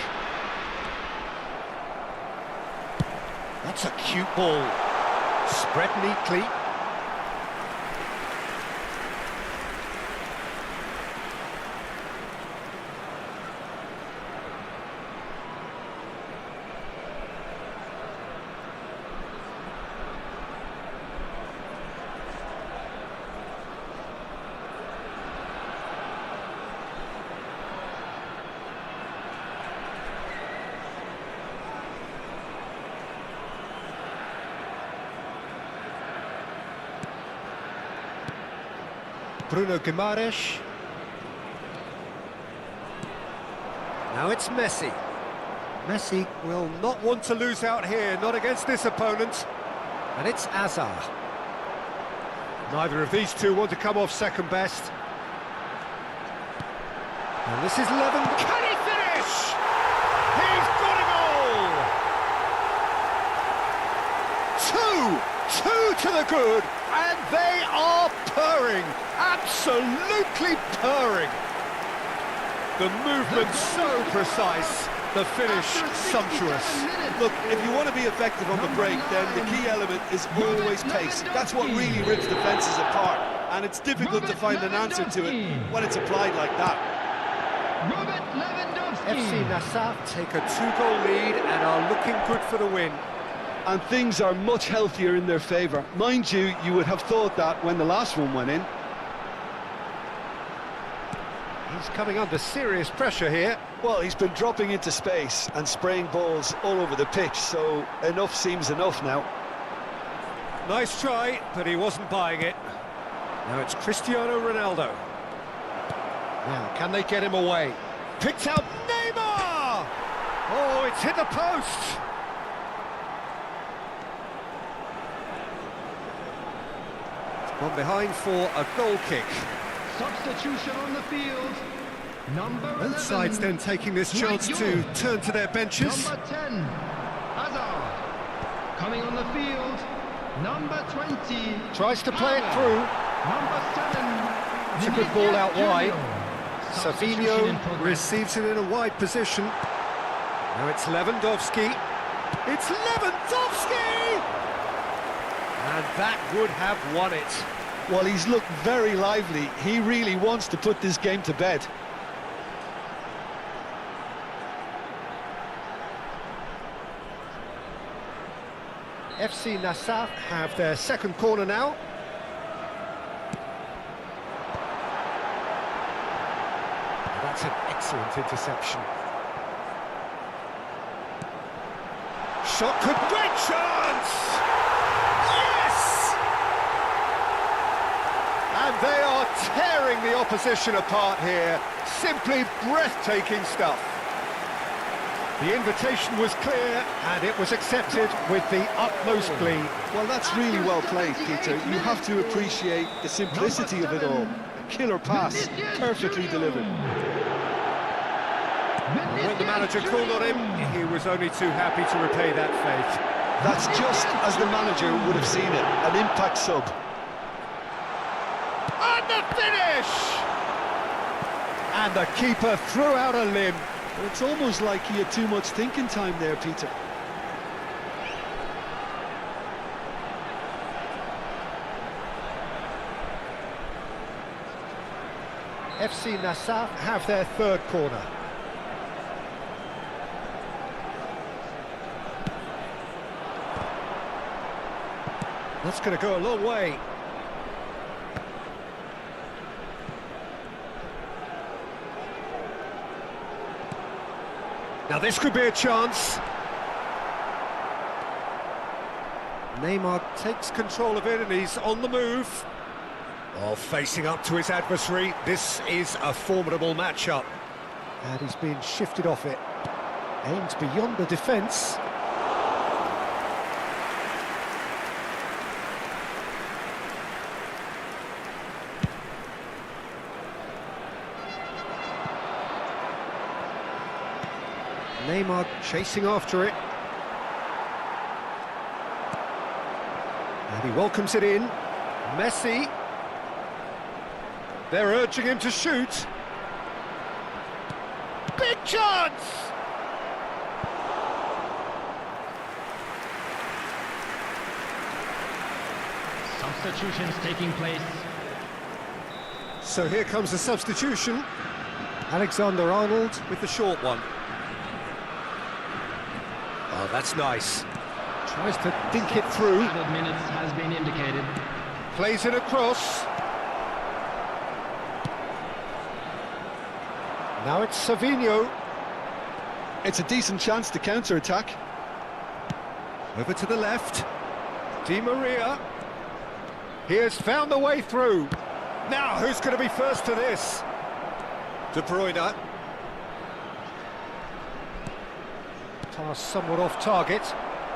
Speaker 3: That's a cute ball. Spread neatly. Bruno Guimaraes. Now it's Messi. Messi will not want to lose out here, not against this opponent. And it's Hazard. Neither of these two want to come off second best. And this is Levin. Can he finish? He's got a goal! Two to the good, and they are purring. Absolutely purring. The movement so precise, the finish sumptuous.
Speaker 4: Look, if you want to be effective on the break, then the key element is always pace. That's what really rips defences apart, and it's difficult to find an answer to it when it's applied like that.
Speaker 3: FC Nassaf take a 2-goal lead and are looking good for the win.
Speaker 4: And things are much healthier in their favour. Mind you, you would have thought that when the last one went in.
Speaker 3: He's coming under serious pressure here.
Speaker 4: Well, he's been dropping into space and spraying balls all over the pitch, so enough seems enough now.
Speaker 3: Nice try, but he wasn't buying it. Now it's Cristiano Ronaldo. Now, can they get him away? Picked out Neymar! Oh, it's hit the post! It's gone behind for a goal kick.
Speaker 6: Substitution on the field. Number 11.
Speaker 3: Both sides then taking this chance to turn to their benches.
Speaker 6: Number 10, Hazard. Coming on the field, number 20.
Speaker 3: Tries to play it through.
Speaker 6: Number 7.
Speaker 3: It's a good ball out wide.
Speaker 6: Substitution in
Speaker 3: Savinho
Speaker 6: progress.
Speaker 3: receives it in a wide position. Now it's Lewandowski. It's Lewandowski! And that would have won it.
Speaker 4: Well, he's looked very lively. He really wants to put this game to bed.
Speaker 3: FC Nassaf have their second corner now. That's an excellent interception. Shot could great chance! Yes! And they are tearing the opposition apart here. Simply breathtaking stuff. The invitation was clear and it was accepted with the utmost glee.
Speaker 4: Well, that's really well played, Peter. You have to appreciate the simplicity of it all. A killer pass, perfectly delivered.
Speaker 3: When the manager called on him, he was only too happy to repay that faith.
Speaker 4: That's just as the manager would have seen it, an impact sub.
Speaker 3: And the finish! And the keeper threw out a limb.
Speaker 4: It's almost like he had too much thinking time there, Peter.
Speaker 3: FC Nassaf have their third corner. That's going to go a long way. Now this could be a chance. Neymar takes control of it and he's on the move. Oh, facing up to his adversary. This is a formidable matchup. And he's being shifted off it. Aims beyond the defence. Neymar chasing after it. And he welcomes it in. Messi. They're urging him to shoot. Big chance!
Speaker 6: Substitutions taking place.
Speaker 3: So here comes the substitution. Alexander-Arnold with the short one. Oh, that's nice. Tries to dink it through.
Speaker 6: Added minutes has been indicated.
Speaker 3: Plays it across. Now it's Savinho.
Speaker 4: It's a decent chance to counter-attack.
Speaker 3: Over to the left. Di Maria. He has found the way through. Now, who's going to be first to this? De Bruyne. Pass somewhat off target.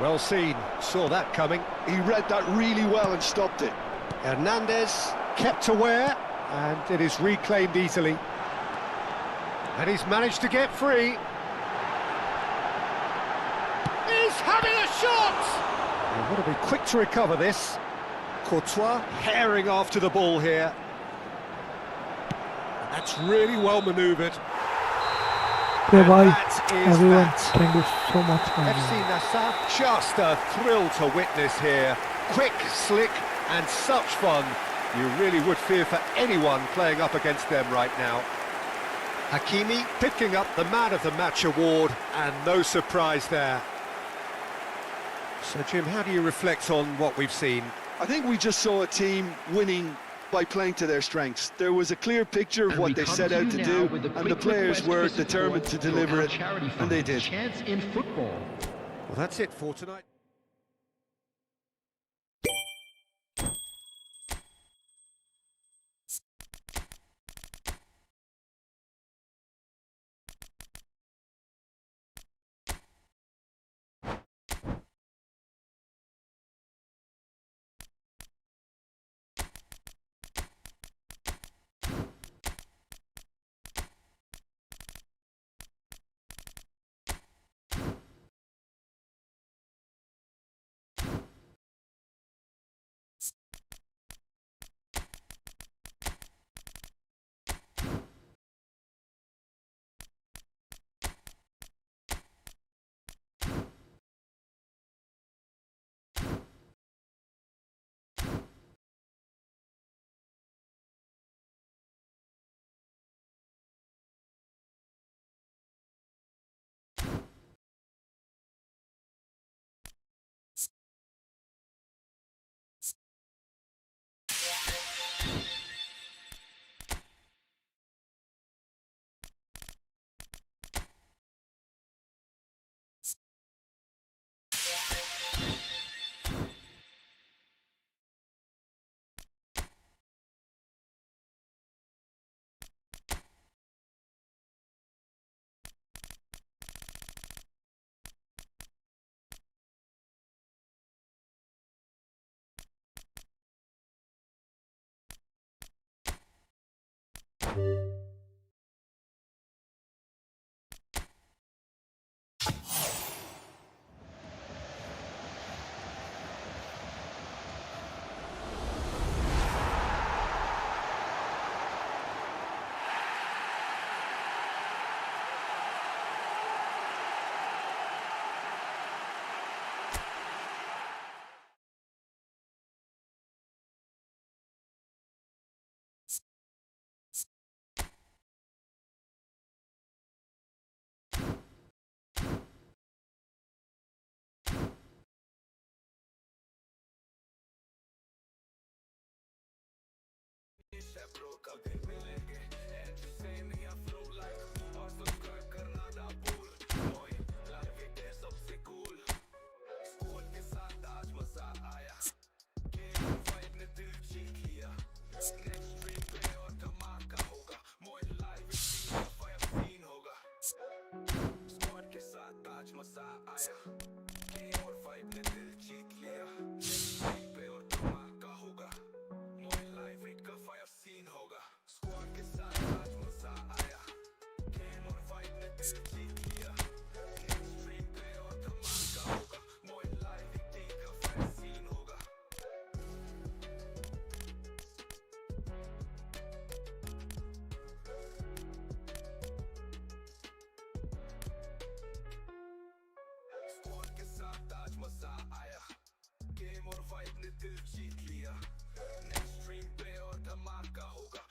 Speaker 3: Well seen. Saw that coming.
Speaker 4: He read that really well and stopped it.
Speaker 3: Hernandez kept aware, and it is reclaimed easily. And he's managed to get free. He's having a shot! He'll want to be quick to recover this. Courtois herring after the ball here. And that's really well manoeuvred.
Speaker 2: Bye-bye,
Speaker 3: That is
Speaker 2: everyone.
Speaker 3: that.
Speaker 2: Thank you so much.
Speaker 3: FC Nassau, just a thrill to witness here. Quick, slick, and such fun. You really would fear for anyone playing up against them right now. Hakimi picking up the Man of the Match award, and no surprise there. So, Jim, how do you reflect on what we've seen?
Speaker 4: I think we just saw a team winning by playing to their strengths. There was a clear picture of what they set out to do, and the players were determined to deliver it, and they did.
Speaker 6: Chance in football.
Speaker 3: Well, that's it for tonight.
Speaker 1: Scene होगा मजा आया, game और vibe ने दिल जीत लिया, next stream पे और धमाका होगा,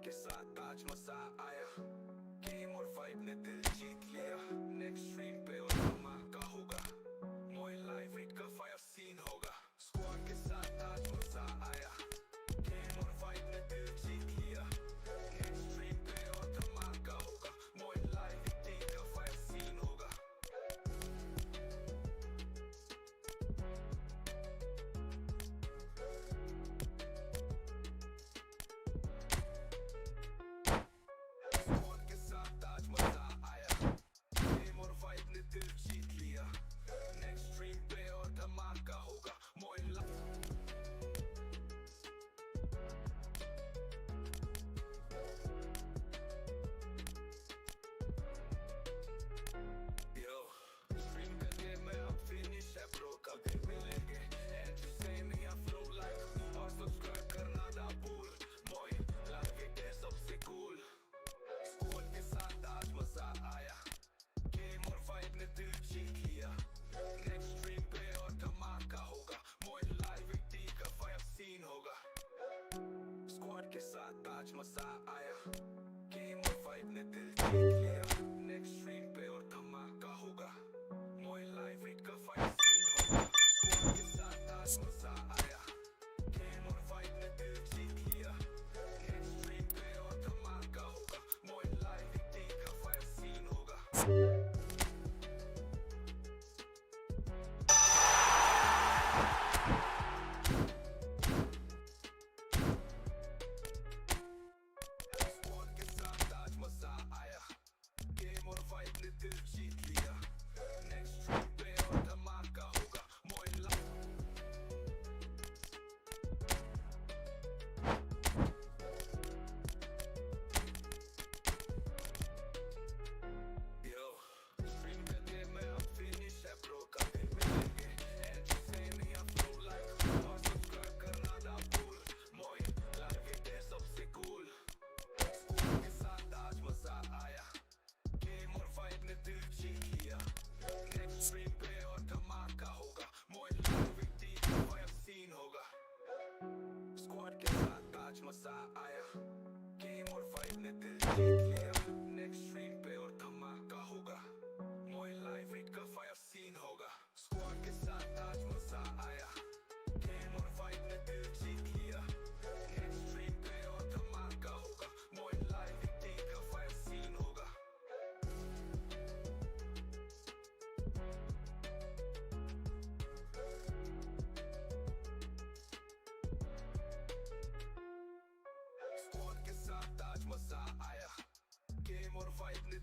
Speaker 1: के साथ आज मजा आया, गेम और वाइब ने दिल जीत लिया, नेक्स्ट स्ट्रीम पे और धमाका होगा, MoinLiveYT का फायर सीन होगा, स्क्वाड के साथ आज मजा आया, गेम और वाइब ने दिल जीत लिया, नेक्स्ट स्ट्रीम पे और धमाका होगा, MoinLiveYT का फायर सीन होगा। दिल जीत लिया, नेक्स्ट स्ट्रीम पे और धमाका होगा, स्ट्रीम करके मैं अब फिनिश है ब्रो, कभी मिलेंगे and same he flow like, और सब्सक्राइब करना ना भूल, MoinLiveYT सबसे कूल, स्क्वाड के साथ आज मजा आया, गेम और वाइब ने दिल जीत लिया, नेक्स्ट स्ट्रीम पे और धमाका होगा, MoinLiveYT का फायर सीन होगा, स्क्वाड के साथ आज मजा आया, गेम और वाइब ने दिल जीत लिया, नेक्स्ट स्ट्रीम पे और धमाका होगा, MoinLiveYT का फायर सीन होगा, स्क्वाड के साथ आज मजा आया, गेम और वाइब ने दिल जीत लिया, नेक्स्ट स्ट्रीम पे और धमाका होगा, MoinLiveYT का फायर सीन होगा। गेम और वाइब ने दिल जीत लिया, नेक्स्ट स्ट्रीम पे और धमाका होगा, स्ट्रीम करके मैं अब फिनिश है ब्रो, कभी मिलेंगे and same he flow like, और सब्सक्राइब करना ना भूल, MoinLiveYT सबसे कूल, स्क्वाड के साथ आज मजा आया, गेम और वाइब ने दिल जीत लिया, नेक्स्ट स्ट्रीम पे और धमाका होगा, MoinLiveYT का फायर सीन होगा, स्क्वाड के साथ आज मजा आया, गेम और वाइब ने दिल जीत लिया, नेक्स्ट स्ट्रीम पे और धमाका होगा, MoinLiveYT का फायर सीन होगा, स्क्वाड के साथ आज मजा आया, गेम और वाइब ने दिल जीत लिया, नेक्स्ट स्ट्रीम पे और धमाका होगा, MoinLiveYT का फायर सीन होगा। स्क्वाड के साथ आज मजा आया, गेम और वाइब ने